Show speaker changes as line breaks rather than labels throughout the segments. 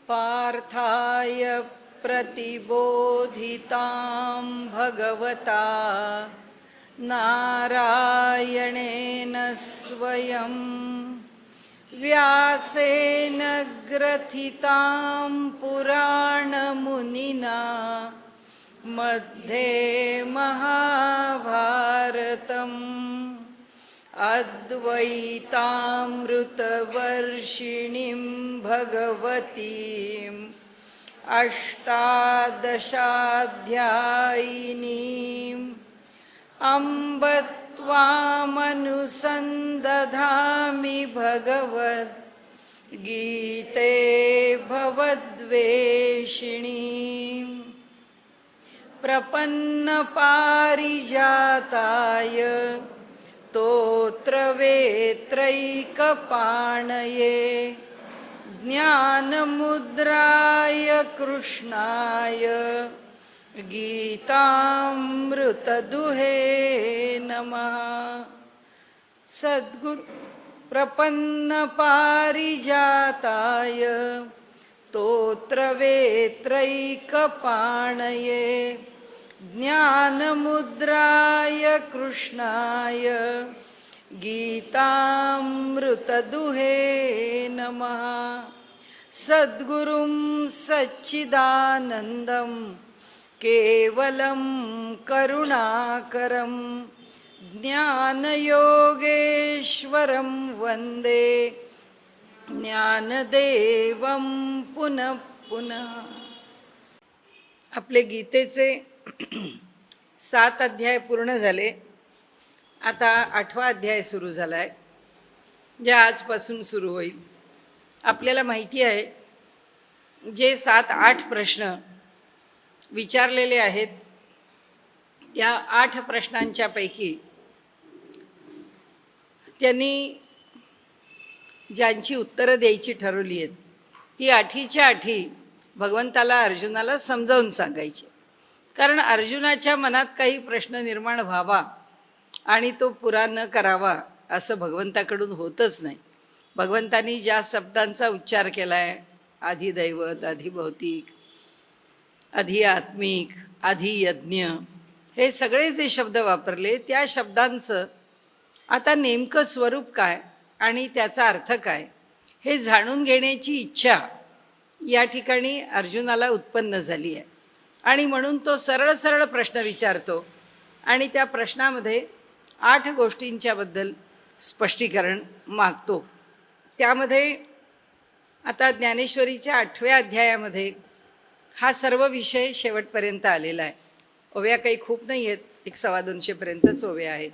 पार्थाय प्रतिबोधितां भगवता नारायणेन स्वयं व्यासेन ग्रथितां पुराणमुनिना मध्ये महाभारतम् अद्वैतामृतवर्षिणीं भगवतीम् अष्टादशाध्यायिनीम् अम्ब त्वामनुसन्दधामि भगवद्गीते भवद्वेषिणीम् प्रपन्नपारिजाताय स्तोत्रवेत्रैकपाणये ज्ञानमुद्राय कृष्णाय गीतामृतदुहे नमः। सद्गुरु प्रपन्नपारिजाताय स्तोत्रवेत्रैकपाणये ज्ञानमुद्राय कृष्णाय गीतामृतदुहे नमः। सद्गुरुं सच्चिदानन्दं केवलं करुणाकरं ज्ञानयोगेश्वरं वन्दे ज्ञानदेवं पुनः पुनः। आपले गीतेचे 7 अध्याय पूर्ण झाले. आता 8वा अध्याय सुरू झाला आहे, जे आजपासून सुरू होईल. आपल्याला माहिती आहे, जे 7-8 प्रश्न विचारलेले आहेत, त्या 8 प्रश्नांच्यापैकी त्यांनी ज्यांची उत्तरं द्यायची ठरवली आहेत, ती 8च्या 8 भगवंताला अर्जुनाला समजावून सांगायची. कारण अर्जुनाच्या मनात काही प्रश्न निर्माण व्हावा आणि तो पुरा न करावा असं भगवंताकडून होतच नाही. भगवंतांनी ज्या शब्दांचा उच्चार केला आहे, अधिदैवत, अधिभौतिक, अधिआत्मिक, अधियज्ञ, हे सगळे जे शब्द वापरले, त्या शब्दांचं आता नेमकं स्वरूप काय आणि त्याचा अर्थ काय हे जाणून घेण्याची इच्छा या ठिकाणी अर्जुनाला उत्पन्न झाली आहे. आणि म्हणून तो सरळ सरळ प्रश्न विचारतो आणि त्या प्रश्नामध्ये 8 गोष्टींच्याबद्दल स्पष्टीकरण मागतो. त्यामध्ये आता ज्ञानेश्वरीच्या 8व्या अध्यायामध्ये हा सर्व विषय शेवटपर्यंत आलेला आहे. ओव्या काही खूप नाही आहेत, 100-200पर्यंतच ओव्या आहेत.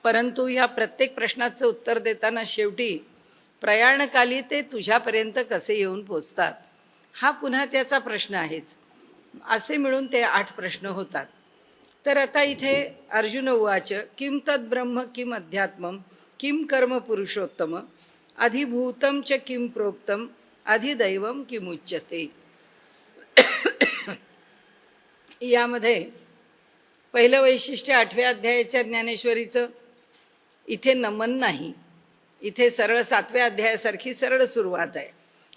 परंतु ह्या प्रत्येक प्रश्नाचं उत्तर देताना शेवटी प्रयाणकाली ते तुझ्यापर्यंत कसे येऊन पोचतात, हा पुन्हा त्याचा प्रश्न आहेच. असे मिळून ते 8 प्रश्न होतात. तर आता इथे अर्जुन उवाच किम तद्ब्रह्म किम अध्यात्मम किम कर्म पुरुषोत्तम अधिभूतं च किम प्रोक्तम अधिदैवम किमुच्यते. यामध्ये पहिलं वैशिष्ट्य 8व्या अध्यायाच्या ज्ञानेश्वरीचं, इथे नमन नाही. इथे सरळ 7व्या अध्यायासारखी सरळ सुरुवात आहे,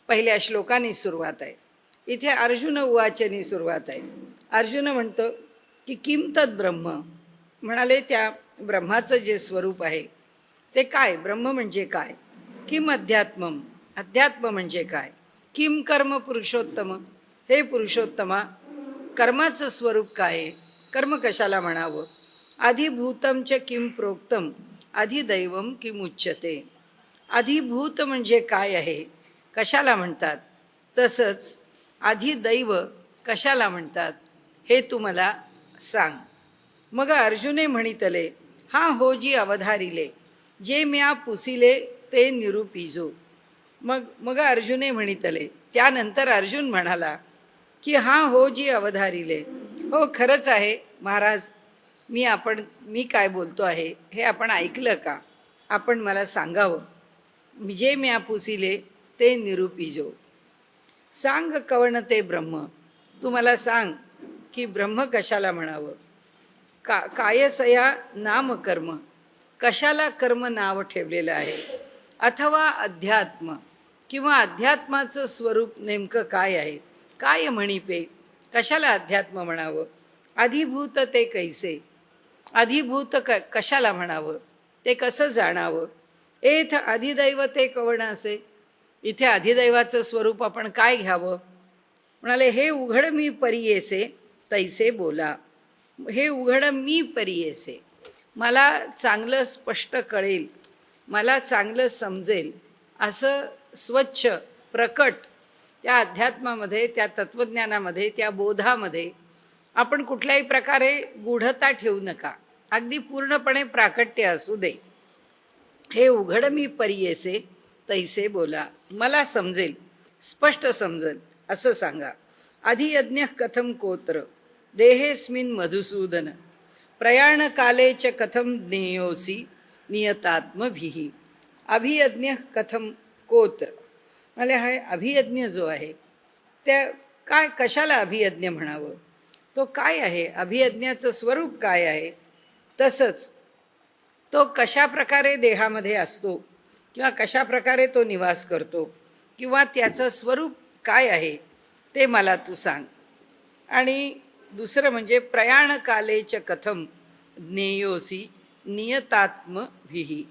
पहिल्या श्लोकाने सुरुवात आहे. इथे अर्जुन उवाचनी सुरुवात आहे. अर्जुन म्हणतो की किम तद ब्रह्म, म्हणाले त्या ब्रह्माचं जे स्वरूप आहे ते काय, ब्रह्म म्हणजे काय. किम अध्यात्मम, अध्यात्म म्हणजे काय. किम कर्म पुरुषोत्तम, हे पुरुषोत्तमा कर्माचं स्वरूप काय आहे, कर्म कशाला म्हणावं. अधिभूतं च किम प्रोक्तम अधिदैवम किम उच्यते. अधिभूत म्हणजे काय आहे, कशाला म्हणतात, तसंच अधिदैव कशाला म्हणतात, हे तू मला सांग. मग अर्जुने म्हणितले हा हो जी अवधारिले जे म्या पुसिले ते निरूपिजो. मग अर्जुने म्हणितले, त्यानंतर अर्जुन म्हणाला की हा हो जी अवधारिले, हो खरंच आहे महाराज, मी काय बोलतो आहे हे आपण ऐकलं का, आपण मला सांगावं. जे म्या पुसिले ते निरूपिजो. सांग कवण ते ब्रह्म, तू मला सांग की ब्रह्म कशाला म्हणावं. कायसया नाम कर्म, कशाला कर्म नाव ठेवलेलं आहे. अथवा अध्यात्म, किंवा अध्यात्माचं स्वरूप नेमकं काय आहे, काय म्हणीपे, कशाला अध्यात्म म्हणावं, अधिभूत ते कैसे, अधिभूत कशाला म्हणावं, ते कसं जाणावं, एथ अधिदैव ते कवण असे, इथे अधिदैवाचं स्वरूप आपण काय घ्यावं. म्हणाले हे उघड मी परियेसे तैसे बोला, हे उघड मी परियेसे, मला चांगलं स्पष्ट कळेल, मला चांगलं समजेल असं स्वच्छ प्रकट त्या अध्यात्मामध्ये, त्या तत्त्वज्ञानामध्ये, त्या बोधामध्ये आपण कुठल्याही प्रकारे गूढता ठेवू नका, अगदी पूर्णपणे प्राकट्य असू दे. हे उघड मी परियेसे तैसे बोला, मला समजेल, स्पष्ट समजेल असं सांगा. अधियज्ञ कथम कोत्र देहेस्मिन् मधुसूदन, प्रयाण काले च कथम ज्ञेयोसी नियतात्मभिः. अभियज्ञ कथम कोत्र, म्हणजे हा अभियज्ञ जो आहे त्या काय, कशाला अभियज्ञ म्हणावं, तो काय आहे, अभियज्ञाचं स्वरूप काय आहे, तसंच तो कशा प्रकारे देहामध्ये असतो किंवा कशा प्रकारे तो निवास करतो किंवा त्याचं स्वरूप काय आहे ते मला तू सांग. आणि दुसरं म्हणजे प्रयाण कालेच कथम ज्ञेयोसी नियतात्मभिः.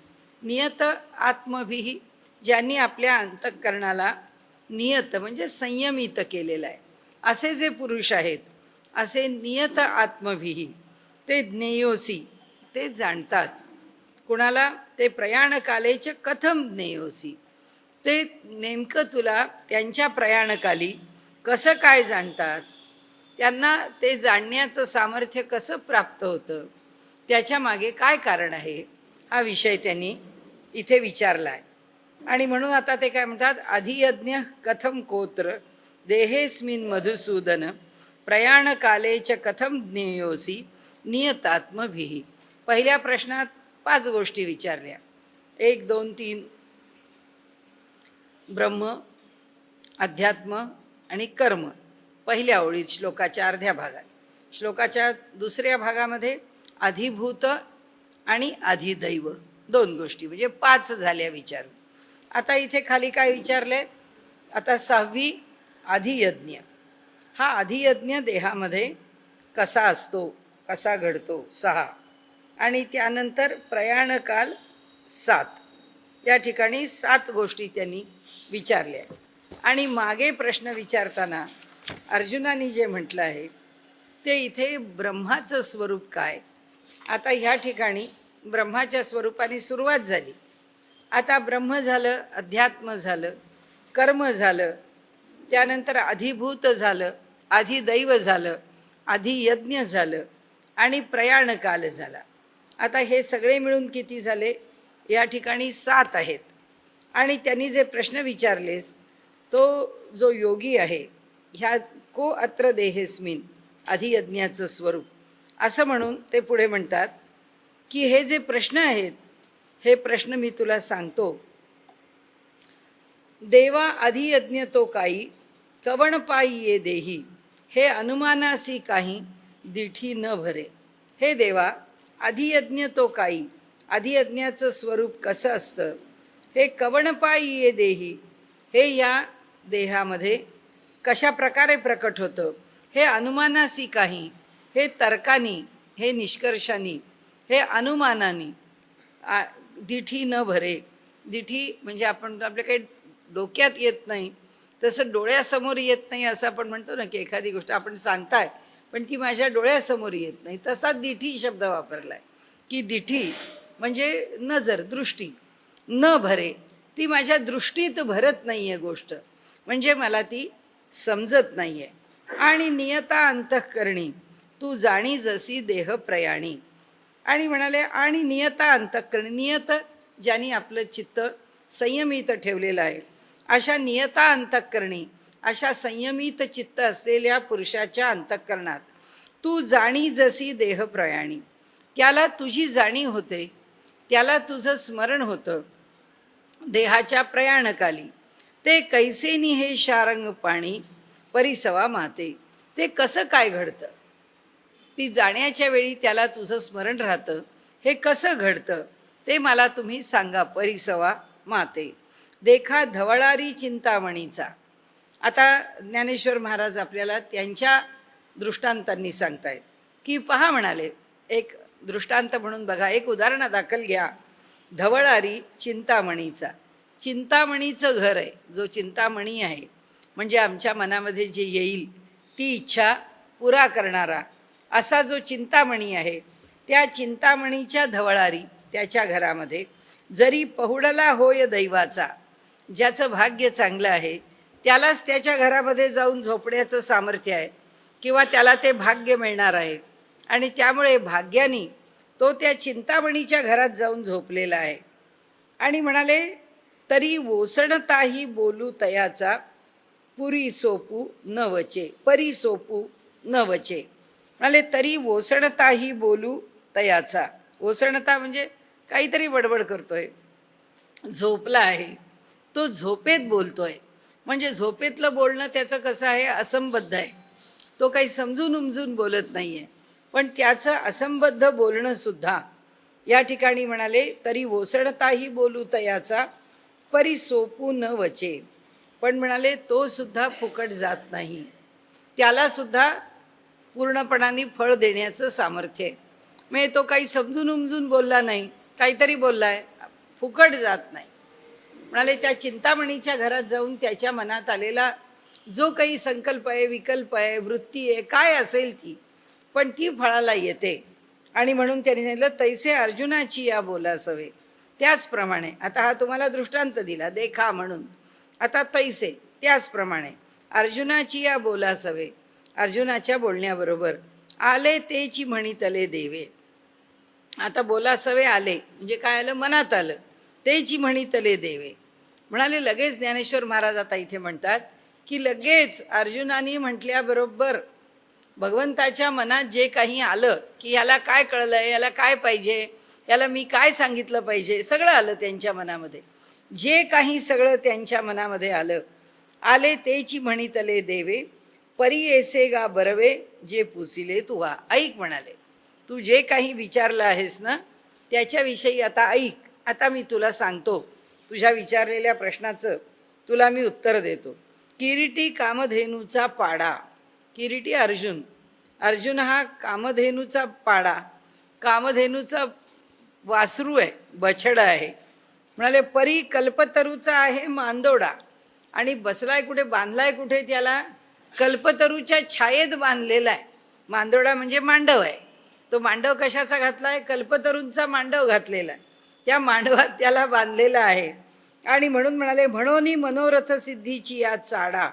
नियत आत्मभिः, ज्यांनी आपल्या अंतःकरणाला नियत म्हणजे संयमित केलेलं आहे, असे जे पुरुष आहेत, असे नियत आत्मभिः ते ज्ञेयोसी, ते जाणतात. कुणाला, ते प्रयाणकालेच कथम ज्ञेयोसी, ते नेमकं तुला त्यांच्या प्रयाणकाली कसं काय जाणतात, त्यांना ते जाणण्याचं सामर्थ्य कसं प्राप्त होतं, त्याच्या मागे काय कारण आहे, हा विषय त्यांनी इथे विचारला आहे. आणि म्हणून आता ते काय म्हणतात, अधियज्ञ कथम कोत्र देहेस्मिन् मधुसूदन, प्रयाणकालेच कथम ज्ञेयोसी नियतात्मभिः. पहिल्या प्रश्नात 5 गोष्टी विचारल्या, 1, 2, 3, ब्रह्म, अध्यात्म आणि कर्म, पहिल्या ओळीत श्लोकाच्या अर्ध्या भागात. श्लोकाच्या दुसऱ्या भागामध्ये अधिभूत आणि अधिदैव 2 गोष्टी, म्हणजे 5 झाल्या विचारून. आता इथे खाली काय विचारले, आता 6वी अधियज्ञ. हा अधियज्ञ देहामध्ये कसा असतो, कसा घडतो, 6, आणि त्यानंतर प्रयाणकाल 7. या ठिकाणी 7 गोष्टी त्यांनी विचारल्या. आणि मागे प्रश्न विचारताना अर्जुनाने जे म्हटलं आहे ते इथे ब्रह्माचं स्वरूप काय. आता ह्या ठिकाणी ब्रह्माच्या स्वरूपाने सुरुवात झाली. आता ब्रह्म झालं, अध्यात्म झालं, कर्म झालं, त्यानंतर अधिभूत झालं, अधिदैव झालं, अधियज्ञ झालं आणि प्रयाणकाल झाला. आता हे सगळे मिळून किती झाले, या ठिकाणी 7 आहेत. आणि त्यांनी जे प्रश्न विचारलेस तो जो योगी आहे, ह्या को अत्र देहेस्मिन, अधियज्ञाचं स्वरूप असं म्हणून ते पुढे म्हणतात की हे जे प्रश्न आहेत हे प्रश्न मी तुला सांगतो. देवा अधियज्ञ तो काही कवण पायी ये देही, हे अनुमानासी काही दिठी न भरे. हे देवा, अधियज्ञ तो काही, अधियज्ञाचं स्वरूप कसं असतं, हे कवणपायी ये देही, हे या देहामध्ये कशा प्रकारे प्रकट होतं, हे अनुमानासी काही, हे तर्कानी, हे निष्कर्षानी, हे अनुमानानी, दिठी न भरे. दिठी म्हणजे आपण आपल्या काही डोक्यात येत नाही, तसं डोळ्यासमोर येत नाही असं आपण म्हणतो ना, की एखादी गोष्ट आपण सांगताय पण ती माझ्या डोळ्यासमोर येत नाही, तसा दिठी शब्द वापरला आहे. की दिठी म्हणजे नजर, दृष्टी, न भरे, ती माझ्या दृष्टीत भरत नाही आहे गोष्ट, म्हणजे मला ती समजत नाही आहे. आणि नियता अंतःकरणी तू जाणी जशी देह प्रयाणी. आणि म्हणाले आणि नियता अंतःकरणी, नियत ज्यांनी आपलं चित्त संयमित ठेवलेलं आहे, अशा नियता अंतःकरणी, अशा संयमित चित्त असलेल्या पुरुषाच्या अंतःकरणात तू जाणी जशी देह प्रयाणी, त्याला तुझी जाणीव होते, त्याला तुझं स्मरण होतं देहाच्या प्रयाणकाली. ते कैसेनी हे शारंग पाणी परिसवा माते, ते कसं काय घडतं, ती जाण्याच्या वेळी त्याला तुझं स्मरण राहतं, हे कसं घडतं ते मला तुम्ही सांगा. परिसवा माते, देखा धवळारी चिंतामणीचा. आता ज्ञानेश्वर महाराज आपल्याला त्यांच्या दृष्टांतांनी सांगतायत की पहा म्हणाले, एक दृष्टांत म्हणून बघा, एक उदाहरणादाखल घ्या. धवळारी चिंतामणीचा. चिंतामणीचं घर आहे, जो चिंतामणी आहे म्हणजे आमच्या मनामध्ये जे येईल ती इच्छा पुरा करणारा असा जो चिंतामणी आहे, त्या चिंतामणीच्या धवळारी त्याच्या घरामध्ये जरी पहुडला होय दैवाचा, ज्याचं भाग्य चांगलं आहे त्यालाच त्याच्या घरामध्ये जाऊन झोपण्याचं सामर्थ्य आहे किंवा त्याला ते भाग्य मिळणार आहे, आणि त्यामुळे भाग्याने तो त्या चिंतामणीच्या घरात जाऊन झोपलेला आहे. आणि म्हणाले, तरी ओसणताही बोलू तयाचा, पुरी सोपू न वचे, परी सोपू न वचे. म्हणाले तरी ओसणताही बोलू तयाचा. ओसणता म्हणजे काहीतरी बडबड करतोय, झोपला आहे, तो झोपेत बोलतोय. म्हणजे झोपेतलं बोलणं त्याचं कसं आहे, असंबद्ध आहे, तो काही समजून उमजून बोलत नाही आहे. पण त्याचं असंबद्ध बोलणं सुद्धा या ठिकाणी म्हणाले, तरी ओसणताही बोलू तयाचा, परी सोपू न वचे. पण म्हणाले तो सुद्धा फुकट जात नाही, त्याला सुद्धा पूर्णपणाने फळ देण्याचं सामर्थ्य आहे. म्हणजे तो काही समजून उमजून बोलला नाही, काहीतरी बोललाय, फुकट जात नाही. म्हणाले त्या चिंतामणीच्या घरात जाऊन त्याच्या मनात आलेला जो काही संकल्प आहे, विकल्प आहे, वृत्ती आहे, काय असेल ती, पण ती फळाला येते. आणि म्हणून त्यांनी सांगितलं, तैसे अर्जुनाची या बोलासवे. त्याचप्रमाणे आता हा तुम्हाला दृष्टांत दिला देखा म्हणून, आता तैसे त्याचप्रमाणे अर्जुनाची या बोलासवे, अर्जुनाच्या बोलण्याबरोबर आले तेची म्हणितले देवे. आता बोलासवे आले म्हणजे काय आलं, मनात आलं, तेची म्हणितले देवे. म्हणाले लगेच ज्ञानेश्वर महाराज आता इथे म्हणतात की लगेच अर्जुनाने म्हटल्याबरोबर भगवंताच्या मनात जे काही आलं की याला काय कळलंय, याला काय पाहिजे, याला मी काय सांगितलं पाहिजे, सगळं आलं त्यांच्या मनामध्ये. जे काही सगळं त्यांच्या मनामध्ये आलं, आले तेची म्हणितले देवे, परी ऐसे गा बरवे जे पुसिले तुहा. ऐक म्हणाले, तू जे काही विचारलं आहेस ना त्याच्याविषयी आता ऐक. आता मी तुला सांगतो, तुझ्या विचारलेल्या प्रश्नाचं तुला मी उत्तर देतो. किरीटी कामधेनूचा पाडा. किरीटी अर्जुन, अर्जुन हा कामधेनूचा पाडा, कामधेनूचा वासरू आहे, बछडा आहे. म्हणाले परी कल्पतरूचा आहे मांदोडा, आणि बसलाय कुठे, बांधलाय कुठे, त्याला कल्पतरूच्या छायेत बांधलेला आहे. मांदोडा म्हणजे मांडव आहे. तो मांडव कशाचा घातलाय, कल्पतरूंचा मांडव घातलेला आहे, त्या मांडवात त्याला बांधलेला आहे. आणि म्हणून म्हणाले म्हणून मनोरथ सिद्धीची या चाडा.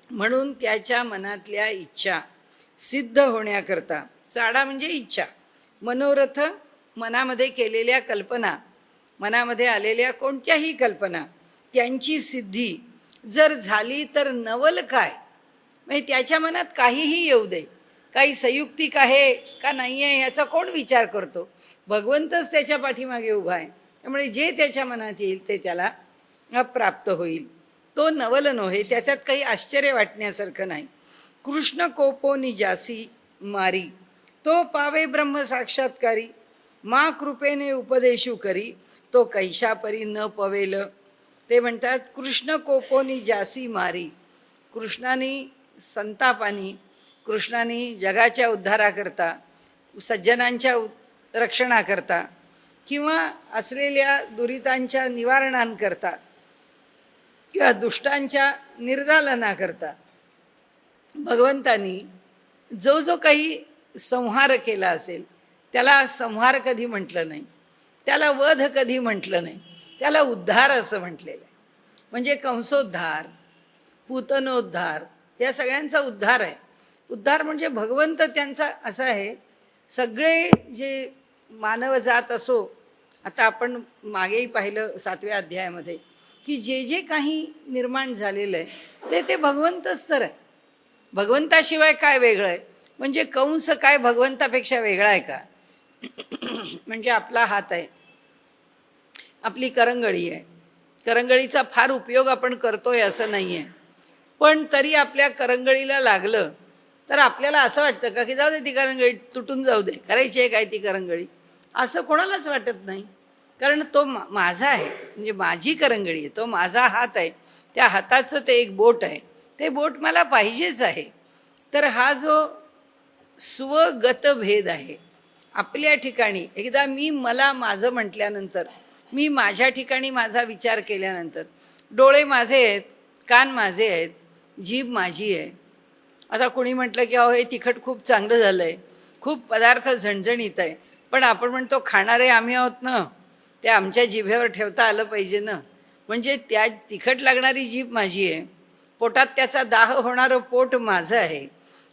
म्हणून त्याच्या मनातल्या इच्छा सिद्ध होण्याकरता, चाडा म्हणजे इच्छा, मनोरथ मनामध्ये केलेल्या कल्पना, मनामध्ये आलेल्या कोणत्याही कल्पना, त्यांची सिद्धी जर झाली तर नवल काय. म्हणजे त्याच्या मनात काहीही येऊ दे, काही संयुक्तिक आहे का नाही आहे याचा कोण विचार करतो, भगवंतच त्याच्या पाठीमागे उभा आहे. त्यामुळे जे त्याच्या मनात येईल ते त्याला प्राप्त होईल. तो नवल नव्हे, त्याच्यात काही आश्चर्य वाटण्यासारखं नाही. कृष्ण कोपोनी जासी मारी, तो पावे ब्रह्म साक्षात्कारी, मा कृपेने उपदेशू करी, तो कैशापरी न पवेल. ते म्हणतात कृष्ण कोपोनी जासी मारी. कृष्णाने संतापानी, कृष्णाने जगाच्या उद्धाराकरता, सज्जनांच्या रक्षणाकरता किंवा असलेल्या दुरितांच्या निवारणांकरता किंवा दुष्टांच्या निर्दालनाकरता भगवंतांनी जो जो काही संहार केला असेल त्याला संहार कधी म्हटलं नाही, त्याला वध कधी म्हटलं नाही, त्याला उद्धार असं म्हटलेलं आहे. म्हणजे कंसोद्धार, पूतनोद्धार, या सगळ्यांचा उद्धार आहे. उद्धार म्हणजे भगवंत त्यांचा असा आहे. सगळे जे मानवजात असो, आता आपण मागेही पाहिलं 7व्या अध्यायामध्ये की जे जे काही निर्माण झालेलं आहे ते भगवंतच तर आहे. भगवंताशिवाय काय वेगळं आहे. म्हणजे कंस काय भगवंतापेक्षा वेगळा आहे का? म्हणजे आपला हात आहे, आपली करंगळी आहे, करंगळीचा फार उपयोग आपण करतोय असं नाही आहे, पण तरी आपल्या करंगळीला लागलं तर आपल्याला असं वाटतं का की जाऊ दे ती करंगळी तुटून जाऊ दे, करायची आहे काय ती करंगळी, असं कोणालाच वाटत नाही. कारण तो माझा आहे, म्हणजे माझी करंगळी आहे, तो माझा हात आहे, त्या हाताचं ते एक बोट आहे, ते बोट मला पाहिजेच आहे. तर हा जो स्वगत भेद आहे आपल्या ठिकाणी, एकदा मी मला माझं म्हटल्यानंतर, मी माझ्या ठिकाणी माझा विचार केल्यानंतर, डोळे माझे आहेत, कान माझे आहेत, जीभ माझी आहे. आता कोणी म्हटलं की अहो हे तिखट खूप चांगलं झालं आहे, खूप पदार्थ झणझणीत आहे, पण आपण म्हणतो खाणारे आम्ही आहोत ना, ते आमच्या जिभेवर ठेवता आलं पाहिजे ना. म्हणजे त्या तिखट लागणारी जीभ माझी आहे, पोटात त्याचा दाह होणारं पोट माझं आहे.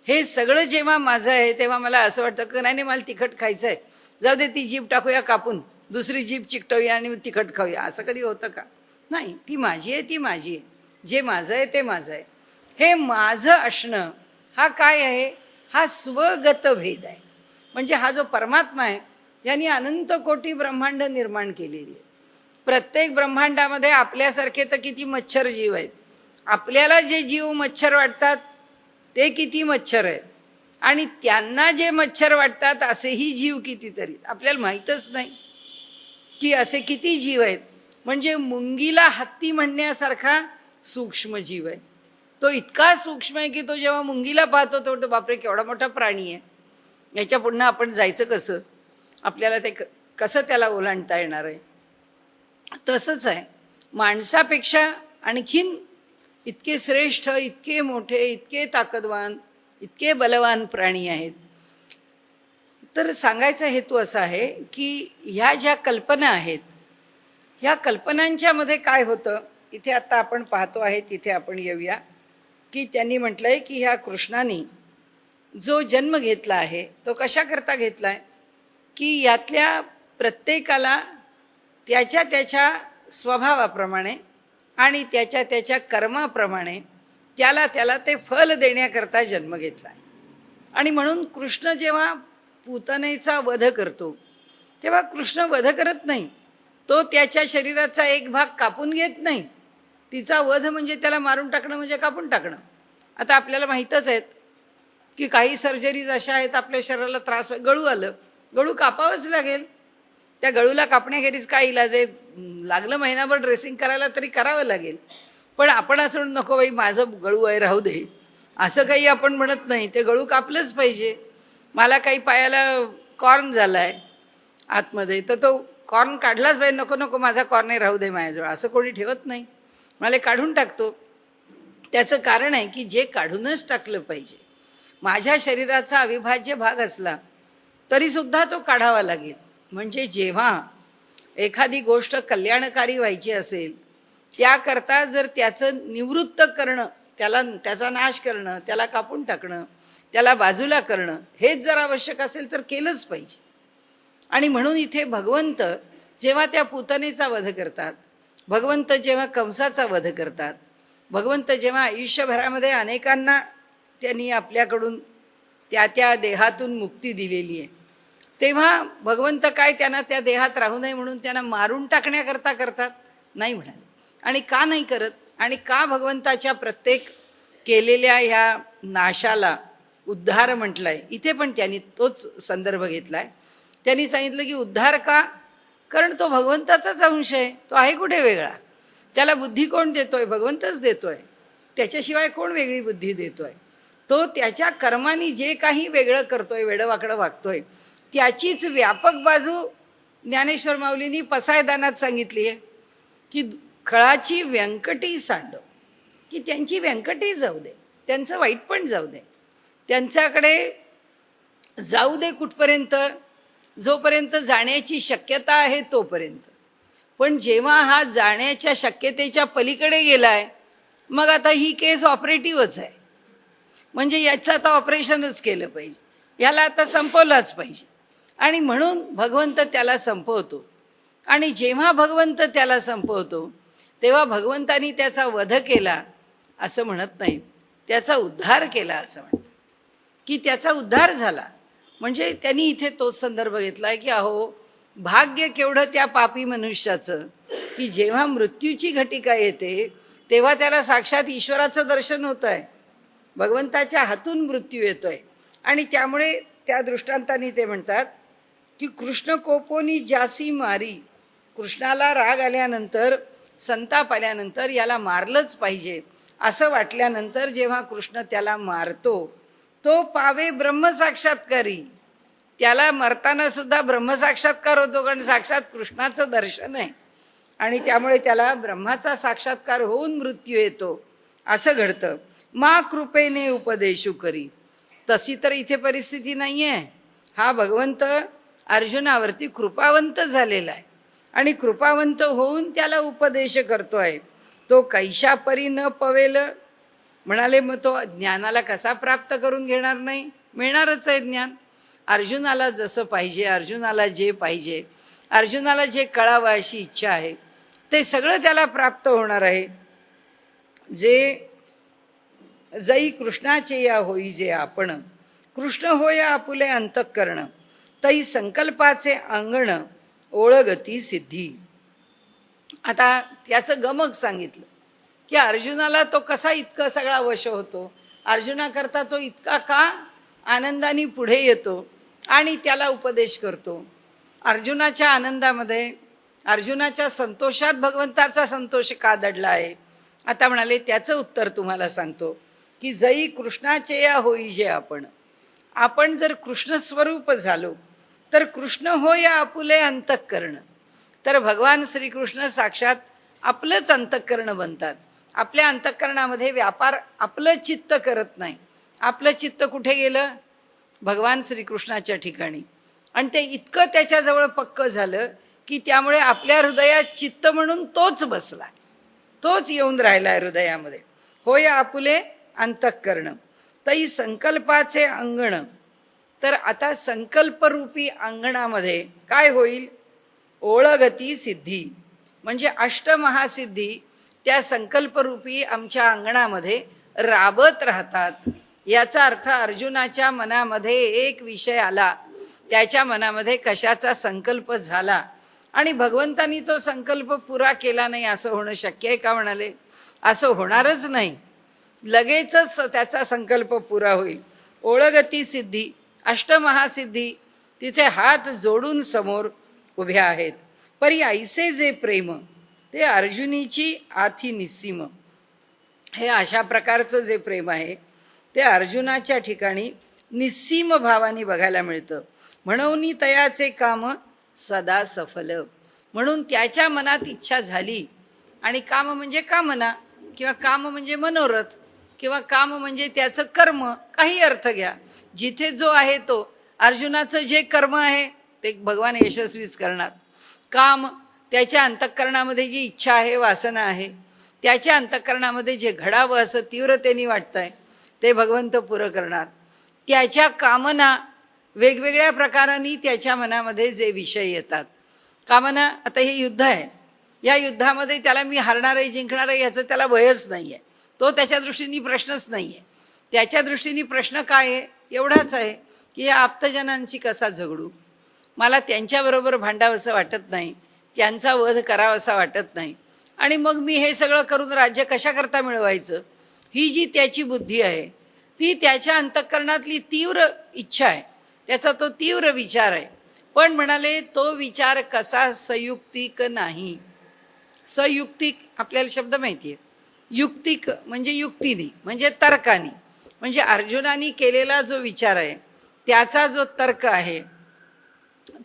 हे सगळं जेव्हा माझं आहे तेव्हा मला असं वाटतं की नाही मला तिखट खायचं आहे, जाऊ दे ती जीभ टाकूया कापून, दुसरी जीभ चिकटवूया आणि तिखट खाऊया. असं कधी होतं का? नाही, ती माझी आहे, ती माझी आहे, जे माझं आहे ते माझं आहे. हे माझं असणं हा काय आहे? हा स्वगत भेद आहे. म्हणजे हा जो परमात्मा आहे यांनी अनंत कोटी ब्रह्मांड निर्माण केलेली आहे. प्रत्येक ब्रह्मांडामध्ये आपल्यासारखे तर किती मच्छर जीव आहेत, आपल्याला जे जीव मच्छर वाटतात ते किती मच्छर आहेत, आणि त्यांना जे मच्छर वाटतात असेही जीव कितीतरी, आपल्याला माहीतच नाही की असे किती जीव आहेत. म्हणजे मुंगीला हत्ती म्हणण्यासारखा सूक्ष्म जीव आहे. तो इतका सूक्ष्म आहे की तो जेव्हा मुंगीला पाहतो तो बापरे केवढा मोठा प्राणी आहे, याच्या पुन्हा आपण जायचं कसं, आपल्याला ते कसं त्याला ओलांडता येणार आहे. तसंच आहे माणसापेक्षा आणखीन इतके श्रेष्ठ, इतके मोठे, इतके ताकदवान, इतके बलवान प्राणी आहेत. तर सांगायचा हेतू असा आहे की ह्या ज्या कल्पना आहेत, ह्या कल्पनांच्या मध्ये काय होतं इथे आता आपण पाहतो आहे, तिथे आपण येऊया. की त्यांनी म्हटलंय की ह्या कृष्णाने जो जन्म घेतला आहे तो कशा करता घेतलाय, की यातल्या प्रत्येकाला त्याच्या त्याच्या स्वभावाप्रमाणे आणि त्याच्या त्याच्या कर्माप्रमाणे त्याला त्याला ते फल देण्याकरता जन्म घेतला. आणि म्हणून कृष्ण जेव्हा पूतनेचा वध करतो तेव्हा कृष्ण वध करत नाही, तो त्याच्या शरीराचा एक भाग कापून घेत नाही. तिचा वध म्हणजे त्याला मारून टाकणं म्हणजे कापून टाकणं. आता आपल्याला माहीतच आहेत की काही सर्जरीज अशा आहेत आपल्या शरीराला त्रास, गळू आलं, गळू कापावंच लागेल. त्या गळूला कापण्याखेरीज काय इलाज आहे, लागलं महिनाभर ड्रेसिंग करायला तरी करावं लागेल. पण आपण असं म्हणून नको बाई माझं गळू आहे राहू दे, असं काही आपण म्हणत नाही, ते गळू कापलंच पाहिजे. मला काही पायाला कॉर्न झाला आहे आतमध्ये, तर तो कॉर्न काढलाच पाहिजे, नको नको माझा कॉर्न आहे राहू दे माझ्याजवळ, असं कोणी ठेवत नाही, मला काढून टाकतो. त्याचं कारण आहे की जे काढूनच टाकलं पाहिजे. माझ्या शरीराचा अविभाज्य भाग असला तरीसुद्धा तो काढावा लागेल. म्हणजे जेव्हा एखादी गोष्ट कल्याणकारी व्हायची असेल त्याकरता जर त्याचं निवृत्त करणं, त्याचा नाश करणं, त्याला कापून टाकणं, त्याला बाजूला करणं हेच जर आवश्यक असेल तर केलंच पाहिजे. आणि म्हणून इथे भगवंत जेव्हा त्या पूतनेचा वध करतात, भगवंत जेव्हा कंसाचा वध करतात, भगवंत जेव्हा आयुष्यभरामध्ये अनेकांना त्यांनी आपल्याकडून त्या त्या देहातून मुक्ती दिलेली आहे, तेव्हा भगवंत काय त्यांना त्या देहात राहू नये म्हणून त्यांना मारून टाकण्याकरता करतात नाही म्हणाले. आणि का नाही करत, आणि का भगवंताच्या प्रत्येक केलेल्या ह्या नाशाला उद्धार म्हटलंय, इथे पण त्यांनी तोच संदर्भ घेतलाय. त्यांनी सांगितलं की उद्धार का, कारण तो भगवंताचाच अंश आहे, तो आहे कुठे वेगळा. त्याला बुद्धी कोण देतोय, भगवंतच देतोय, त्याच्याशिवाय कोण वेगळी बुद्धी देतोय. तो त्याच्या कर्मानी जे काही वेगळं करतोय, वेडवाकडं वागतोय, त्याचीच व्यापक बाजू ज्ञानेश्वर माऊलींनी पसायदानात सांगितली आहे की खळाची व्यंकटी सांडव, की त्यांची व्यंकटी जाऊ दे, त्यांचं वाईट पण जाऊ दे, त्यांच्याकडे जाऊ दे कुठपर्यंत, जोपर्यंत जाण्याची शक्यता आहे तोपर्यंत. पण जेव्हा हा जाण्याच्या शक्यतेच्या पलीकडे गेलाय मग आता ही केस ऑपरेटिव्हच आहे, म्हणजे याचं आता ऑपरेशनच केलं पाहिजे, याला आता संपवलाच पाहिजे. आणि म्हणून भगवंत त्याला संपवतो. आणि जेव्हा भगवंत त्याला संपवतो तेव्हा भगवंतानी त्याचा वध केला असं म्हणत नाहीत, त्याचा उद्धार केला असं म्हणतात, की त्याचा उद्धार झाला. म्हणजे त्यांनी इथे तोच संदर्भ घेतलाय की अहो भाग्य केवढं त्या पापी मनुष्याचं की जेव्हा मृत्यूची घटिका येते तेव्हा त्याला साक्षात ईश्वराचं दर्शन होत आहे, भगवंताच्या हातून मृत्यू येतोय. आणि त्यामुळे त्या दृष्टांतानी ते म्हणतात की कृष्ण कोपोनी जासी मारी कृष्णाला राग आल्यानंतर, संताप आल्यानंतर याला मारलंच पाहिजे असं वाटल्यानंतर जेव्हा कृष्ण त्याला मारतो, तो पावे ब्रह्मसाक्षात्कारी. त्याला मरताना सुद्धा ब्रह्मसाक्षात्कार होतो, कारण साक्षात कृष्णाचं दर्शन आहे आणि त्यामुळे त्याला ब्रह्माचा साक्षात्कार होऊन मृत्यू येतो. असं घडतं. मा कृपेने उपदेशू करी. तशी तर इथे परिस्थिती नाही आहे. हा भगवंत अर्जुनावरती कृपावंत झालेला आहे आणि कृपावंत होऊन त्याला उपदेश करतोय. तो कैशापरी न पवेल म्हणाले, मग तो ज्ञानाला कसा प्राप्त करून घेणार नाही? मिळणारच आहे ज्ञान. अर्जुनाला जसं पाहिजे, अर्जुनाला जे पाहिजे, अर्जुनाला जे कळावं अशी इच्छा आहे, ते सगळं त्याला प्राप्त होणार आहे. जे जई कृष्णाचे या होई जे आपण, कृष्ण होय आपुले अंतःकरण, तई संकल्पाचे अंगण ओळगती सिद्धी. आता त्याचं गमक सांगितलं की अर्जुनाला तो कसा इतका सगळा वश होतो, अर्जुनाकरता तो इतका का आनंदाने पुढे येतो आणि त्याला उपदेश करतो. अर्जुनाच्या आनंदामध्ये, अर्जुनाच्या संतोषात भगवंताचा संतोष का दडला आहे? आता म्हणाले त्याचं उत्तर तुम्हाला सांगतो की जई कृष्णाचे या होई जे आपण, आपण जर कृष्ण स्वरूप झालो तर कृष्ण होय आपुले अंतःकरण, तर भगवान श्रीकृष्ण साक्षात आपलंच अंतःकरण बनतात. आपल्या अंतःकरणामध्ये व्यापार आपलं चित्त करत नाही. आपलं चित्त कुठे गेलं? भगवान श्रीकृष्णाच्या ठिकाणी. आणि ते इतकं त्याच्याजवळ पक्क झालं की त्यामुळे आपल्या हृदयात चित्त म्हणून तोच बसला, तोच येऊन राहिला हृदयामध्ये. होय आपुले अंतःकरण, तई संकल्पाचे अंगण. तर आता संकल्परूपी अंगणामध्ये काय होईल? ओळगती सिद्धी, म्हणजे अष्टमहासिद्धी त्या संकल्परूपी आमच्या अंगणामध्ये राबत राहतात. याचा अर्थ अर्जुनाच्या मनामध्ये एक विषय आला, त्याच्या मनामध्ये कशाचा संकल्प झाला आणि भगवंतांनी तो संकल्प पुरा केला नाही, असं होणं शक्य आहे का? म्हणाले असं होणारच नाही. लगेचच त्याचा संकल्प पुरा होईल. ओळगती सिद्धी, अष्टमहासिद्धी तिथे हात जोडून समोर उभ्या आहेत. परी ऐसे जे प्रेम ते अर्जुनीची आथी निस्सीम. हे अशा प्रकारचं जे प्रेम आहे ते अर्जुनाच्या ठिकाणी निस्सीम भावाने बघायला मिळतं. म्हणून तयाचे काम सदा सफल. म्हणून त्याच्या मनात इच्छा झाली, आणि काम म्हणजे कामना किंवा काम म्हणजे मनोरथ किंवा काम म्हणजे त्याचं कर्म, काही अर्थ घ्या. जिथे जो आहे तो अर्जुनाचं जे कर्म आहे ते भगवान यशस्वीच करणार. काम त्याच्या अंतःकरणामध्ये जी इच्छा आहे, वासना आहे, त्याच्या अंतःकरणामध्ये जे घडावं असं तीव्रतेने वाटतंय ते भगवंत पुरं करणार. त्याच्या कामना वेगवेगळ्या प्रकारांनी त्याच्या मनामध्ये जे विषय येतात, कामना. आता हे युद्ध आहे, या युद्धामध्ये त्याला मी हारणार आहे जिंकणार आहे याचं त्याला भयच नाही आहे. तो त्याच्या दृष्टीने प्रश्नच नाही आहे. त्याच्या दृष्टीने प्रश्न काय आहे? एवढाच आहे की या आप्तजनांची कसा झगडू, मला त्यांच्याबरोबर भांडावंसं वाटत नाही, त्यांचा वध करावासा वाटत नाही, आणि मग मी हे सगळं करून राज्य कशाकरता मिळवायचं, ही जी त्याची बुद्धी आहे ती त्याच्या अंतःकरणातली तीव्र इच्छा आहे, त्याचा तो तीव्र विचार आहे. पण म्हणाले तो विचार कसा संयुक्तिक नाही. संयुक्तिक आपल्याला शब्द माहिती आहे. युक्तिक म्हणजे युक्तीने, म्हणजे तर्काने, म्हणजे अर्जुनाने केलेला जो विचार आहे त्याचा जो तर्क आहे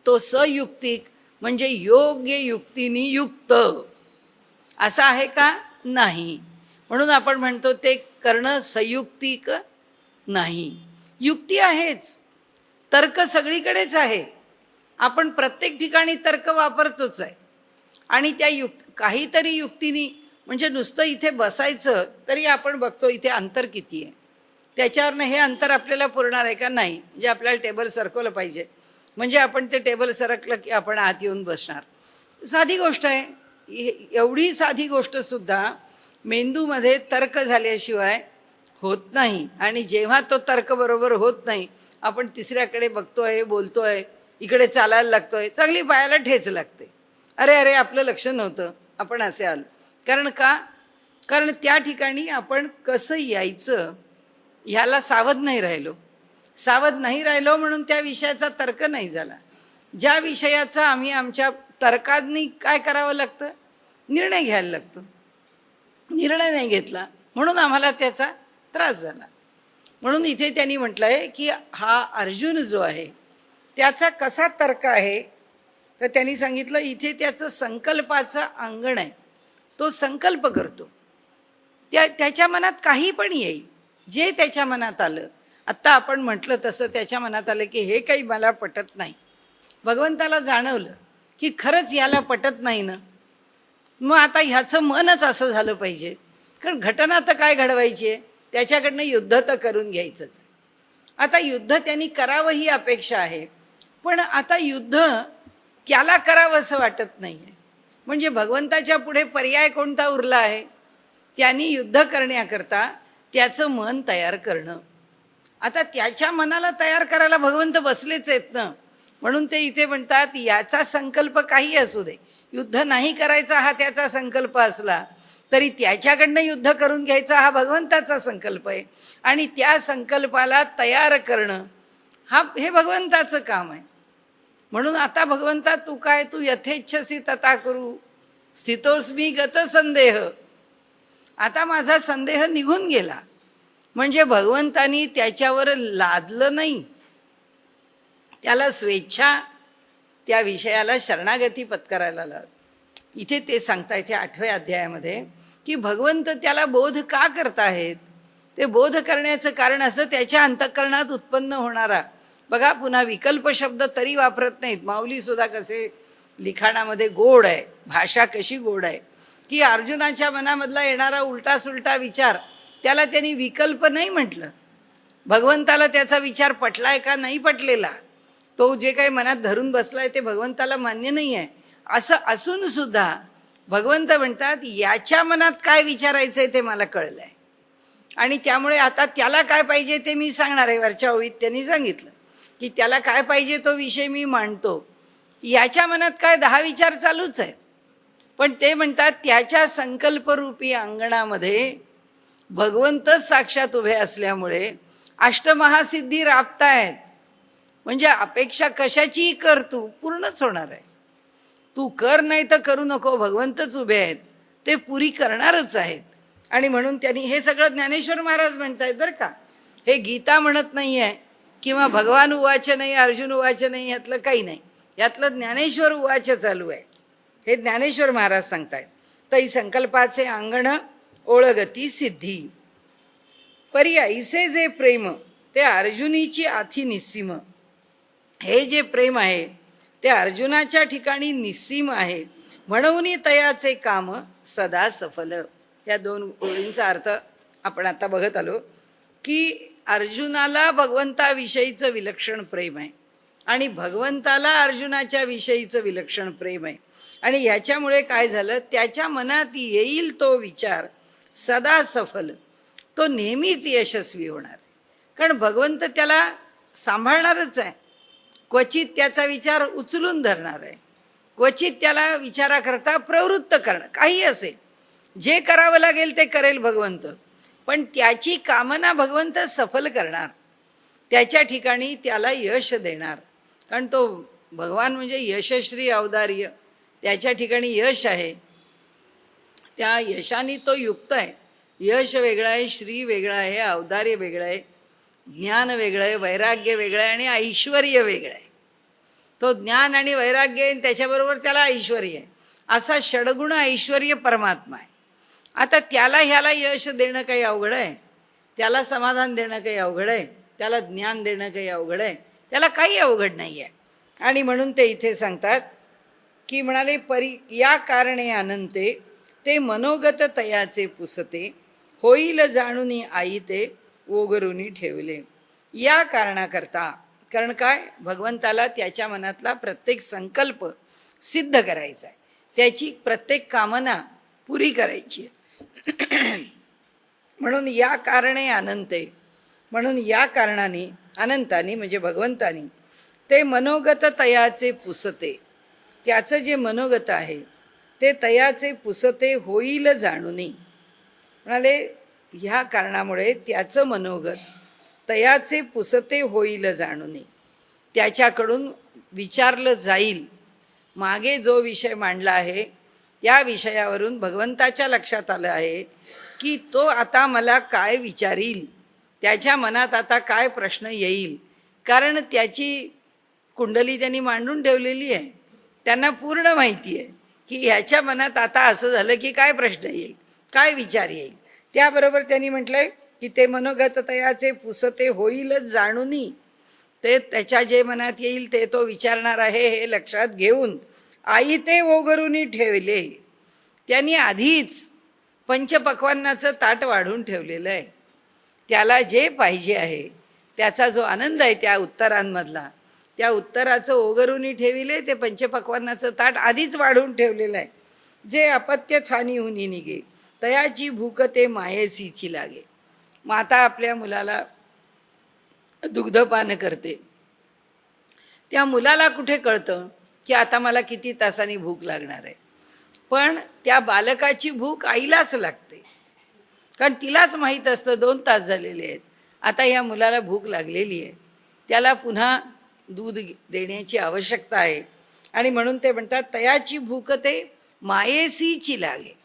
तो संयुक्तिक, म्हणजे योग्य युक्तीने युक्त असा आहे का? नाही. म्हणून आपण म्हणतो ते करणं संयुक्तिक नाही. युक्ती आहेच, तर्क सगळीकडेच आहे, आपण प्रत्येक ठिकाणी तर्क वापरतोच आहे. आणि त्या काहीतरी युक्तीने, म्हणजे नुसतं इथे बसायचं तरी आपण बघतो इथे अंतर किती आहे, त्याच्यावरनं हे अंतर आपल्याला पुरणार आहे का? नाही. म्हणजे आपल्याला टेबल सरकवलं पाहिजे, म्हणजे आपण ते टेबल सरकलं की आपण आत येऊन बसणार. साधी गोष्ट आहे. एवढी साधी गोष्टसुद्धा मेंदूमध्ये तर्क झाल्याशिवाय होत नाही. आणि जेव्हा तो तर्क बरोबर होत नाही, आपण तिसऱ्याकडे बघतोय, बोलतोय, इकडे चालायला लागतोय, चांगली पायाला ठेच लागते. अरे अरे आपलं लक्ष नव्हतं, आपण असे आलो. कारण का? कारण त्या ठिकाणी आपण कसं यायचं ह्याला सावध नाही राहिलो. सावध नाही राहिलो म्हणून त्या विषयाचा तर्क नाही झाला. ज्या विषयाचा आम्ही आमच्या तर्कांनी काय करावं लागतं, निर्णय घ्यायला लागतो. निर्णय नाही घेतला म्हणून आम्हाला त्याचा त्रास झाला. म्हणून इथे त्यांनी म्हटलंय की हा अर्जुन जो आहे त्याचा कसा तर्क आहे, तर त्यांनी सांगितलं इथे त्याचं संकल्पाचं अंगण आहे, तो संकल्प करतो. त्याच्या मनात काही पण येईल, जे त्याच्या मनात आलं. आत्ता आपण म्हटलं तसं त्याच्या मनात आलं की हे काही मला पटत नाही. भगवंताला जाणवलं की खरंच याला पटत नाही ना, मग आता ह्याचं मनच असं झालं पाहिजे. कारण घटना तर काय घडवायची आहे, त्याच्याकडनं युद्ध तर करून घ्यायचंच. आता युद्ध त्यांनी करावं ही अपेक्षा आहे, पण आता युद्ध त्याला करावं असं वाटत नाही आहे. म्हणजे भगवंताच्या पुढे पर्याय कोणता उरला आहे, त्यांनी युद्ध करण्याकरता त्याचं मन तयार करणं. आता त्याच्या मनाला तयार करायला भगवंत बसलेच आहेत ना. म्हणून ते इथे म्हणतात याचा संकल्प काही असू दे, युद्ध नाही करायचा हा त्याचा संकल्प असला तरी त्याच्याकडनं युद्ध करून घ्यायचा हा भगवंताचा संकल्प आहे. आणि त्या संकल्पाला तयार करणं हे भगवंताचं काम आहे. म्हणून आता भगवंता तू काय, तू यथेच्छसी तथा करू, स्थितोस्मी गत संदेह. आता माझा संदेह निघून गेला. म्हणजे भगवंतानी त्याच्यावर लादलं नाही, त्याला स्वेच्छा त्या विषयाला शरणागती पत्करायला लावली. इथे ते सांगता येते 8व्या अध्यायामध्ये की भगवंत त्याला बोध का करताहेत. ते बोध करण्याचं कारण असं त्याच्या अंतःकरणात उत्पन्न होणारा, बघा पुन्हा विकल्प शब्द तरी वापरत नाहीत. माऊली सुद्धा कसे लिखाणामध्ये गोड आहे, भाषा कशी गोड आहे की अर्जुनाच्या मनामधला येणारा उलटा सुलटा विचार त्याला त्यांनी विकल्प नाही म्हटलं. भगवंताला त्याचा विचार पटलाय का नाही पटलेला, तो जे काही मनात धरून बसलाय ते भगवंताला मान्य नाही आहे, असं असून सुद्धा भगवंत म्हणतात याच्या मनात काय विचारायचंय ते मला कळलंय आणि त्यामुळे आता त्याला काय पाहिजे ते मी सांगणार आहे. वरच्या ओळीत त्यांनी सांगितलं की त्याला काय पाहिजे तो विषय मी मांडतो. याच्या मनात काय 10 विचार चालूच आहेत, पण ते म्हणतात त्याच्या संकल्परूपी अंगणामध्ये भगवंतच साक्षात उभे असल्यामुळे अष्टमहासिद्धी राबतायत. म्हणजे अपेक्षा कशाचीही कर, तू पूर्णच होणार आहे. तू कर नाही तर करू नको, भगवंतच उभे आहेत, ते पुरी करणारच आहेत. आणि म्हणून त्यांनी हे सगळं ज्ञानेश्वर महाराज म्हणतायत बरं का. हे गीता म्हणत नाही आहे किंवा भगवान उवाच नाही, अर्जुन उवाच नाही, यातलं काही नाही. यातलं ज्ञानेश्वर उवाच चालू आहे. हे ज्ञानेश्वर महाराज सांगतायत. तै संकल्पाचे अंगण ओळगती सिद्धी, परी ऐसे जे प्रेम ते अर्जुनीची आथी निस्सीम. हे जे प्रेम आहे ते अर्जुनाच्या ठिकाणी निस्सीम आहे, म्हणून तयाचे काम सदा सफल. या 2 ओळींचा अर्थ आपण आता बघत आलो की अर्जुनाला भगवंताविषयीचं विलक्षण प्रेम आहे आणि भगवंताला अर्जुनाच्या विषयीचं विलक्षण प्रेम आहे. आणि ह्याच्यामुळे काय झालं, त्याच्या मनात येईल तो विचार सदा सफल, तो नेहमीच यशस्वी होणार आहे. कारण भगवंत त्याला सांभाळणारच आहे. क्वचित त्याचा विचार उचलून धरणार आहे, क्वचित त्याला विचाराकरता प्रवृत्त करणं, काही असेल जे करावं लागेल ते करेल भगवंत, पण त्याची कामना भगवंत सफल करणार, त्याच्या ठिकाणी त्याला यश देणार. कारण तो भगवान म्हणजे यशश्री अवदार्य, त्याच्या ठिकाणी यश आहे, त्या यशाने तो युक्त आहे. यश वेगळं आहे, श्री वेगळं आहे, औदार्य वेगळं आहे, ज्ञान वेगळं आहे, वैराग्य वेगळं आहे आणि ऐश्वर वेगळं आहे. तो ज्ञान आणि वैराग्य आहे, त्याच्याबरोबर त्याला ऐश्वर आहे, असा षडगुण ऐश्वर्य परमात्मा आहे. आता त्याला ह्याला यश देणं काही अवघड आहे, त्याला समाधान देणं काही अवघड आहे, त्याला ज्ञान देणं काही अवघड आहे, त्याला काही अवघड नाही आहे. आणि म्हणून ते इथे सांगतात की म्हणाले या कारणे अनंते ते मनोगत तयाचे पुसते, होईल जाणूनी आई ते ओगरुनी ठेवले. या कारणाकरता, कारण काय, भगवंताला त्याच्या मनातला प्रत्येक संकल्प सिद्ध करायचा आहे, त्याची प्रत्येक कामना पुरी करायची आहे. म्हणून या कारणे अनंते, म्हणून या कारणाने अनंतानी म्हणजे भगवंतानी ते मनोगत तयाचे पुसते, त्याचं जे मनोगत आहे ते तयाचे पुसते होईल जाणूनी. म्हणाले ह्या कारणामुळे त्याचं मनोगत तयाचे पुसते होईल जाणूनी, त्याच्याकडून विचारलं जाईल, मागे जो विषय मांडला आहे त्या विषयावरून भगवंताच्या लक्षात आलं आहे की तो आता मला काय विचारील, त्याच्या मनात आता काय प्रश्न येईल, कारण त्याची कुंडली त्यांनी मांडून ठेवलेली आहे. त्यांना पूर्ण माहिती आहे की ह्याच्या मनात आता असं झालं की काय प्रश्न येईल, काय विचार येईल. त्याबरोबर त्यांनी म्हटलंय की ते मनोगत तयाचे पुसते होईलच जाणूनी, ते त्याच्या जे मनात येईल ते तो विचारणार आहे हे लक्षात घेऊन आई ते ओगरूनी ठेवले. त्यांनी आधीच पंचपक्वान्नाचं ताट वाढून ठेवलेलं आहे. त्याला जे पाहिजे आहे त्याचा जो आनंद आहे त्या उत्तरांमधला, त्या उत्तराचं ओगरूनी ठेविले. ते पंचपक्वान्नाचं ताट आधीच वाढून ठेवलेलं आहे. जे अपत्य ठाणी हुनी निघे तयाची भूक ते मायेसीची लागे. माता आपल्या मुलाला दुग्धपान करते, त्या मुलाला कुठे कळतं की आता मला किती तासांनी भूक लागणार आहे, पण त्या बालकाची भूक आईलाच लागते, कारण तिलाच माहीत असतं 2 तास झालेले आहेत, आता ह्या मुलाला भूक लागलेली आहे, त्याला पुन्हा दूध देण्याची आवश्यकता आहे. आणि म्हणून ते म्हणतात तयाची भूक ते मायेसीची लागे.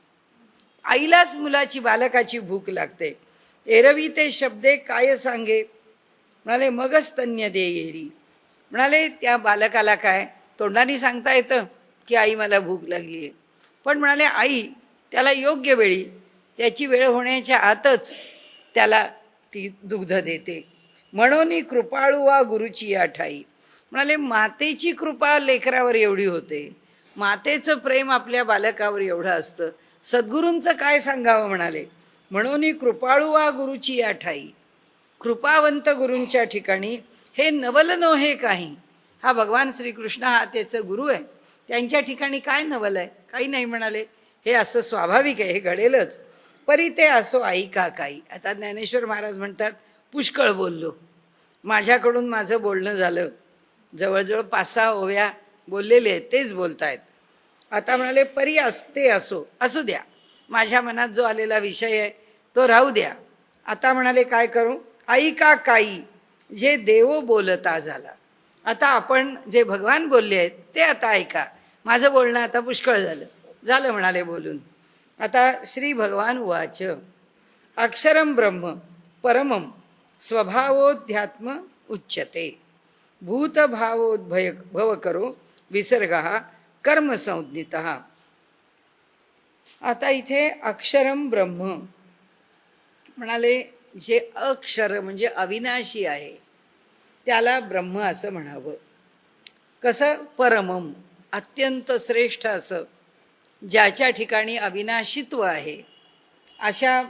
आईलाच मुलाची, बालकाची भूक लागते. एरवी ते शब्दे काय सांगे म्हणाले मगच स्तन्य दे येरी. म्हणाले त्या बालकाला काय तोंडाने सांगता येतं की आई मला भूक लागली आहे, पण म्हणाले आई त्याला योग्य वेळी, त्याची वेळ होण्याच्या आतच त्याला ती दुग्ध देते. म्हणून कृपाळू वा गुरुची आठाई. म्हणाले मातेची कृपा लेकरावर एवढी होते, मातेचं प्रेम आपल्या बालकावर एवढं असतं, सद्गुरूंचं काय सांगावं. म्हणाले म्हणून कृपाळू वा गुरुची आठाई. कृपावंत गुरूंच्या ठिकाणी हे नवल नोहे काही. हा भगवान श्रीकृष्ण हा त्याचं गुरु आहे, त्यांच्या ठिकाणी काय नवल आहे, काही नाही. म्हणाले हे असं स्वाभाविक आहे, हे घडेलच. परी ते असो ऐका काही. आता ज्ञानेश्वर महाराज म्हणतात पुष्कळ बोललो, माझ्याकडून माझं बोलणं झालं, जवळजवळ 5-6 ओव्या बोललेले आहेत, तेच बोलतायत. आता म्हणाले परी असते असो, असू द्या, माझ्या मनात जो आलेला विषय आहे तो राहू द्या. आता म्हणाले काय करू, ऐका काही जे देव बोलता झाला. आता आपण जे भगवान बोलले आहेत ते आता ऐका, माझं बोलणं आता पुष्कळ झालं म्हणाले बोलून. आता श्री भगवान उवाच अक्षरम ब्रह्म परमम स्वभावोध्यात्म उच्यते भूतभावोद्भय भव करो विसर्गः कर्मसंज्ञितः. आता इथे अक्षरम ब्रह्म म्हणाले, जे अक्षर म्हणजे अविनाशी आहे त्याला ब्रह्म असं म्हणावं. कसं, परमम अत्यंत श्रेष्ठ असं, ज्याच्या ठिकाणी अविनाशित्व आहे अशाला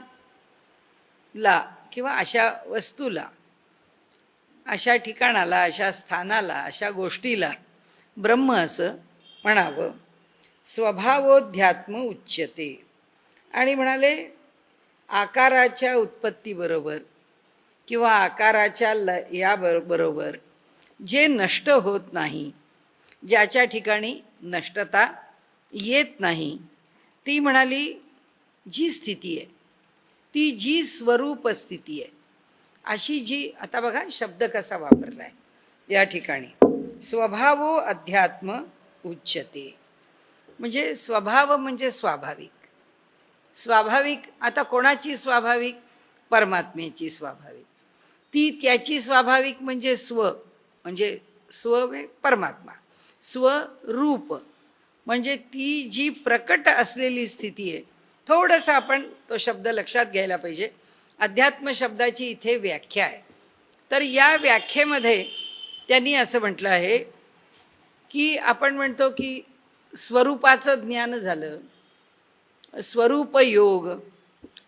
किंवा अशा वस्तूला, अशा ठिकाणाला, अशा स्थानाला, अशा गोष्टीला ब्रह्म असं म्हणावं. स्वभावोध्यात्म उच्यते. आणि म्हणाले आकाराच्या उत्पत्तीबरोबर किंवा आकाराच्या या बरोबर जे नष्ट होत नाही, ज्याच्या ठिकाणी नष्टता येत नाही, ती म्हणाली जी स्थिती आहे, ती जी स्वरूप स्थिती आहे, अशी जी. आता बघा शब्द कसा वापरला आहे या ठिकाणी, स्वभावो अध्यात्म उच्यते. म्हणजे स्वभाव म्हणजे स्वाभाविक. स्वाभाविक आता कोणाची स्वाभाविक, परमात्म्याची स्वाभाविक. ती त्याची स्वाभाविक म्हणजे म्हणजे स्व परमात्मा, स्वरूप म्हणजे ती जी प्रकट असलेली स्थिती आहे. थोडंसं आपण तो शब्द लक्षात घ्यायला पाहिजे. अध्यात्म शब्दाची इथे व्याख्या आहे, तर या व्याख्येमध्ये त्यांनी असं म्हटलं आहे की आपण म्हणतो की स्वरूपाचं ज्ञान झालं, स्वरूप योग,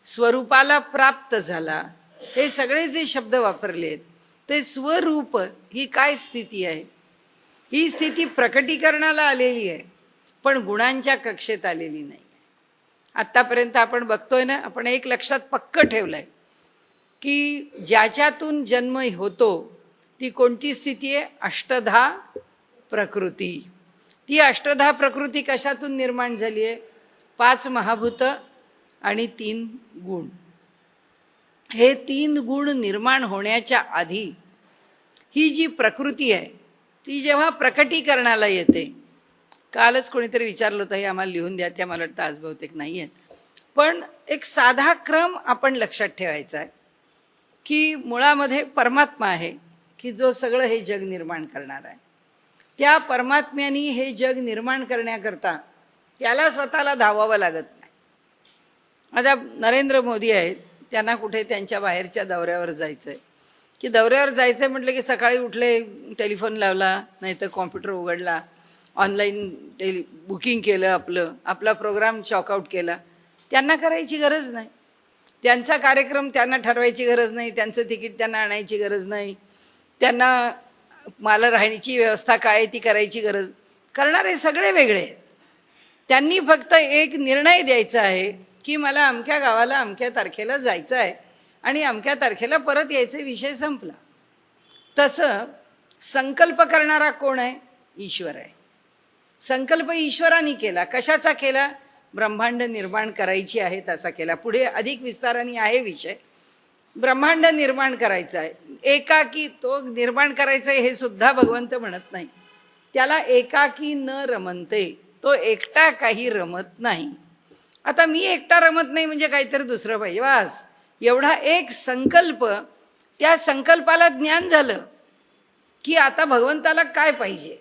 स्वरूपाला प्राप्त झाला, हे सगळे जे शब्द वापरले आहेत ते स्वरूप ही काय स्थिती आहे, ही स्थिती प्रकटीकरणाला आलेली आहे पण गुणांच्या कक्षेत आलेली नाही. आत्तापर्यंत आपण बघतोय ना, आपण एक लक्षात पक्क ठेवलं आहे की ज्याच्यातून जन्म होतो ती कोणती स्थिती आहे, अष्टधा प्रकृती. ती अष्टधा प्रकृती कशातून निर्माण झाली आहे, 5 महाभूत आणि 3 गुण. हे 3 गुण निर्माण होण्याच्या आधी ही जी प्रकृती आहे ती जेव्हा प्रकटीकरणाला येते, कालच कोणीतरी विचारलं होतं हे आम्हाला लिहून द्या, ते मला वाटतं आज बहुतेक नाही आहेत. पण एक साधा क्रम आपण लक्षात ठेवायचा आहे की मुळामध्ये परमात्मा आहे की जो सगळं हे जग निर्माण करणार आहे. त्या परमात्म्याने हे जग निर्माण करण्याकरता त्याला स्वतःला धावावं लागत नाही. आता नरेंद्र मोदी आहेत, त्यांना कुठे त्यांच्या बाहेरच्या दौऱ्यावर जायचं आहे की दौऱ्यावर जायचं आहे म्हटलं की सकाळी उठले, टेलिफोन लावला, नाहीतर कॉम्प्युटर उघडला, ऑनलाईन बुकिंग केलं, आपला प्रोग्राम चॉकआउट केला. त्यांना करायची गरज नाही, त्यांचा कार्यक्रम त्यांना ठरवायची गरज नाही, त्यांचं तिकीट त्यांना आणायची गरज नाही, त्यांना मला राहण्याची व्यवस्था काय ती करायची गरज. करणारे सगळे वेगळे आहेत. त्यांनी फक्त एक निर्णय द्यायचा आहे की मला अमक्या गावाला अमक्या तारखेला जायचं आहे आणि अमक्या तारखेला परत यायचे, विषय संपला. तसं संकल्प करणारा कोण आहे? ईश्वर आहे. संकल्प ईश्वराने केला. कशाचा केला? ब्रह्मांड निर्माण करायची आहे तसा केला. पुढे अधिक विस्ताराने आहे विषय. ब्रह्मांड निर्माण करायचा आहे. एकाकी तो निर्माण करायचा आहे हे सुद्धा भगवंत म्हणत नाही. त्याला एकाकी न रमनते, तो एकटा काही रमत नाही. आता मी एकटा रमत नाही म्हणजे काहीतरी दुसरं पाहिजे. वास एवढा एक संकल्प, त्या संकल्पाला ज्ञान झालं की आता भगवंताला काय पाहिजे,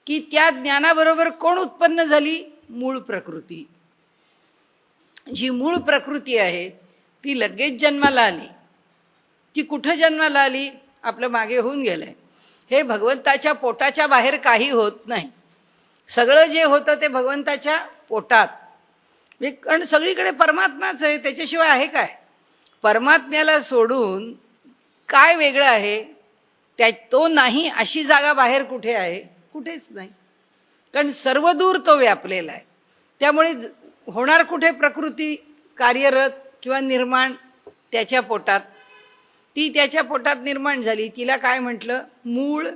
की त्या ज्ञानाबरोबर कोण उत्पन्न झाली? मूळ प्रकृती. जी मूळ प्रकृती आहे ती लगेच जन्माला आली. ती कुठं जन्माला आली? आपलं मागे होऊन गेलंय. हे भगवंताच्या पोटाच्या बाहेर काही होत नाही. सगळं जे होतं ते भगवंताच्या पोटात. कारण सगळीकडे परमात्माच आहे, त्याच्याशिवाय आहे काय? परमात्म्याला सोडून काय वेगळं आहे? तो नाही अशी जागा बाहेर कुठे आहे? कुठेच नाही. कारण सर्वदूर तो व्यापलेला आहे. त्यामुळे होणार कुठे प्रकृती कार्यरत किंवा निर्माण? त्याच्या पोटात. ती त्याच्या पोटात निर्माण झाली. तिला काय म्हटलं? मूळ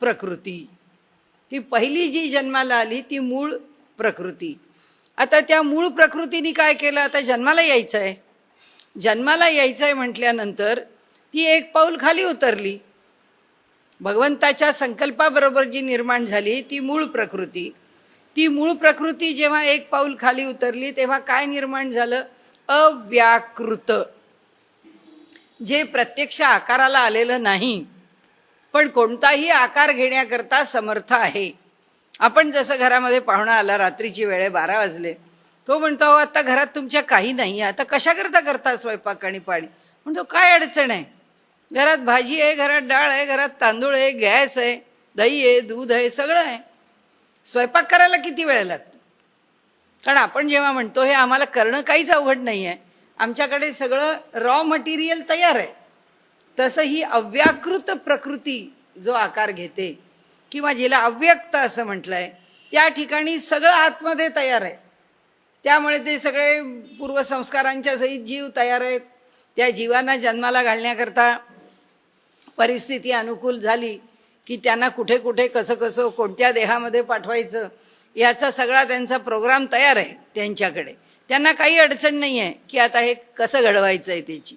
प्रकृती. ती पहिली जी जन्माला आली ती मूळ प्रकृती. आता त्या मूळ प्रकृतीने काय केलं? आता जन्माला यायचं आहे. जन्माला यायचं आहे म्हटल्यानंतर ती एक पाऊल खाली उतरली. भगवंताच्या संकल्पाबरोबर जी निर्माण झाली ती मूळ प्रकृती. ती मूळ प्रकृती जेव्हा एक पाऊल खाली उतरली तेव्हा काय निर्माण झालं? अव्याकृत. जे प्रत्यक्ष आकाराला आलेलं नाही पण कोणताही आकार घेण्याकरता समर्थ आहे. आपण जसं घरामध्ये पाहुणा आला, रात्रीची वेळ आहे, 12 वाजले, तो म्हणतो अहो आता घरात तुमच्या काही नाही, आता कशा करता स्वयंपाक आणि पाणी? म्हणतो काय अडचण आहे? घरात भाजी आहे, घरात डाळ आहे, घरात तांदूळ आहे, गॅस आहे, दही आहे, दूध आहे, सगळं आहे. स्वयंपाक करायला किती वेळ लागतो? कारण आपण जेव्हा म्हणतो हे आम्हाला करणं काहीच अवघड नाही आहे, आमच्याकडे सगळं रॉ मटेरियल तयार आहे. तसं ही अव्याकृत प्रकृती जो आकार घेते किंवा जिला अव्यक्त असं म्हटलंय, त्या ठिकाणी सगळं आतमध्ये तयार आहे. त्यामुळे ते सगळे पूर्वसंस्कारांच्या सहित जीव तयार आहेत. त्या जीवांना जन्माला घालण्याकरता परिस्थिती अनुकूल झाली की त्यांना कुठे कुठे कसं कसं कोणत्या देहामध्ये पाठवायचं याचा सगळा त्यांचा प्रोग्राम तयार आहे त्यांच्याकडे. त्यांना काही अडचण नाही आहे की आता हे कसं घडवायचं आहे, त्याची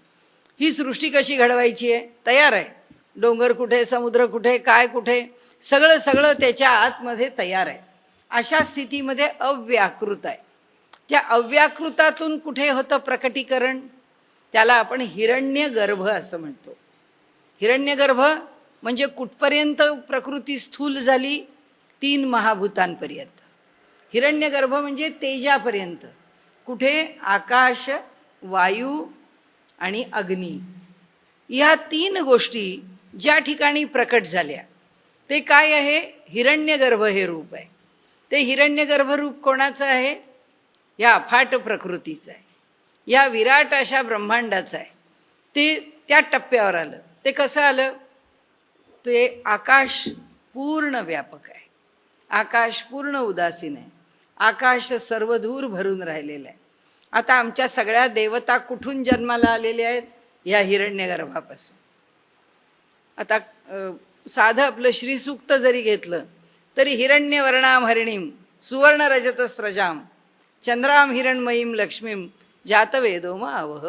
ही सृष्टी कशी घडवायची आहे तयार आहे. डोंगर कुठे, समुद्र कुठे, काय कुठे, सगळं सगळं त्याच्या आतमध्ये तयार आहे. अशा स्थितीमध्ये अव्याकृत आहे. त्या अव्याकृतातून कुठे होतं प्रकटीकरण? त्याला आपण हिरण्यगर्भ असं म्हणतो. हिरण्यगर्भ म्हणजे कुठपर्यंत प्रकृती स्थूल झाली? 3 महाभूतांपर्यंत. हिरण्यगर्भ म्हणजे तेजापर्यंत. कुठे? आकाश, वायू आणि अग्नी. ह्या 3 गोष्टी ज्या ठिकाणी प्रकट झाल्या ते काय आहे? हिरण्यगर्भ हे रूप आहे. ते हिरण्यगर्भ रूप कोणाचं आहे? या अफाट प्रकृतीचं आहे, या विराट अशा ब्रह्मांडाचं आहे. ते त्या टप्प्यावर आलं. ते कसं आलं? ते आकाश पूर्ण व्यापक आहे, आकाश पूर्ण उदासीन आहे, आकाश सर्वदूर भरून राहिलेलं आहे. आता आमच्या सगळ्या देवता कुठून जन्माला आलेल्या आहेत? या हिरण्यगर्भापासून. आता साधं आपलं श्रीसूक्त जरी घेतलं तरी हिरण्यवर्णाम हरिणीम सुवर्ण रजतस्त्रजाम चंद्राम हिरणमयीम लक्ष्मीम जातवेदो मावह.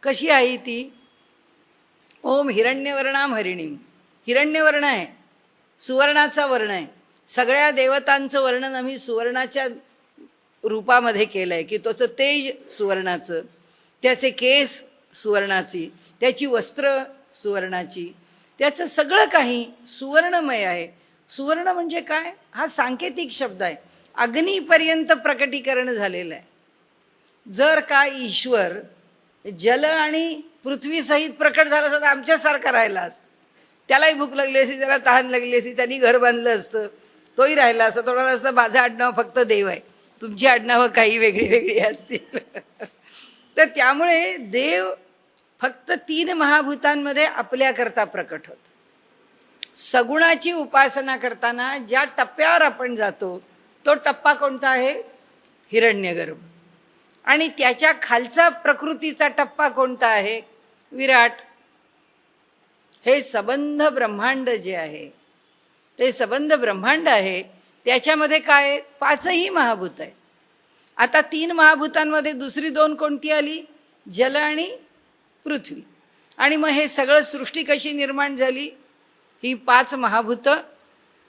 कशी आहे ती? ओम हिरण्यवर्णाम हरिणीम. हिरण्यवर्ण आहे, सुवर्णाचा वर्ण आहे, सगळ्या देवतांचं वर्णन आम्ही सुवर्णाच्या रूपामध्ये केलं आहे, की त्याचं तेज सुवर्णाचं, त्याचे केस सुवर्णाची, त्याची वस्त्र सुवर्णाची, त्याचं सगळं काही सुवर्णमय आहे. सुवर्ण म्हणजे काय? हा सांकेतिक शब्द आहे. अग्नीपर्यंत प्रकटीकरण झालेलं आहे. जर का ईश्वर जल आणि पृथ्वीसहित प्रकट झाला असता तर आमच्यासारखा राहिला असता. त्यालाही भूक लागली असती, त्याला तहान लागली असती, त्यांनी घर बांधलं असतं, तोही राहिला असता. थोडा असतं माझं आडनाव फक्त देव आहे, तुमची आडनावं काही वेगळी वेगळी असतील. तर त्यामुळे देव फक्त 3 महाभूतांमध्ये आपल्याकरता प्रकट होतो. सगुणाची उपासना करताना ज्या टप्प्यावर आपण जातो तो टप्पा कोणता आहे? हिरण्यगर्भ. आणि त्याच्या खालचा प्रकृतीचा टप्पा कोणता आहे? विराट. हे सबंध ब्रह्मांड जे आहे, ते सबंध ब्रह्मांड आहे, त्याच्यामध्ये काय? 5ही महाभूत आहे. आता 3 महाभूतांमध्ये दुसरी 2 कोणती आली? जल आणि पृथ्वी. आणि मग हे सगळं सृष्टी कशी निर्माण झाली? ही 5 महाभूतं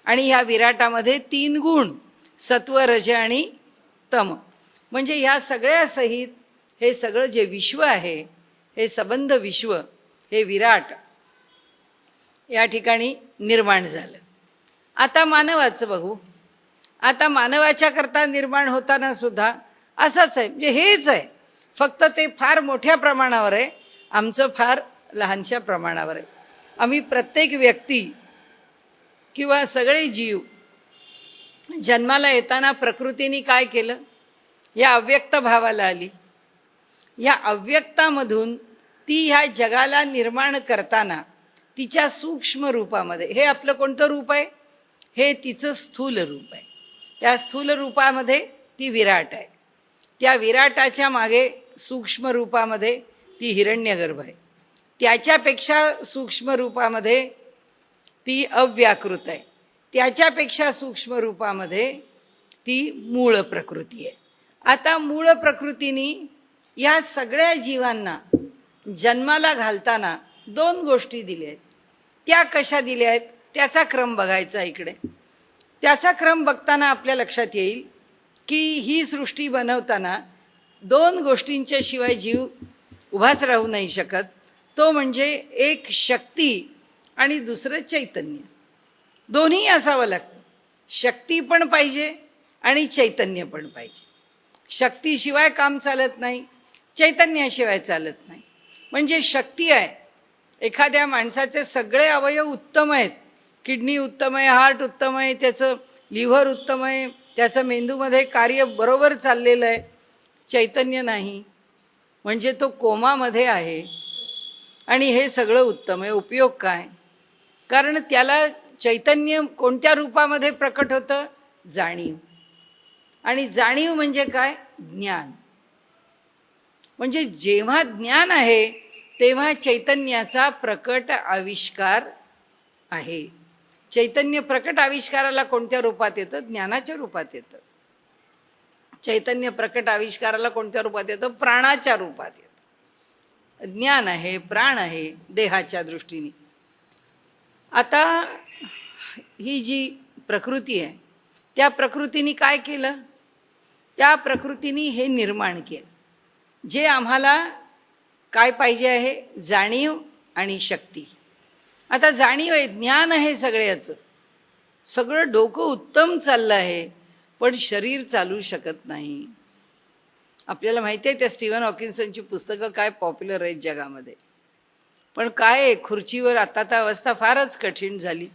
आणि ह्या विराटामध्ये 3 गुण, सत्व, रज आणि तम. म्हणजे ह्या सगळ्या सहित हे सगळं जे विश्व आहे, हे सबंध विश्व, हे विराट या ठिकाणी निर्माण झालं. आता मानवाचं बघू. आता मानवाच्या करता निर्माण होताना सुद्धा असंच आहे, म्हणजे हेच आहे, फक्त ते फार मोठ्या प्रमाणावर आहे, आमचं फार लहानशा प्रमाणावर आहे. आम्ही प्रत्येक व्यक्ती किंवा सगळे जीव जन्माला येताना प्रकृतीने काय केलं? या अव्यक्त भावाला आली. या अव्यक्तामधून ती ह्या जगाला निर्माण करताना तिच्या सूक्ष्म रूपामध्ये, हे आपलं कोणतं रूप आहे? हे तिचं स्थूल रूप आहे. या स्थूल रूपामध्ये ती विराट आहे. त्या विराटाच्या मागे सूक्ष्म रूपामध्ये ती हिरण्यगर्भ आहे. त्याच्यापेक्षा सूक्ष्म रूपामध्ये ती अव्याकृत आहे. त्याच्यापेक्षा सूक्ष्म रूपामध्ये ती मूळ प्रकृती आहे. आता मूळ प्रकृतीने या सगळ्या जीवांना जन्माला घालताना 2 गोष्टी दिल्या आहेत. त्या कशा दिल्या आहेत? त्याचा क्रम बघायचा इकडे. त्याचा क्रम बघताना आपल्या लक्षात येईल की ही सृष्टी बनवताना 2 गोष्टींच्या शिवाय जीव उभाच राहू नाही शकत. तो म्हणजे एक शक्ती आणि दुसरं चैतन्य. दोन्ही असावं लागतं. शक्ती पण पाहिजे आणि चैतन्य पण पाहिजे. शक्तीशिवाय काम चालत नाही, चैतन्याशिवाय चालत नाही. म्हणजे शक्ती आहे, एखाद्या माणसाचे सगळे अवयव उत्तम आहेत, किडनी उत्तम आहे, हार्ट उत्तम आहे, त्याचं लिव्हर उत्तम आहे, त्याचं मेंदूमध्ये कार्य बरोबर चाललेलं आहे, चैतन्य नाही, म्हणजे तो कोमामध्ये आहे. आणि हे सगळं उत्तम आहे, उपयोग काय? कारण त्याला चैतन्य कोणत्या रूपामध्ये प्रकट होतं? जाणीव. आणि जाणीव म्हणजे काय? ज्ञान. म्हणजे जेव्हा ज्ञान आहे तेव्हा चैतन्याचा प्रकट आविष्कार आहे. चैतन्य प्रकट आविष्काराला कोणत्या रूपात येतं? ज्ञानाच्या रूपात येतं. चैतन्य प्रकट आविष्काराला कोणत्या रूपात येतं? प्राणाच्या रूपात येतं. ज्ञान आहे, प्राण आहे देहाच्या दृष्टीने. आता ही जी प्रकृती आहे, त्या प्रकृतीने काय केलं? त्या प्रकृतीने हे निर्माण केलं. जे आम्हाला काय पाहिजे आहे? जाणीव आणि शक्ती. आता जाणीव आहे, ज्ञान आहे सगळ्याचं, सगळं डोकं उत्तम चाललं आहे, पण शरीर चालू शकत नाही. आपल्याला माहिती आहे त्या स्टीव्हन हॉकिन्सनची पुस्तकं काय पॉप्युलर आहेत जगामध्ये. पण काय आहे, खुर्चीवर आता तर अवस्था फारच कठीण झाली.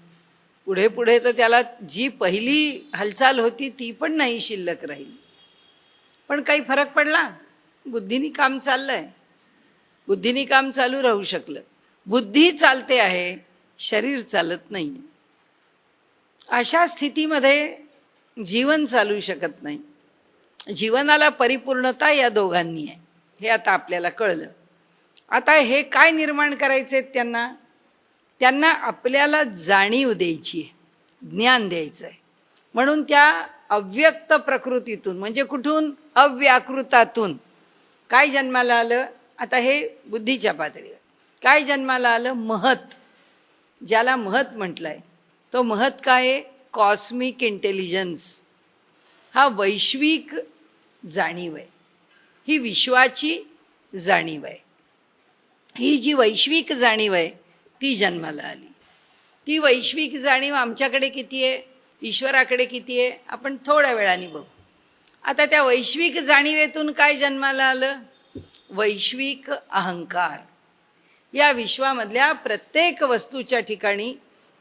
पुढे पुढे तर त्याला जी पहिली हालचाल होती ती पण नाही शिल्लक राहिली. पण काही फरक पडला? बुद्धीने काम चाललंय, बुद्धीने काम चालू राहू शकलं. बुद्धी चालते आहे, शरीर चालत नाही. अशा स्थितीमध्ये जीवन चालू शकत नाही. जीवनाला परिपूर्णता या दोघांनी आहे, हे आता आपल्याला कळलं. आता हे काय निर्माण करायचे त्यांना? त्यांना आपल्याला जाणीव द्यायची आहे, ज्ञान द्यायचं आहे. म्हणून त्या अव्यक्त प्रकृतीतून, म्हणजे कुठून? अव्याकृतातून काय जन्माला आलं? आता हे बुद्धीच्या पातळीवर काय जन्माला आलं? महत. ज्याला महत म्हटलंय तो महत काय आहे? कॉस्मिक इंटेलिजन्स हा वैश्विक जाणीव आहे, ही विश्वाची जाणीव आहे. ही जी वैश्विक जाणीव आहे ती जन्माला आली. ती वैश्विक जाणीव आमच्याकडे किती आहे, ईश्वराकडे किती आहे, आपण थोड्या वेळाने बघू. आता त्या वैश्विक जाणीवेतून काय जन्माला आलं? वैश्विक अहंकार. या विश्वामधल्या प्रत्येक वस्तूच्या ठिकाणी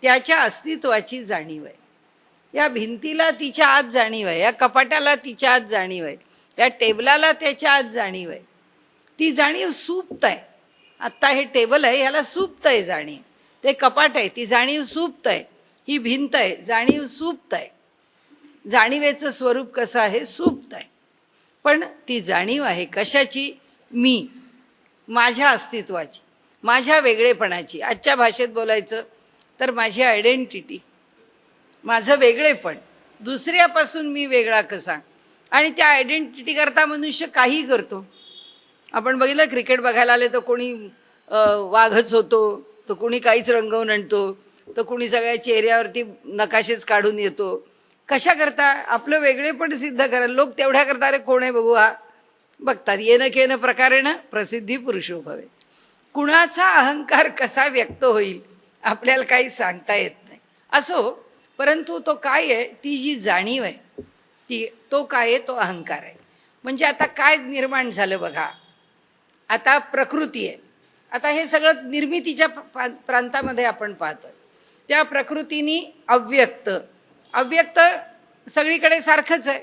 त्याच्या अस्तित्वाची जाणीव आहे. या भिंतीला तिच्या आत जाणीव आहे, या कपाटाला तिच्या आत जाणीव आहे, या टेबलाला त्याच्या आत जाणीव आहे. ती जाणीव सुप्त आहे. आत्ता हे टेबल आहे, ह्याला सुप्त आहे जाणीव. ते कपाट आहे, ती जाणीव सुप्त आहे. ही भिंत आहे, जाणीव सुप्त आहे. जाणीवेचं स्वरूप कसं आहे? सुप्त आहे. पण ती जाणीव आहे कशाची? मी, माझ्या अस्तित्वाची, माझ्या वेगळेपणाची. आजच्या भाषेत बोलायचं तर माझी आयडेंटिटी, माझं वेगळेपण, दुसऱ्यापासून मी वेगळा कसा. आणि त्या आयडेंटिटी करता मनुष्य काही करतो. आपण बघितलं, क्रिकेट बघायला आले तर कोणी वाघच होतो, तर कोणी काहीच रंगवून आणतो, तर कोणी सगळ्या चेहऱ्यावरती नकाशेच काढून येतो. कशा करता? आपलं वेगळेपण सिद्ध करायला. लोक तेवढ्या करता, अरे कोण आहे बघू, हा बघतात. येणं केनं प्रकारेण प्रसिद्धी पुरुषो भवेत. कुणाचा अहंकार कसा व्यक्त होईल आपल्याला काही सांगता येत नाही. असो, परंतु तो काय आहे? ती जी जाणीव आहे ती, तो काय आहे? तो अहंकार आहे. म्हणजे आता काय निर्माण झालं बघा. आता प्रकृती आहे. आता हे सगळं निर्मितीच्या प्रांतामध्ये आपण पाहतो. त्या प्रकृतीनी अव्यक्त, अव्यक्त सगळीकडे सारखंच आहे.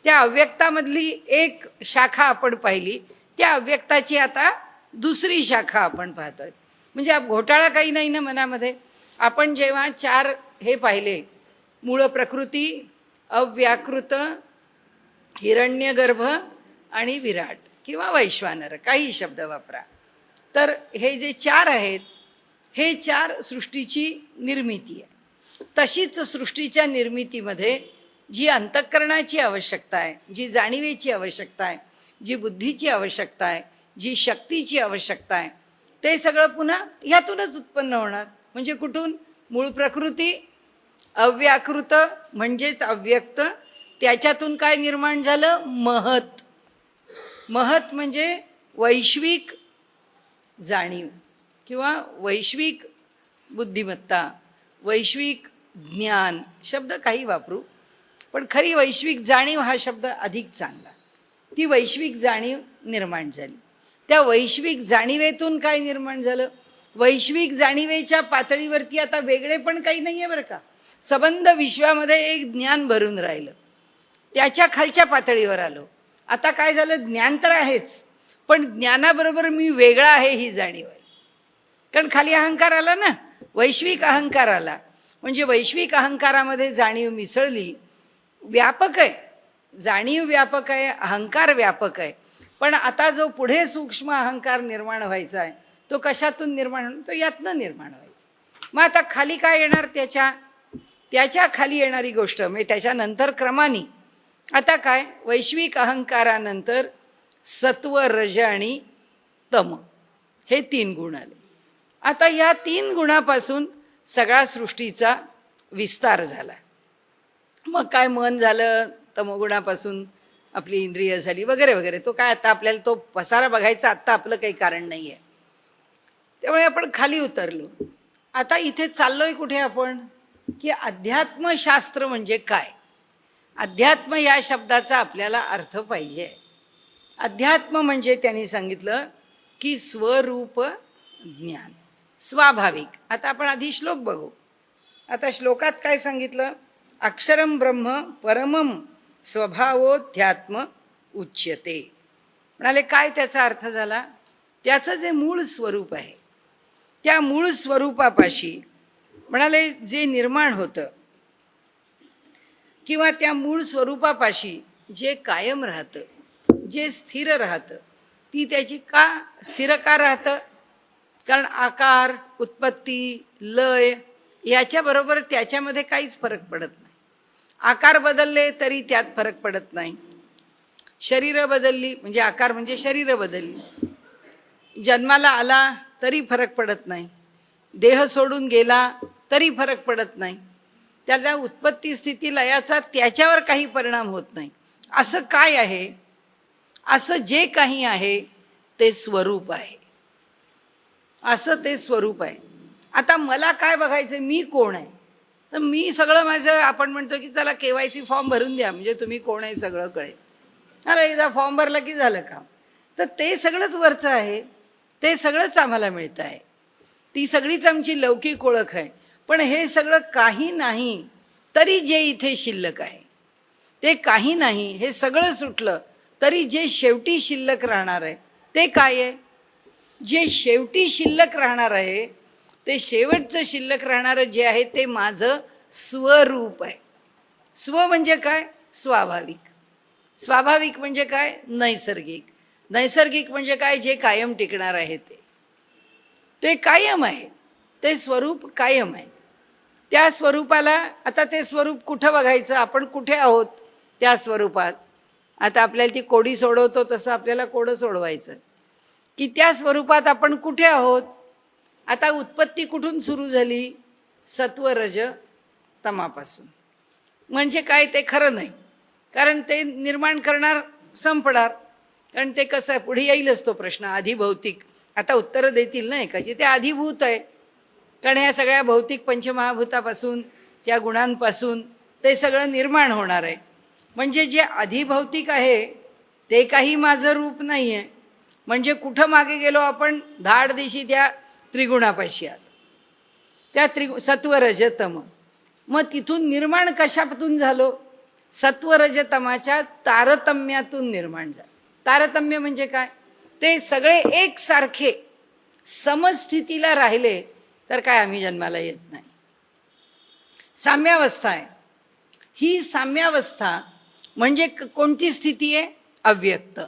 त्या अव्यक्तामधली एक शाखा आपण पाहिली, त्या अव्यक्ताची आता दुसरी शाखा आपण पाहतोय. म्हणजे घोटाळा काही नाही ना मनामध्ये. आपण जेव्हा 4 हे पाहिले, मूळ प्रकृती, अव्याकृत, हिरण्यगर्भ आणि विराट किंवा वैश्वानर, काही शब्द वापरा. तर हे जे 4 आहेत, हे 4 सृष्टीची निर्मिती आहे. तशीच सृष्टीच्या निर्मितीमध्ये जी अंतःकरणाची आवश्यकता आहे, जी जाणीवेची आवश्यकता आहे, जी बुद्धीची आवश्यकता आहे, जी शक्तीची आवश्यकता आहे, ते सगळं पुन्हा ह्यातूनच उत्पन्न होणार. म्हणजे कुठून? मूळ प्रकृती, अव्याकृत म्हणजेच अव्यक्त, त्याच्यातून काय निर्माण झालं? महत. महत म्हणजे वैश्विक जाणीव किंवा वैश्विक बुद्धिमत्ता, वैश्विक ज्ञान, शब्द काही वापरू, पण खरी वैश्विक जाणीव हा शब्द अधिक चांगला. ती वैश्विक जाणीव निर्माण झाली. त्या वैश्विक जाणीवेतून काय निर्माण झालं? वैश्विक जाणीवेच्या पातळीवरती आता वेगळे पण काही नाही आहे बरं का. सबंध विश्वामध्ये एक ज्ञान भरून राहिलं. त्याच्या खालच्या पातळीवर आलो. आता काय झालं? ज्ञान तर आहेच, पण ज्ञानाबरोबर मी वेगळा आहे ही जाणीव आहे. कारण खाली अहंकार आला ना, वैश्विक अहंकार आला. म्हणजे वैश्विक अहंकारामध्ये जाणीव मिसळली. व्यापक आहे, जाणीव व्यापक आहे, अहंकार व्यापक आहे. पण आता जो पुढे सूक्ष्म अहंकार निर्माण व्हायचा आहे, तो कशातून निर्माण? तो यातनं निर्माण व्हायचा. मग आता खाली काय येणार? त्याच्या खाली येणारी गोष्ट म्हणजे त्याच्यानंतर क्रमाने आता काय? वैश्विक अहंकारानंतर सत्व, रज आणि तम हे 3 गुण आले. आता या 3 गुणापासून सगळ्या सृष्टीचा विस्तार झाला. मग काय? मन झालं, तमोगुणापासून आपली इंद्रिय झाली वगैरे वगैरे. तो काय आता आपल्याला तो पसारा बघायचा आत्ता आपलं काही कारण नाही आहे. त्यामुळे आपण खाली उतरलो. आता इथे चाललोय कुठे आपण? की अध्यात्मशास्त्र म्हणजे काय? अध्यात्म या शब्दाचा आपल्याला अर्थ पाहिजे. अध्यात्म म्हणजे त्यांनी सांगितलं की स्वरूप ज्ञान, स्वाभाविक. आता आपण आधी श्लोक बघू. आता श्लोकात काय सांगितलं? अक्षरम ब्रह्म परमम स्वभावोध्यात्म उच्यते. म्हणाले काय त्याचा अर्थ झाला? त्याचं जे मूळ स्वरूप आहे, त्या मूळ स्वरूपापाशी म्हणाले जे निर्माण होतं किंवा त्या मूळ स्वरूपापाशी जे कायम राहतं, जे स्थिर राहतं, ती त्याची का स्थिर का राहतं? कारण आकार, उत्पत्ती, लय याच्याबरोबर त्याच्यामध्ये काहीच फरक पडत नाही. आकार बदलले तरी त्यात फरक पडत नाही. शरीरं बदलली म्हणजे आकार म्हणजे शरीरं बदलली. जन्माला आला तरी फरक पडत नाही. देह सोडून गेला तरी फरक पडत नाही. त्याला उत्पत्ती स्थिती लयाचा त्याच्यावर काही परिणाम होत नाही. असं काय आहे? असं जे काही आहे ते स्वरूप आहे. असं ते स्वरूप आहे. आता मला काय बघायचं, मी कोण आहे? तर मी सगळं माझं, आपण म्हणतो की चला KYC फॉर्म भरून द्या म्हणजे तुम्ही कोण आहे सगळं कळेल. अरे एकदा फॉर्म भरला की झालं काम. तर ते सगळंच वरचं आहे, ते सगळंच आम्हाला मिळतं आहे, ती सगळीच आमची लौकिक ओळख आहे. पण हे सगळं काही नाही तरी जे इथे शिल्लक आहे, ते काही नाही हे सगळं सुटलं तरी जे शेवटी शिल्लक राहणार आहे ते काय आहे? जे शेवटी शिल्लक राहणार आहे, ते शेवटचं शिल्लक राहणारं जे आहे ते माझं स्वरूप आहे. स्व म्हणजे काय? स्वाभाविक. स्वाभाविक म्हणजे काय? नैसर्गिक. नैसर्गिक म्हणजे काय? जे कायम टिकणार आहे ते कायम आहे, ते स्वरूप कायम आहे. त्या स्वरूपाला आता ते स्वरूप कुठं बघायचं? आपण कुठे आहोत त्या स्वरूपात? आता आपल्याला ती कोडी सोडवतो तसं आपल्याला कोडं सोडवायचं की त्या स्वरूपात आपण कुठे आहोत. आता उत्पत्ती कुठून सुरू झाली? सत्व रज तमापासून. म्हणजे काय? ते खरं नाही, कारण ते निर्माण करणार संपणार. कारण ते कसं आहे, पुढे येईलच तो प्रश्न आधिभौतिक. आता उत्तरं देतील ना एकाची, ते आधिभूत आहे. कारण ह्या सगळ्या भौतिक पंचमहाभूतापासून, त्या गुणांपासून ते सगळं निर्माण होणार आहे. म्हणजे जे अधिभौतिक आहे ते काही माझं रूप नाही आहे. म्हणजे कुठं मागे गेलो आपण? धाड दिशी त्या त्रिगुणापाशी आलो, त्या सत्वरजतम. मग तिथून निर्माण कशातून झालो? सत्वरजतमाच्या तारतम्यातून निर्माण झालं. तारतम्य म्हणजे काय? ते सगळे एकसारखे समस्थितीला राहिले तर काय आम्ही जन्माला येत नाही. साम्यावस्था आहे ही. साम्यावस्था म्हणजे कोणती स्थिती आहे? अव्यक्त.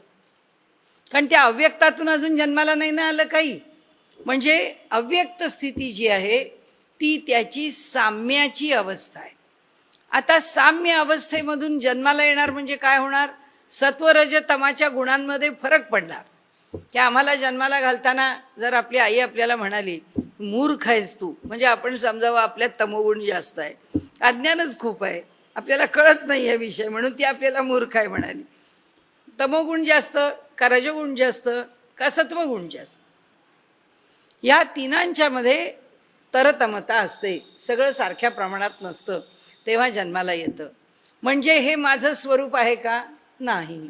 कारण त्या अव्यक्तातून अजून जन्माला नाही ना आलं काही. म्हणजे अव्यक्त स्थिती जी आहे ती त्याची साम्याची अवस्था आहे. आता साम्य अवस्थेमधून जन्माला येणार म्हणजे काय होणार? सत्वरज तमाच्या गुणांमध्ये फरक पडणार. की आम्हाला जन्माला घालताना जर आपली आई आपल्याला म्हणाली मूर्ख आहेस तू, म्हणजे आपण समजावं आपल्यात तमोगुण जास्त आहे, अज्ञानच खूप आहे, आपल्याला कळत नाही हा विषय, म्हणून ती आपल्याला मूर्ख आहे म्हणाली. तमोगुण जास्त का रजगुण जास्त का सत्वगुण जास्त? या तिनांच्या मध्ये तरतमता असते, सगळं सारख्या प्रमाणात नसतं, तेव्हा जन्माला येतं. म्हणजे हे माझं स्वरूप आहे का? नाही.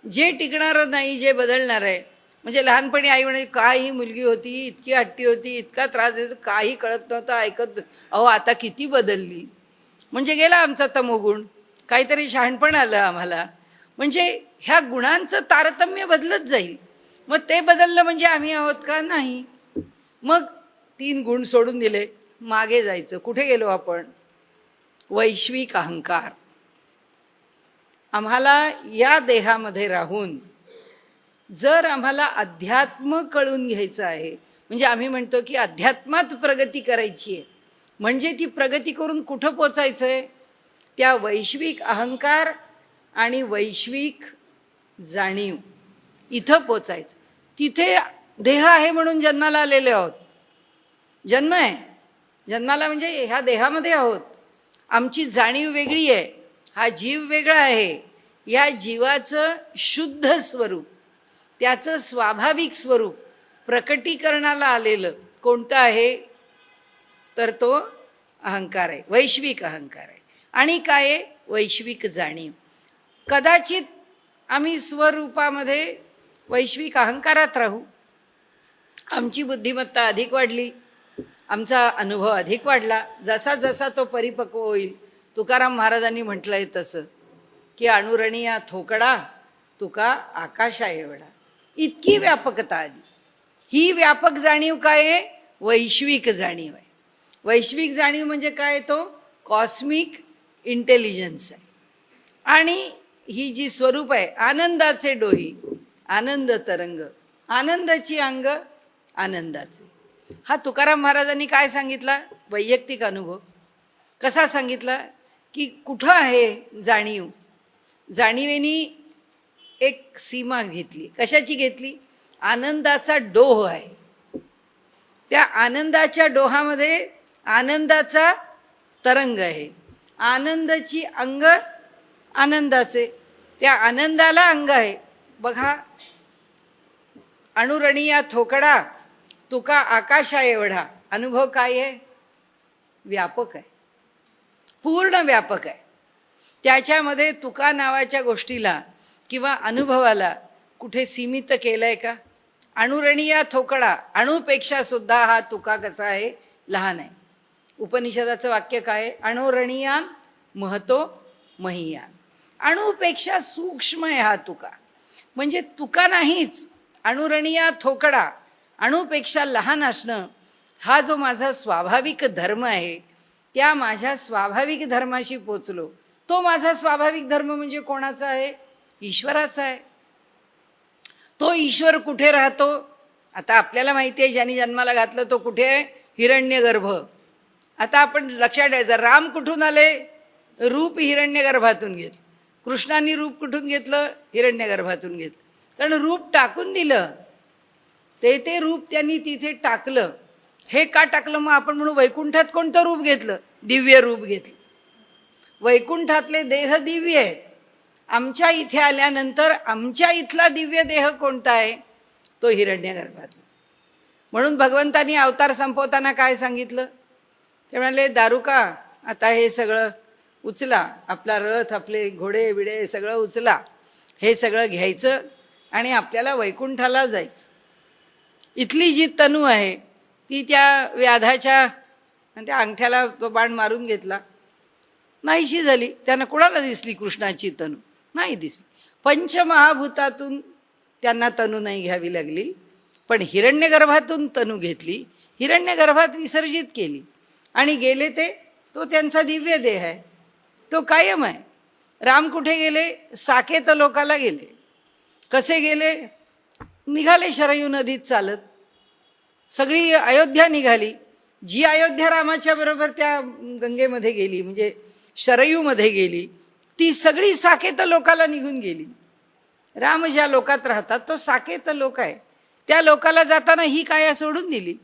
जे टिकणारं नाही, जे बदलणार आहे. म्हणजे लहानपणी आई म्हणे काय ही मुलगी होती, इतकी हट्टी होती, इतका त्रास देत, काही कळत नव्हतं, ऐकत. अहो आता किती बदलली. म्हणजे गेला आमचा तमोगुण, काहीतरी शहाणपण आलं आम्हाला. म्हणजे ह्या गुणांचं तारतम्य बदलत जाईल. मग ते बदललं म्हणजे आम्ही आहोत का? नाही. मग 3 गुण सोडून दिले, मागे जायचं. कुठे गेलो आपण? वैश्विक अहंकार. आम्हाला या देहामध्ये राहून जर आम्हाला अध्यात्म कळून घ्यायचं आहे, म्हणजे आम्ही म्हणतो की अध्यात्मात प्रगती करायची आहे, म्हणजे ती प्रगती करून कुठं पोचायचं आहे? त्या वैश्विक अहंकार आणि वैश्विक जाणीव इथं पोचायचं. तिथे देह आहे म्हणून जन्माला आलेले आहोत. जन्म आहे, जन्माला म्हणजे ह्या देहामध्ये आहोत. आमची जाणीव वेगळी आहे, हा जीव वेगळा आहे. या जीवाचं शुद्ध स्वरूप, त्याचं स्वाभाविक स्वरूप प्रकटीकरणाला आलेलं कोणतं आहे? तर तो अहंकार आहे, वैश्विक अहंकार आहे. आणि काय आहे? वैश्विक जाणीव. कदाचित आम्ही स्वरूपामध्ये वैश्विक अहंकारात राहू, आमची बुद्धिमत्ता अधिक वाढली, आमचा अनुभव अधिक वाढला. जसा जसा तो परिपक्व होईल, तुकाराम महाराजांनी म्हटलंय तसं की अणुरणिया थोकडा तुका आकाशा एवढा. इतकी व्यापकता आली. ही व्यापक जाणीव काय आहे? वैश्विक जाणीव आहे. वैश्विक जाणीव म्हणजे काय? तो कॉस्मिक इंटेलिजन्स आहे. आणि ही जी स्वरूप आहे, आनंदाचे डोही, आनंद तरंग, आनंदाची अंग, आनंदाचे. हा तुकाराम महाराजांनी काय सांगितला? वैयक्तिक अनुभव. कसा सांगितला? की कुठं आहे जाणीव? जाणीवेनी एक सीमा घेतली. कशाची घेतली? आनंदाचा डोह आहे. त्या आनंदाच्या डोहामध्ये आनंदाचा तरंग आहे. आनंदाची अंग आनंदाचे, त्या आनंदाला अंग आहे. बघा, अणुरणीया थोकडा तुका आकाशा एवढा. अनुभव काय आहे? व्यापक आहे, पूर्ण व्यापक आहे. त्याच्यामध्ये तुका नावाच्या गोष्टीला किंवा अनुभवाला कुठे सीमित केलंय का? अणुरणीया थोकडा, अणुपेक्षा सुद्धा हा तुका कसा आहे? लहान आहे. उपनिषदाचं वाक्य काय आहे? अणुरणीयान महतो महीयान. अणुपेक्षा सूक्ष्म आहे हा तुका. म्हणजे तुका नाहीच, अणुरणीया थोकडा, अणुपेक्षा लहान असणं हा जो माझा स्वाभाविक धर्म आहे, त्या माझ्या स्वाभाविक धर्माशी पोचलो. तो माझा स्वाभाविक धर्म म्हणजे कोणाचा आहे? ईश्वराचा आहे. तो ईश्वर कुठे राहतो? आता आपल्याला माहिती आहे, ज्यांनी जन्माला घातलं तो कुठे आहे? हिरण्यगर्भ. आता आपण लक्षात ठेवायचं, राम कुठून आले? रूप हिरण्यगर्भातून घेतलं. कृष्णांनी रूप कुठून घेतलं? हिरण्यगर्भातून घेतलं. कारण रूप टाकून दिलं, ते रूप त्यांनी तिथे टाकलं. हे का टाकलं? मग आपण म्हणू वैकुंठात कोणतं रूप घेतलं? दिव्य रूप घेतलं. वैकुंठातले देह दिव्य आहेत. आमच्या इथे आल्यानंतर आमच्या इथला दिव्य देह कोणता आहे? तो हिरण्यगर्भातला. म्हणून भगवंतानी अवतार संपवताना काय सांगितलं? ते म्हणाले, दारुका आता हे सगळं उचला, आपला रथ, आपले घोडे बिडे सगळं उचला, हे सगळं घ्यायचं आणि आपल्याला वैकुंठाला जायचं. इथली जी तनू आहे ती त्या व्याधाच्या त्या अंगठ्याला तो बाण मारून घेतला, नाहीशी झाली. त्यांना कोणाला दिसली कृष्णाची तनू? नाही दिसली. पंचमहाभूतातून त्यांना तनू नाही घ्यावी लागली, पण हिरण्यगर्भातून तनू घेतली, हिरण्यगर्भात विसर्जित केली आणि गेले ते. तो त्यांचा दिव्य देह आहे, तो कायम आहे. राम कुठे गेले? साकेत लोकाला गेले. कसे गेले? निघाले शरयू नदीत चालत. सगळी अयोध्या निघाली. जी अयोध्या रामाच्या बरोबर त्या गंगेमध्ये गेली, म्हणजे शरयूमध्ये गेली, ती सगळी साकेत लोकाला निघून गेली. राम ज्या लोकात राहतात तो साकेत लोक आहे. त्या लोकाला जाताना ही काया सोडून दिली,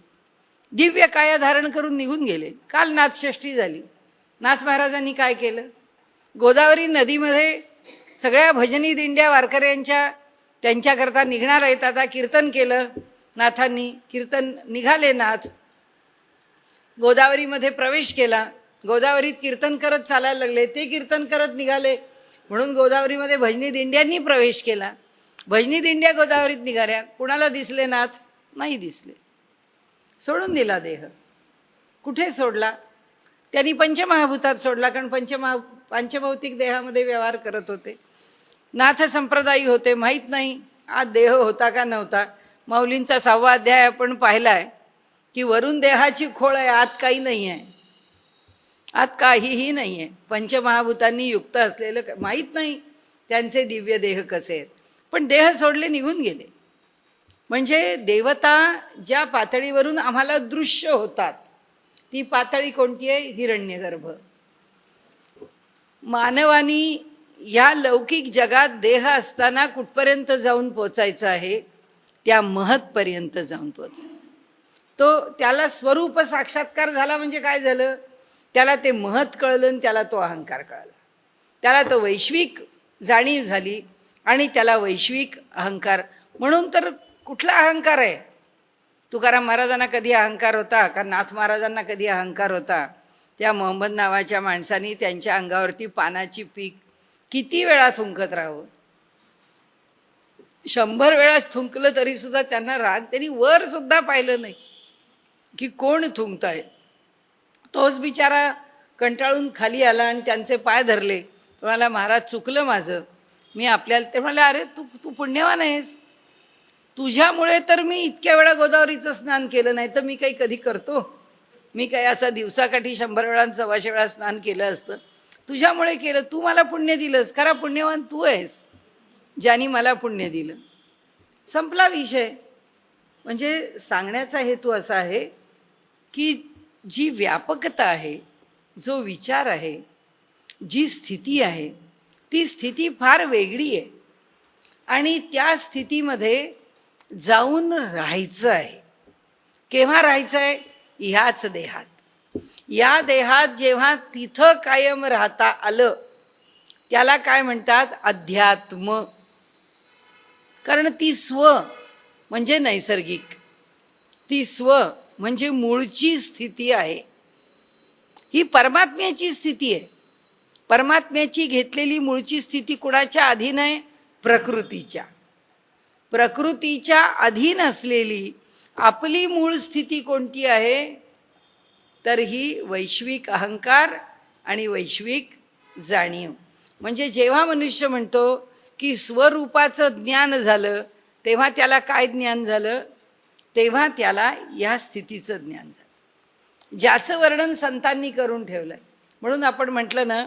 दिव्य काया धारण करून निघून गेले. काल नाथषष्ठी झाली. नाथ महाराजांनी काय केलं? गोदावरी नदीमध्ये सगळ्या भजनी दिंड्या वारकऱ्यांच्या त्यांच्याकरता निघणार आहेत. आता कीर्तन केलं नाथांनी, कीर्तन निघाले. नाथ गोदावरीमध्ये प्रवेश केला. गोदावरीत कीर्तन करत चालायला लागले. ते कीर्तन करत निघाले म्हणून गोदावरीमध्ये भजनी दिंड्यांनी प्रवेश केला. भजनी दिंड्या गोदावरीत निघाल्या. कुणाला दिसले नाथ? नाही दिसले. सोडून दिला देह. कुठे सोडला? त्यांनी पंचमहाभूतात सोडला, कारण पंचभौतिक देहामध्ये व्यवहार करत होते. नाथ संप्रदायी होते, माहीत नाही आत देह होता का नव्हता. माऊलींचा 6वा अध्याय आपण पाहिलाय की वरून देहाची खोळ आहे, आत काही नाही आहे, आत काहीही नाही आहे. पंचमहाभूतांनी युक्त असलेलं माहीत नाही त्यांचे दिव्य देह कसे आहेत, पण देह सोडले, निघून गेले. म्हणजे देवता ज्या पातळीवरून आम्हाला दृश्य होतात ती पातळी कोणती आहे? हिरण्यगर्भ. मानवानी या लौकिक जगात देह असताना कुठपर्यंत जाऊन पोचायचं आहे? त्या महत्पर्यंत जाऊन पोचायचं. तो त्याला स्वरूप साक्षात्कार झाला म्हणजे काय झालं? त्याला ते महत् कळलं आणि त्याला तो अहंकार कळला. त्याला तो वैश्विक जाणीव झाली आणि त्याला वैश्विक अहंकार. म्हणून तर कुठला अहंकार आहे? तुकाराम महाराजांना कधी अहंकार होता का? नाथ महाराजांना कधी अहंकार होता? त्या मोहम्मद नावाच्या माणसाने त्यांच्या अंगावरती पानाची पीक किती वेळा थुंकत राहावं? 100 वेळा थुंकलं तरी सुद्धा त्यांना राग. त्यांनी वर सुद्धा पाहिलं नाही की कोण थुंकताय. तोच बिचारा कंटाळून खाली आला आणि त्यांचे पाय धरले. तो म्हणाला, महाराज चुकलं माझं, मी आपल्याला. ते म्हणाले, अरे तू पुण्यवान आहेस, तुझ्यामुळे तर मी इतक्या वेळा गोदावरीचं स्नान केलं, नाही तर मी काही कधी करतो? मी काही असा दिवसाकाठी 100 वेळा 125 वेळा स्नान केलं असतं? तुझ्यामुळे केलं, तू मला पुण्य दिलंस. खरा पुण्यवान तू आहेस, ज्याने मला पुण्य दिलं. संपला विषय. म्हणजे सांगण्याचा हेतू असा आहे की जी व्यापकता आहे, जो विचार आहे, जी स्थिती आहे, ती स्थिती फार वेगळी आहे आणि त्या स्थितीमध्ये जाऊन राहायचं आहे. केव्हा राहायचं आहे? ह्याच देहात. या देहात जेव्हा तिथं कायम राहता आलं त्याला काय म्हणतात? अध्यात्म. कारण ती स्व म्हणजे नैसर्गिक, ती स्व म्हणजे मूळची स्थिती आहे. ही परमात्म्याची स्थिती आहे. परमात्म्याची घेतलेली मूळची स्थिती कुणाच्या अधीन आहे? प्रकृतीच्या. प्रकृतीच्या अधीन असलेली आपली मूळ स्थिती कोणती आहे? तर ही वैश्विक अहंकार आणि वैश्विक जाणीव. म्हणजे जेव्हा मनुष्य म्हणतो की स्वरूपाचं ज्ञान झालं, तेव्हा त्याला काय ज्ञान झालं? तेव्हा त्याला या स्थितीचं ज्ञान झालं, ज्याचं वर्णन संतांनी करून ठेवलंय. म्हणून आपण म्हटलं ना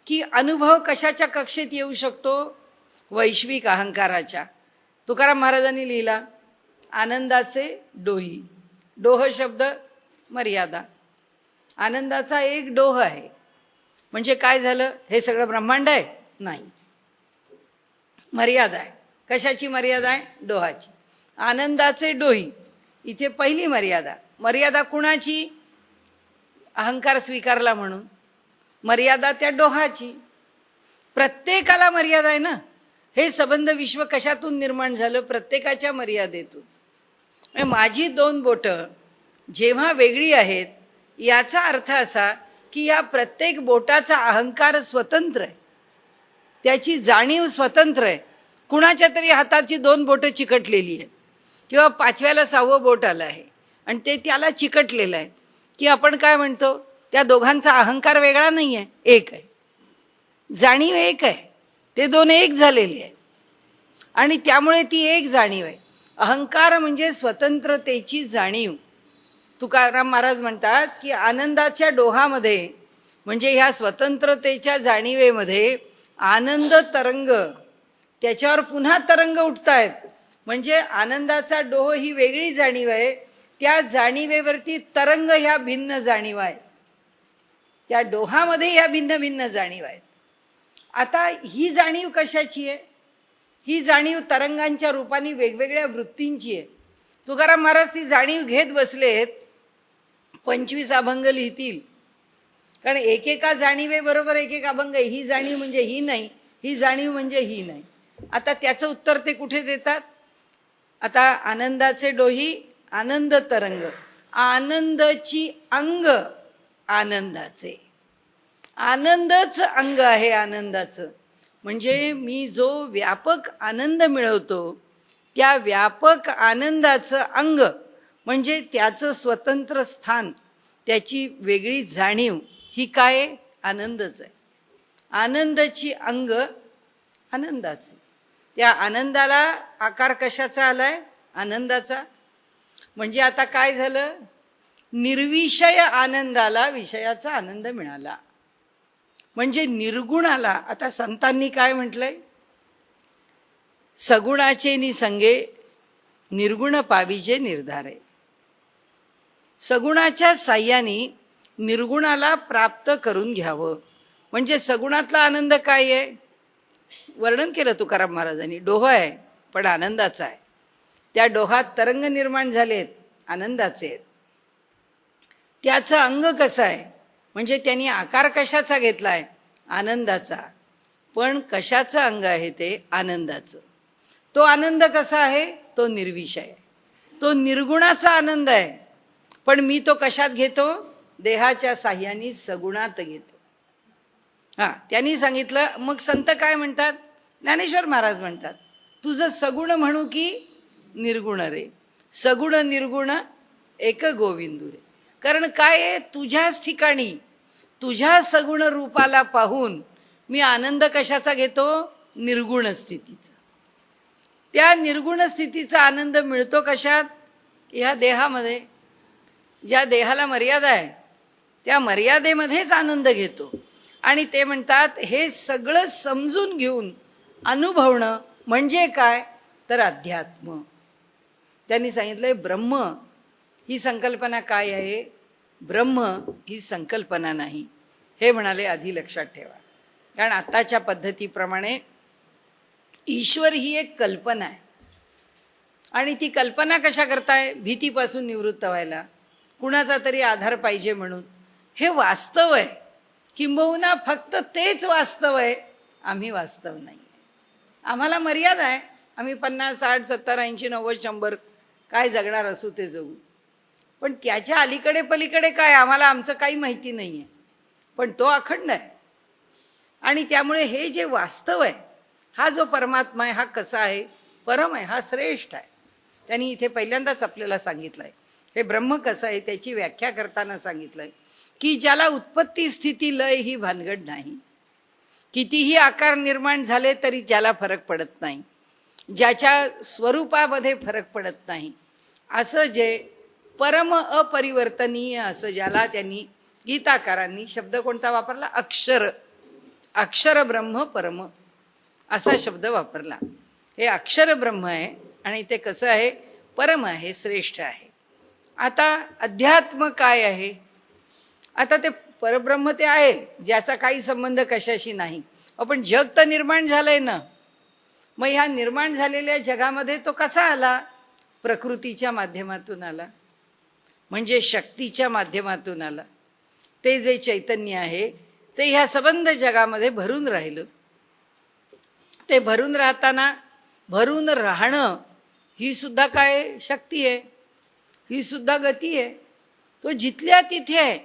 की अनुभव कशाच्या कक्षेत येऊ शकतो? वैश्विक अहंकाराच्या. तुकाराम महाराजांनी लिहिला, आनंदाचे डोही. डोह शब्द मर्यादा. आनंदाचा एक डोह आहे. म्हणजे काय झालं? हे सगळं ब्रह्मांड आहे? नाही, मर्यादा आहे. कशाची मर्यादा आहे? डोहाची. आनंदाचे डोही. इथे पहिली मर्यादा. मर्यादा कुणाची? अहंकार स्वीकारला म्हणून. मर्यादा त्या डोहाची. प्रत्येकाला मर्यादा आहे ना. हे संबंध विश्व कशातून निर्माण झालं? प्रत्येकाच्या मर्यादेतून. माझी 2 बोटं जेव्हा वेगळी आहेत याचा अर्थ असा की या प्रत्येक बोटाचा अहंकार स्वतंत्र आहे, त्याची जाणीव स्वतंत्र आहे. कुणाच्या तरी हाताची 2 बोटं चिकटलेली आहेत किंवा 5व्याला 6वं बोट आलं आहे आणि ते त्याला चिकटलेलं आहे, की आपण काय म्हणतो? त्या दोघांचा अहंकार वेगळा नाही आहे, एक आहे. जाणीव एक आहे. ते 2 एक झालेले आहेत आणि त्यामुळे ती एक जाणीव आहे. अहंकार म्हणजे स्वतंत्रतेची जाणीव. तुकाराम महाराज म्हणतात की आनंदाच्या डोहामध्ये म्हणजे ह्या स्वतंत्रतेच्या जाणीवेमध्ये आनंद तरंग, त्याच्यावर पुन्हा तरंग उठतायत. म्हणजे आनंदाचा डोह ही वेगळी जाणीव आहे, त्या जाणीवेवरती तरंग ह्या भिन्न जाणीव आहेत. त्या डोहामध्ये ह्या भिन्न भिन्न जाणीव आहेत. आता ही जाणीव कशाची आहे? ही जाणीव तरंगांच्या रूपाने वेगवेगळ्या वृत्तींची आहे. तुकाराम महाराज ती जाणीव घेत बसलेत, 25 अभंग लिहितील. कारण एकेका जाणीवेबरोबर एक एक अभंग. ही जाणीव म्हणजे ही नाही, ही जाणीव म्हणजे ही नाही. आता त्याचं उत्तर ते कुठे देतात? आता आनंदाचे डोही, आनंद तरंग. आनंदाची अंग आनंदाचे. आनंदच अंग आहे आनंदाचं. म्हणजे मी जो व्यापक आनंद मिळवतो त्या व्यापक आनंदाचं अंग म्हणजे त्याचं स्वतंत्र स्थान, त्याची वेगळी जाणीव, ही काय? आनंदच आहे. आनंदाची अंग आनंदाचं. त्या आनंदाला आकार कशाचा आलाय? आनंदाचा. म्हणजे आता काय झालं? निर्विषय आनंदाला विषयाचा आनंद मिळाला. म्हणजे निर्गुणाला. आता संतांनी काय म्हटलंय? सगुणाचे निसंगे निर्गुण पाविजे निर्धारे. सगुणाच्या साह्याने निर्गुणाला प्राप्त करून घ्यावं. म्हणजे सगुणातला आनंद काय आहे? वर्णन केलं तुकाराम महाराजांनी. डोह आहे पण आनंदाचा आहे. त्या डोहात तरंग निर्माण झालेत, आनंदाचे आहेत. त्याचं अंग कसं आहे? म्हणजे त्यांनी आकार कशाचा घेतलाय? आनंदाचा. पण कशाचं अंग आहे ते? आनंदाचं. तो आनंद कसा आहे? तो निर्विषय आहे. तो निर्गुणाचा आनंद आहे. पण मी तो कशात घेतो? देहाच्या साह्याने सगुणात घेतो. त्यांनी सांगितलं. मग संत काय म्हणतात? ज्ञानेश्वर महाराज म्हणतात, तुझं सगुण म्हणू की निर्गुण रे? सगुण निर्गुण एक गोविंदू रे. कारण काय आहे? तुझ्याच ठिकाणी तुझ्या सगुण रूपाला पाहून मी आनंद कशाचा घेतो? निर्गुण स्थितीचा. त्या निर्गुण स्थितीचा आनंद मिळतो कशात? ह्या देहामध्ये. ज्या देहाला मर्यादा आहे त्या मर्यादेमध्येच आनंद घेतो. आणि ते म्हणतात हे सगळं समजून घेऊन अनुभवणं म्हणजे काय? तर अध्यात्म. त्यांनी सांगितलंय ब्रह्म ही संकल्पना काय आहे? ब्रह्म ही संकल्पना नाही. हे म्हणाले आधी लक्षात ठेवा. कारण आत्ताच्या पद्धतीप्रमाणे ईश्वर ही एक कल्पना आहे. आणि ती कल्पना कशा करताय? भीतीपासून निवृत्त व्हायला, कुणाचा तरी आधार पाहिजे म्हणून. हे वास्तव आहे, किंबहुना फक्त तेच वास्तव आहे, आम्ही वास्तव नाही आहे. आम्हाला मर्यादा आहे, आम्ही 50, 60, 70, 80, 90, 100 काय जगणार असू ते जगू. पण त्याच्या अलीकडे पलीकडे काय आम्हाला आमचं काही माहिती नाही आहे, पण तो अखंड आहे. आणि त्यामुळे हे जे वास्तव आहे, हा जो परमात्मा आहे, हा कसा आहे, परम आहे, हा श्रेष्ठ आहे. त्यांनी इथे पहिल्यांदाच आपल्याला सांगितलं आहे. हे ब्रह्म कसं आहे त्याची व्याख्या करताना सांगितलं आहे की ज्याला उत्पत्ती स्थिती लय ही भानगड नाही, कितीही आकार निर्माण झाले तरी ज्याला फरक पडत नाही, ज्याच्या स्वरूपामध्ये फरक पडत नाही, असं जे परम अपरिवर्तनीय, असं ज्याला त्यांनी गीताकारांनी शब्द कोणता वापरला, अक्षर, अक्षर ब्रह्म परम असा शब्द वापरला. हे अक्षर ब्रह्म आहे आणि ते कसं आहे, परम आहे, श्रेष्ठ आहे. आता अध्यात्म काय आहे, आता ते परब्रह्म ते आहे ज्याचा काही संबंध कशाशी नाही. पण जग तर निर्माण झालंय ना, मग ह्या निर्माण झालेल्या जगामध्ये तो कसा आला, प्रकृतीच्या माध्यमातून आला, म्हणजे शक्तीच्या माध्यमातून आला. ते जे चैतन्य आहे ते ह्या सबंध जगामध्ये भरून राहिलं. ते भरून राहताना, भरून राहणं ही सुद्धा काय शक्ती आहे, ही सुद्धा गती आहे. तो जिथल्या तिथे आहे,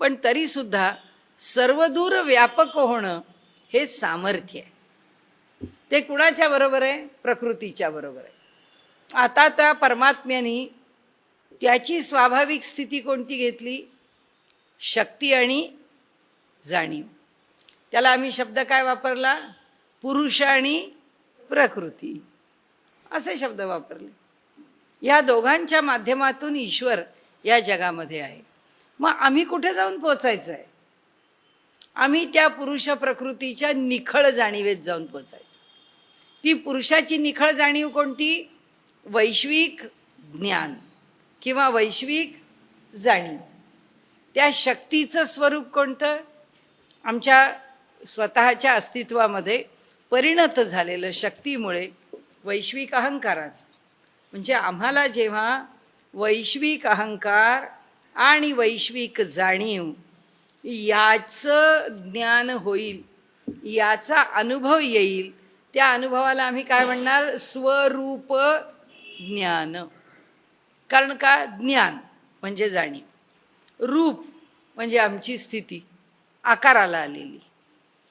पण तरी सुद्धा सर्वदूर व्यापक होणं हे सामर्थ्य आहे. ते कुणाच्या बरोबर आहे, प्रकृतीच्या बरोबर आहे. आता त्या परमात्म्याने त्याची स्वाभाविक स्थिती कोणती घेतली, शक्ती आणि जाणीव. त्याला आम्ही शब्द काय वापरला, पुरुष आणि प्रकृती असे शब्द वापरले. या दोघांच्या माध्यमातून ईश्वर या जगामध्ये आहे. मग आम्ही कुठे जाऊन पोचायचं आहे, आम्ही त्या पुरुष प्रकृतीच्या निखळ जाणीवेत जाऊन पोचायचं. ती पुरुषाची निखळ जाणीव कोणती, वैश्विक ज्ञान किंवा वैश्विक जाणीव. त्या शक्तीचं स्वरूप कोणतं, आमच्या स्वतःच्या अस्तित्वामध्ये परिणत झालेलं शक्तीमुळे वैश्विक अहंकाराचं. म्हणजे आम्हाला जेव्हा वैश्विक अहंकार आणि वैश्विक जाणीव याचं ज्ञान होईल, याचा अनुभव येईल, त्या अनुभवाला आम्ही काय म्हणणार, स्वरूप ज्ञान. कारण का, ज्ञान म्हणजे जाणीव, रूप म्हणजे आमची स्थिती आकाराला आलेली.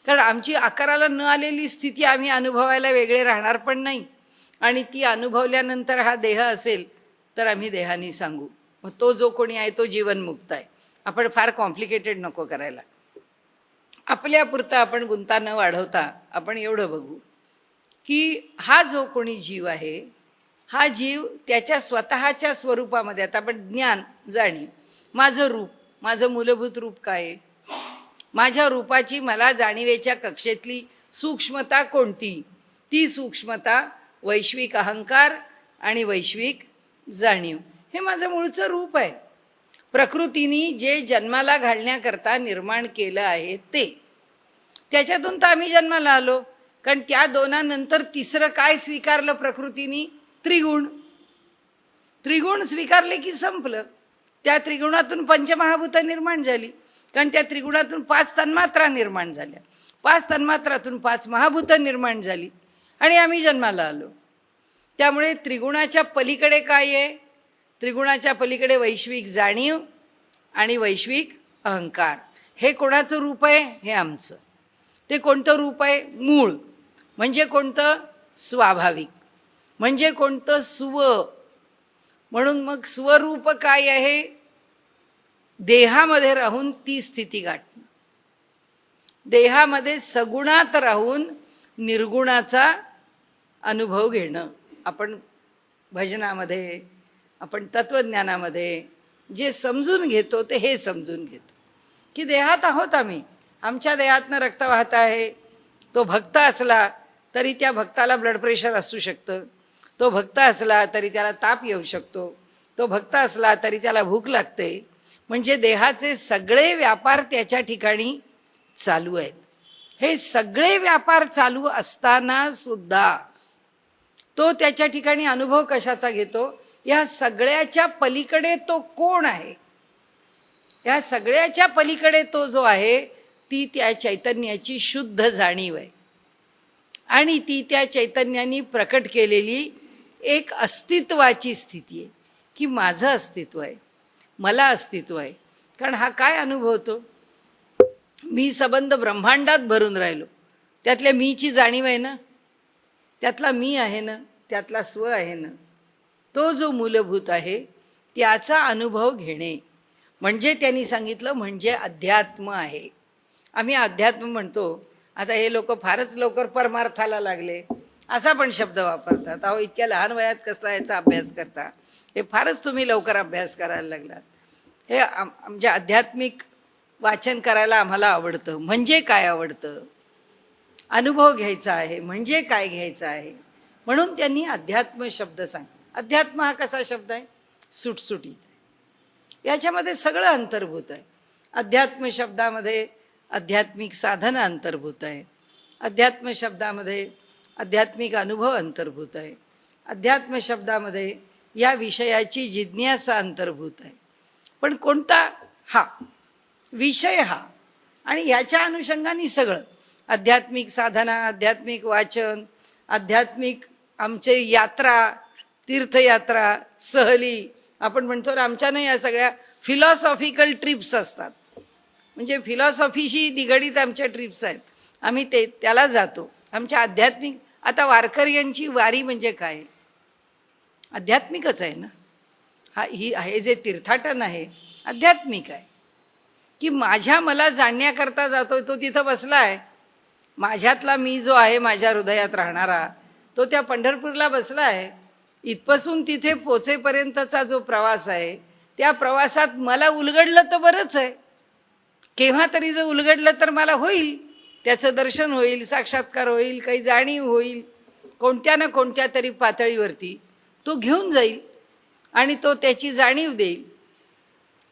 कारण आमची आकाराला न आलेली स्थिती आम्ही अनुभवायला वेगळे राहणार पण नाही, आणि ती अनुभवल्यानंतर हा देह असेल तर आम्ही देहाने सांगू, मग तो जो कोणी आहे तो जीवनमुक्त आहे. आपण फार कॉम्प्लिकेटेड नको करायला. आपल्यापुरता आपण गुंता न वाढवता आपण एवढं बघू की हा जो कोणी जीव आहे, हा जीव त्याच्या स्वतःच्या स्वरूपामध्ये, आता आपण ज्ञान जाणीव, माझं रूप, माझं मूलभूत रूप काय आहे, माझ्या रूपाची मला जाणीवेच्या कक्षेतली सूक्ष्मता कोणती, ती सूक्ष्मता वैश्विक अहंकार आणि वैश्विक जाणीव, हे माझं मूळचं रूप आहे. प्रकृतीने जे जन्माला घालण्याकरता निर्माण केलं आहे ते, त्याच्यातून तर आम्ही जन्माला आलो. कारण त्या दोनानंतर तिसरं काय स्वीकारलं प्रकृतीने, त्रिगुण. त्रिगुण स्वीकारले की संपलं. त्या त्रिगुणातून पंचमहाभूत निर्माण झाली, कारण त्या त्रिगुणातून 5 तन्मात्रा निर्माण झाल्या, 5 तन्मात्रातून 5 महाभूत निर्माण झाली आणि आम्ही जन्माला आलो. त्यामुळे त्रिगुणाच्या पलीकडे काय आहे, त्रिगुणाच्या पलीकडे वैश्विक जाणीव आणि वैश्विक अहंकार. हे कोणाचं रूप आहे, हे आमचं. ते कोणतं रूप आहे, मूळ म्हणजे कोणतं, स्वाभाविक म्हणजे कोणतं, स्व. म्हणून मग स्वरूप काय आहे, देहामध्ये राहून ती स्थिती गाठणं, देहामध्ये सगुणात राहून निर्गुणाचा अनुभव घेणं. आपण भजनामध्ये, आपण तत्वज्ञानामध्ये जे समजून घेतो ते हे समजून घेतो की देहात आहोत आम्ही, आमच्या देहातनं रक्त वाहत आहे. तो भक्त असला तरी त्या भक्ताला ब्लड प्रेशर असू शकतं, तो भक्त असला तरी त्याला ताप येऊ शकतो, तो भक्त असला तरी त्याला भूक लागते. म्हणजे देहाचे सगळे व्यापार त्याच्या ठिकाणी चालू आहेत. हे सगळे व्यापार चालू असताना सुद्धा तो त्याच्या ठिकाणी अनुभव कशाचा घेतो, या सगळ्याच्या पलीकडे तो कोण आहे, या सगळ्याच्या पलीकडे तो जो आहे ती त्या चैतन्याची शुद्ध जाणीव आहे आणि ती त्या चैतन्याने प्रकट केलेली एक अस्तित्वाची स्थिती आहे की माझं अस्तित्व आहे, मला अस्तित्व आहे. कारण हा काय अनुभवतो, मी संबंध ब्रह्मांडात भरून राहिलो, त्यातल्या मीची जाणीव आहे ना, त्यातला मी आहे ना, त्यातला स्व आहे ना, तो जो मूलभूत आहे त्याचा अनुभव घेणे म्हणजे त्यांनी सांगितलं म्हणजे अध्यात्म आहे. आम्ही अध्यात्म म्हणतो, आता हे लोक फारच लवकर परमार्थाला लागले असा पण शब्द वापरतात. अहो इतक्या लहान वयात कसला याचा अभ्यास करता, हे फारच तुम्ही लवकर अभ्यास करायला लागलात. हे म्हणजे आध्यात्मिक वाचन करायला आम्हाला आवडतं. म्हणजे काय आवडतं, अनुभव घ्यायचा आहे म्हणजे काय घ्यायचं आहे, म्हणून त्यांनी अध्यात्म शब्द सांग. अध्यात्म हा कसा शब्द आहे, सुटसुटीत आहे, याच्यामध्ये सगळं अंतर्भूत आहे. अध्यात्म शब्दामध्ये आध्यात्मिक साधना अंतर्भूत आहे, अध्यात्म शब्दामध्ये आध्यात्मिक अनुभव अंतर्भूत आहे, अध्यात्म शब्दामध्ये या विषयाची जिज्ञासा अंतर्भूत आहे. पण कोणता, हा विषय हा, आणि ह्याच्या अनुषंगाने सगळं आध्यात्मिक साधना, आध्यात्मिक वाचन, आध्यात्मिक आमचे यात्रा, तीर्थयात्रा, सहली, आपण म्हणतो ना आमच्या नाही, या सगळ्या फिलॉसॉफिकल ट्रिप्स असतात. म्हणजे फिलॉसॉफीशी निगडीत आमच्या ट्रिप्स आहेत, आम्ही त्याला जातो. आमच्या आध्यात्मिक, आता वारकऱ्यांची वारी म्हणजे काय, आध्यात्मिकच आहे ना. हे जे तीर्थाटन आहे आध्यात्मिक आहे की माझ्या मला जाणण्याकरता जातोय. तो तिथं बसला आहे, माझ्यातला मी जो आहे माझ्या हृदयात राहणारा, तो त्या पंढरपूरला बसला आहे. इथपासून तिथे पोचेपर्यंतचा जो प्रवास आहे त्या प्रवासात मला उलगडलं तर बरंच आहे. केव्हा तरी जर उलगडलं तर मला होईल, त्याचं दर्शन होईल, साक्षात्कार होईल, काही जाणीव होईल, कोणत्या ना कोणत्या तरी पातळीवरती तो घेऊन जाईल आणि तो त्याची जाणीव देईल.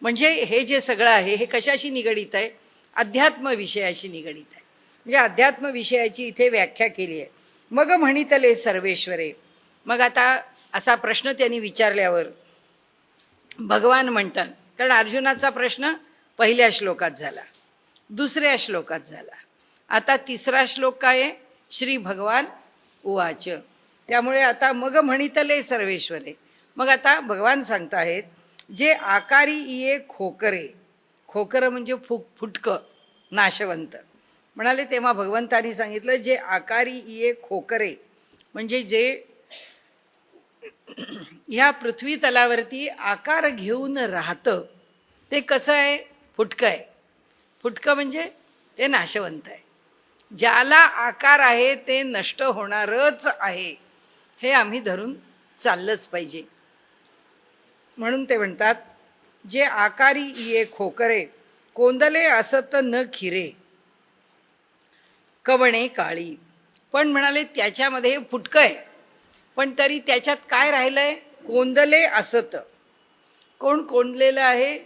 म्हणजे हे जे सगळं आहे हे कशाशी निगडीत आहे, अध्यात्म विषयाशी निगडीत आहे. म्हणजे अध्यात्म विषयाची इथे व्याख्या केली आहे. मग म्हणितले सर्वेश्वरे. मग आता असा प्रश्न त्यांनी विचारल्यावर भगवान म्हणतात, कारण अर्जुनाचा प्रश्न पहिल्या श्लोकात झाला, दुसऱ्या श्लोकात झाला, आता तिसरा श्लोक काय आहे, श्री भगवान उवाच. त्यामुळे आता मग म्हणितले सर्वेश्वरे. मग आता भगवान सांगताहेत, जे आकारी इये खोकरे, खोकर म्हणजे फुटकं, नाशवंत म्हणाले. तेव्हा भगवंतांनी सांगितलं, जे आकारी इये खोकरे म्हणजे जे ह्या पृथ्वी तलावरती आकार घेऊन राहतं ते कसं आहे, फुटकं आहे. फुटकं म्हणजे ते नाशवंत आहे. ज्याला आकार आहे ते नष्ट होणारच आहे, हे आम्ही धरून चाललंच पाहिजे. म्हणून ते म्हणतात, जे आकारी इये खोकरे, कोंदले असत न खिरे, कवणे काळी. पण म्हणाले त्याच्यामध्ये फुटकं आहे, पण तरी त्याच्यात काय राहिलंय, कोंदले असत. कोण कोंदलेलं आहे,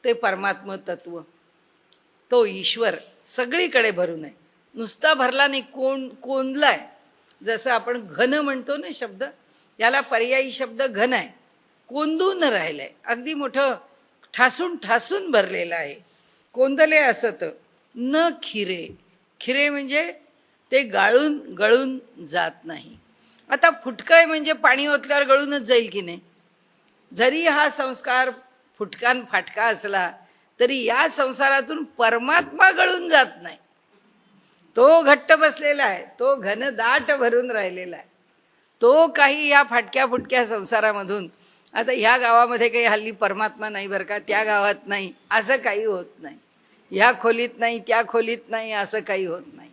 ते परमात्म तत्व, तो ईश्वर सगळीकडे भरून आहे. नुसता भरला नाही, कोंदलाय. जसं आपण घन म्हणतो ना शब्द, याला पर्यायी शब्द घन आहे. कोंदून राहिलंय, अगदी मोठं ठासून ठासून भरलेलं आहे. कोंदले असत न खिरे, खिरे म्हणजे ते गळून जात नाही. आता फुटकं आहे म्हणजे पाणी ओतल्यावर गळूनच जाईल की नाही. जरी हा संस्कार फुटकान फाटका असला तरी या संसारातून परमात्मा गळून जात नाही. तो घट्ट बसलेला आहे, तो घनदाट भरून राहिलेला आहे. तो काही या फाटक्या फुटक्या संसारामधून, आता ह्या गावामध्ये काही हल्ली परमात्मा नाही बरं का, त्या गावात नाही असं काही होत नाही, ह्या खोलीत नाही त्या खोलीत नाही असं काही होत नाही,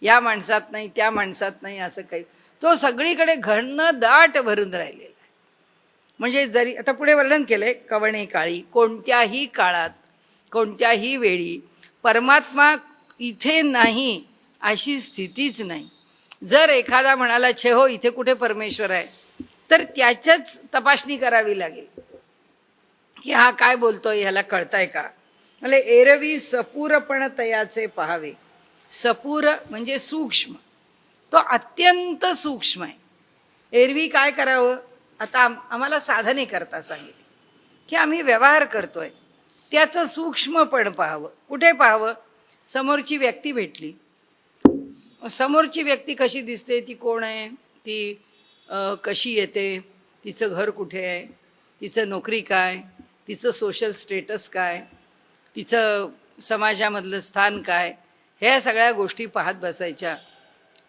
या माणसात नाही त्या माणसात नाही असं काही, तो सगळीकडे घनदाट भरून राहिलेला आहे. म्हणजे जरी आता पुढे वर्णन केलंय, कवणे काळी, कोणत्याही काळात कोणत्याही वेळी परमात्मा इथे नाही अशी स्थितीच नाही. जर एखादा म्हणाला छे हो इथे कुठे परमेश्वर आहे, तर त्याच्याच तपासणी करावी लागेल की हा काय बोलतोय, ह्याला कळताय का. म्हणजे एरवी सपूरपण तयाचे पहावे. सपूर म्हणजे सूक्ष्म, तो अत्यंत सूक्ष्म आहे. एरवी काय करावं, आता आम्हाला साधने करता सांगितले की आम्ही व्यवहार करतोय, त्याचं सूक्ष्मपण पाहावं. कुठे पाहावं? समोरची व्यक्ती भेटली, समोरची व्यक्ती कशी दिसते, ती कोण आहे, ती कशी येते, तिचं घर कुठे आहे, तिचं नोकरी काय, तिचं सोशल स्टेटस काय, तिचं समाजामधलं स्थान काय, ह्या सगळ्या गोष्टी पाहत बसायच्या.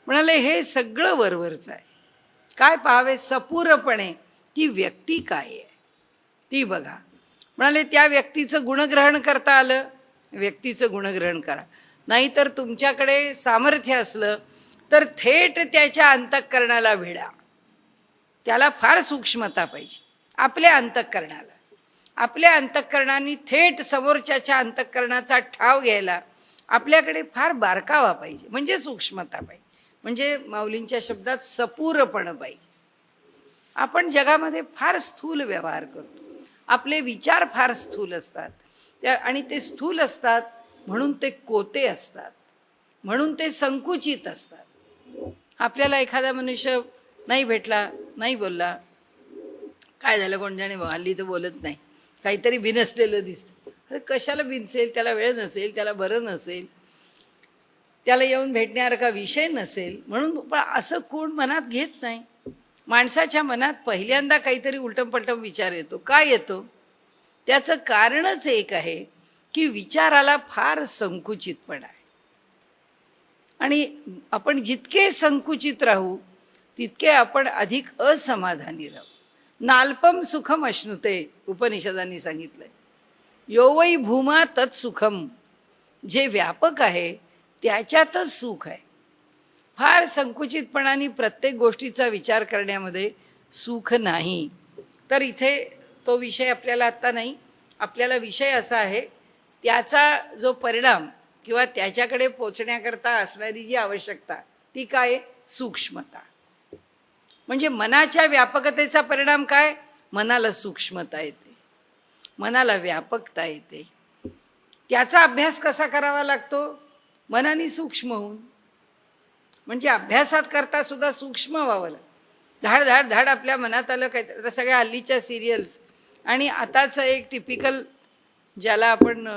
म्हणाले हे सगळं वरवरचं आहे. काय पाहावे? सपूर्णपणे ती व्यक्ती काय आहे ती बघा. म्हणाले त्या व्यक्तीचं गुणग्रहण करता आलं, व्यक्तीचं गुणग्रहण करा. नाहीतर तुमच्याकडे सामर्थ्य असलं तर थेट त्याच्या अंतःकरणाला भिडा. त्याला फार सूक्ष्मता पाहिजे. आपल्या अंतःकरणाला, आपल्या अंतःकरणाने थेट समोरच्याच्या अंतःकरणाचा ठाव घ्यायला आपल्याकडे फार बारकावा पाहिजे, म्हणजे सूक्ष्मता पाहिजे, म्हणजे माऊलींच्या शब्दात सपूर्णपण पाहिजे. आपण जगामध्ये फार स्थूल व्यवहार करतो. आपले विचार फार स्थूल असतात आणि ते स्थूल असतात म्हणून ते कोते असतात, म्हणून ते संकुचित असतात. आपल्याला एखादा मनुष्य नाही भेटला, नाही बोलला, काय झालं कोण जाणे, हल्ली तर बोलत नाही, काहीतरी बिनसलेलं दिसतं. अरे कशाला बिनसेल? त्याला वेळ नसेल, त्याला बरं नसेल, त्याला येऊन भेटण्यासारखा विषय नसेल म्हणून. पण असं कोण मनात घेत नाही. माणसाच्या मनात पहिल्यांदा काहीतरी उलटमपलटम विचार येतो. काय येतो? त्याचं कारणच एक आहे की विचाराला फार संकुचितपणा आहे. आणि आपण जितके संकुचित राहू तितके आपण अधिक असमाधानी राहू. नाल्पम सुखम अश्नुते उपनिषदांनी सांगितलंय. यो वै भूमा तत् सुखम. जे व्यापक आहे त्याच्यातच सुख आहे. फार संकुचितपणाने प्रत्येक गोष्टीचा विचार करण्यामध्ये सुख नाही. तर इथे तो विषय आपल्याला आत्ता नाही. आपल्याला विषय असा आहे त्याचा जो परिणाम किंवा त्याच्याकडे पोचण्याकरता असणारी जी आवश्यकता ती काय? सूक्ष्मता. म्हणजे मनाच्या व्यापकतेचा परिणाम काय? मनाला सूक्ष्मता येते, मनाला व्यापकता येते. त्याचा अभ्यास कसा करावा लागतो? मनाने सूक्ष्म होऊन. म्हणजे अभ्यासात करता सुद्धा सूक्ष्म व्हावं लागतं. धाड धाड धाड आपल्या मनात आलं काय. आता सगळ्या हल्लीच्या सिरियल्स आणि आताचं एक टिपिकल ज्याला आपण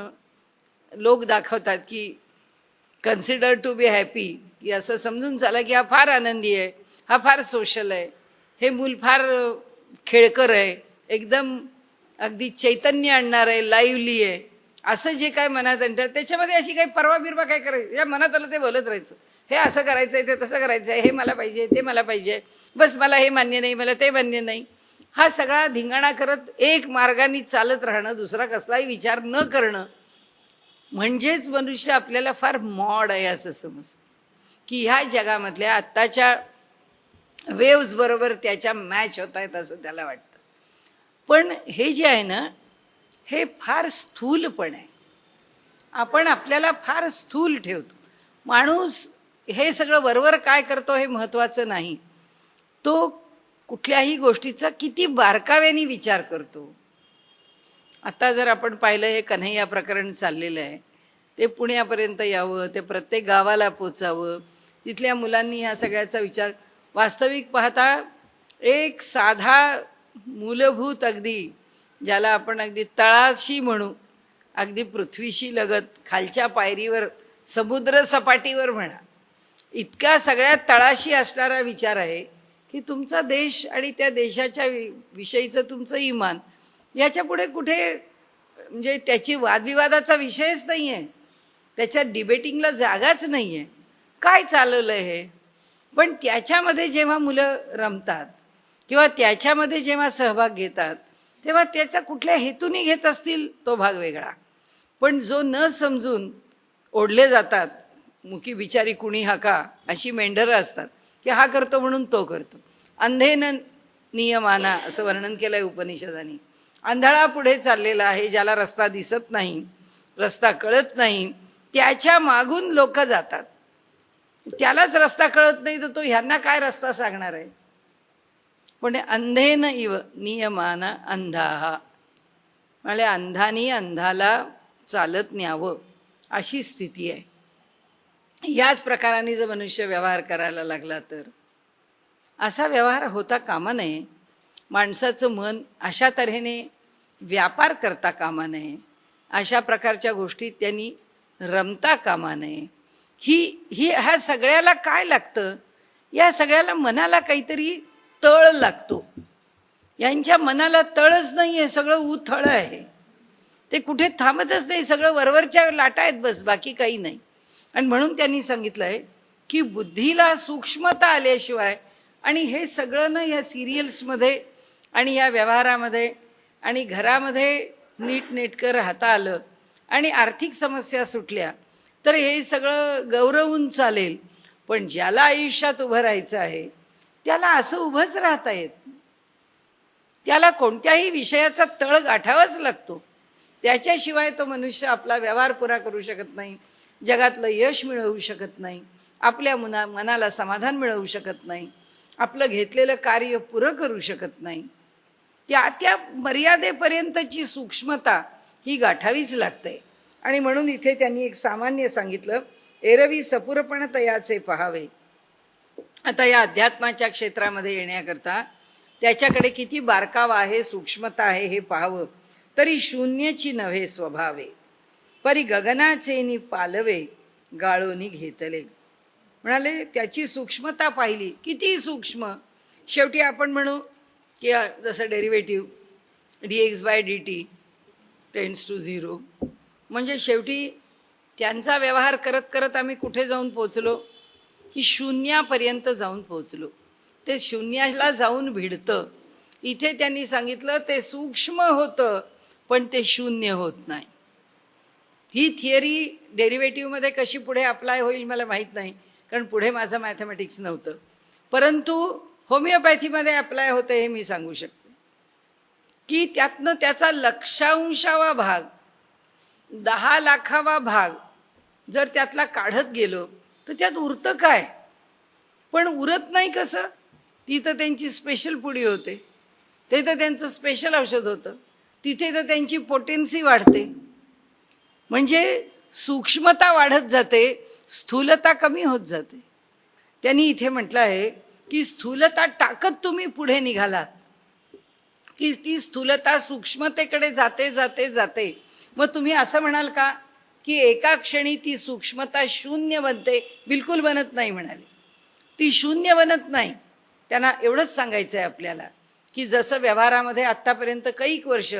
लोक दाखवतात की कन्सिडर टू बी हॅपी, की असं समजून चाला की हा फार आनंदी आहे, हा फार सोशल आहे, हे मूल फार खेळकर आहे, एकदम अगदी चैतन्य आणणार आहे, लाईव्हली आहे, असं जे काय मनात आणतात त्याच्यामध्ये अशी काही परवा बिरवा काय करायचं. या मनात आलं ते बोलत राहायचं. हे असं करायचं आहे, ते तसं करायचं आहे, हे मला पाहिजे, ते मला पाहिजे, बस मला हे मान्य नाही, मला ते मान्य नाही. हा सगळा धिंगाणा करत एक मार्गाने चालत राहणं, दुसरा कसलाही विचार न करणं, म्हणजेच मनुष्य आपल्याला फार मॉड आहे असं समजतं. की ह्या जगामधल्या आत्ताच्या वेव्स बरोबर त्याच्या मॅच होत आहेत असं त्याला वाटतं. पण हे जे आहे ना, हे फार स्थूलपण आहे. आपण आपल्याला फार स्थूल ठेवतो. माणूस हे सगळं वरवर काय करतो हे महत्त्वाचं नाही, तो कुठल्याही गोष्टीचा किती बारकाव्याने विचार करतो. आता जर आपण पाहिलं हे कन्हैया प्रकरण चाललेलं आहे, ते पुण्यापर्यंत यावं, ते प्रत्येक गावाला पोचावं, तिथल्या मुलांनी ह्या सगळ्याचा विचार. वास्तविक पाहता एक साधा मूलभूत अगदी ज्याला आपण अगदी तळाशी म्हणू, अगदी पृथ्वीशी लगत खालच्या पायरीवर समुद्र सपाटीवर म्हणा, इतका सगळ्यात तळाशी असणारा विचार आहे की तुमचा देश आणि त्या देशाच्या विषयीचं तुमचं इमान याच्या पुढे कुठे, म्हणजे त्याची वादविवादाचा विषयच नाही आहे, त्याच्या डिबेटिंगला जागाच नाही आहे. काय चालवलं आहे हे? पण त्याच्यामध्ये जेव्हा मुलं रमतात किंवा त्याच्यामध्ये जेव्हा सहभाग घेतात तेव्हा त्याचा कुठल्या हेतूने घेत असतील तो भाग वेगळा. पण जो न समजून ओढले जातात, मुकी बिचारी कुणी हाका अशी मेंढरं असतात की हा करतो म्हणून तो करतो. अंधेन नियमाना असं वर्णन केलं आहे उपनिषदांनी. आंधळा पुढे चाललेला आहे, ज्याला रस्ता दिसत नाही, रस्ता कळत नाही, त्याच्या मागून लोक जातात. त्यालाच रस्ता कळत नाही तर तो ह्यांना काय रस्ता सांगणार आहे. पण अंधेन इव नियमाना अंधाहा, म्हणजे अंधानी अंधाला चालत न्यावं अशी स्थिती आहे. याच प्रकाराने जर मनुष्य व्यवहार करायला लागला तर असा व्यवहार होता कामा नये. माणसाचं मन अशा तऱ्हेने व्यापार करता कामा नये. अशा प्रकारच्या गोष्टीत त्यांनी रमता कामा नये. ह्या सगळ्याला काय लागतं? या सगळ्याला मनाला काहीतरी तळ लागतो. यांच्या मनाला तळच नाही आहे, सगळं उथळ आहे. ते कुठे थांबतच नाही, सगळं वरवरच्या लाटा आहेत बस, बाकी काही नाही. आणि म्हणून त्यांनी सांगितलंय की बुद्धीला सूक्ष्मता आल्याशिवाय, आणि हे सगळं ना या सिरियल्समध्ये आणि या व्यवहारामध्ये आणि घरामध्ये नीटनेटकं राहता आलं आणि आर्थिक समस्या सुटल्या तर हे सगळं गौरवून चालेल. पण ज्याला आयुष्यात उभं राहायचं आहे त्याला असं उभंच राहता येत नाही. त्याला कोणत्याही विषयाचा तळ गाठावाच लागतो. त्याच्याशिवाय तो मनुष्य आपला व्यवहार पुरा करू शकत नाही, जगातलं यश मिळवू शकत नाही, आपल्या मनाला समाधान मिळवू शकत नाही, आपलं घेतलेलं कार्य पुरं करू शकत नाही. त्या मर्यादेपर्यंतची सूक्ष्मता ही गाठावीच लागते. आणि म्हणून इथे त्यांनी एक सामान्य सांगितलं, एरवी सपूरपण तयाचे पहावे. आता या अध्यात्माच्या क्षेत्रामध्ये येण्याकरता त्याच्याकडे किती बारकावा आहे, सूक्ष्मता आहे हे पाहावं. तरी शून्यची नव्हे स्वभावे, परी गगनाचे नि पालवे गाळोनी घेतले. म्हणाले त्याची सूक्ष्मता पाहिली, किती सूक्ष्म. शेवटी आपण म्हणू की जसं डेरिव्हेटिव्ह dx/dt टेन्स टू 0, म्हणजे शेवटी त्यांचा व्यवहार करत करत आम्ही कुठे जाऊन पोचलो की शून्यापर्यंत जाऊन पोचलो. ते शून्याला जाऊन भिडतं. इथे त्यांनी सांगितलं ते सूक्ष्म होतं पण ते शून्य होत नाही. ही थिअरी डेरिव्हेटिव्हमध्ये कशी पुढे अप्लाय होईल मला माहीत नाही, कारण पुढे माझं मॅथमॅटिक्स नव्हतं. परंतु होमिओपॅथीमध्ये अप्लाय होते हे मी सांगू शकते की त्यातनं त्याचा लक्षांशावा भाग, 10 लाखावा भाग जर त्यातला काढत गेलो तर त्यात उरतं काय? पण उरत नाही कसं? ती तर त्यांची स्पेशल पुडी होते, ते तर त्यांचं स्पेशल औषध होतं, तिथे तर त्यांची पोटेन्सी वाढते. म्हणजे सूक्ष्मता वाढत जाते, स्थूलता कमी होत जाते. त्यांनी इथे म्हटलं आहे की स्थूलता टाकत तुम्ही पुढे निघालात की ती स्थूलता सूक्ष्मतेकडे जाते जाते जाते. मग तुम्ही असं म्हणाल का की एका क्षणी ती सूक्ष्मता शून्य बनते? बिलकुल बनत नाही म्हणाले. ती शून्य बनत नाही. त्यांना एवढंच सांगायचं आहे आपल्याला की जसं व्यवहारामध्ये आत्तापर्यंत कैक वर्ष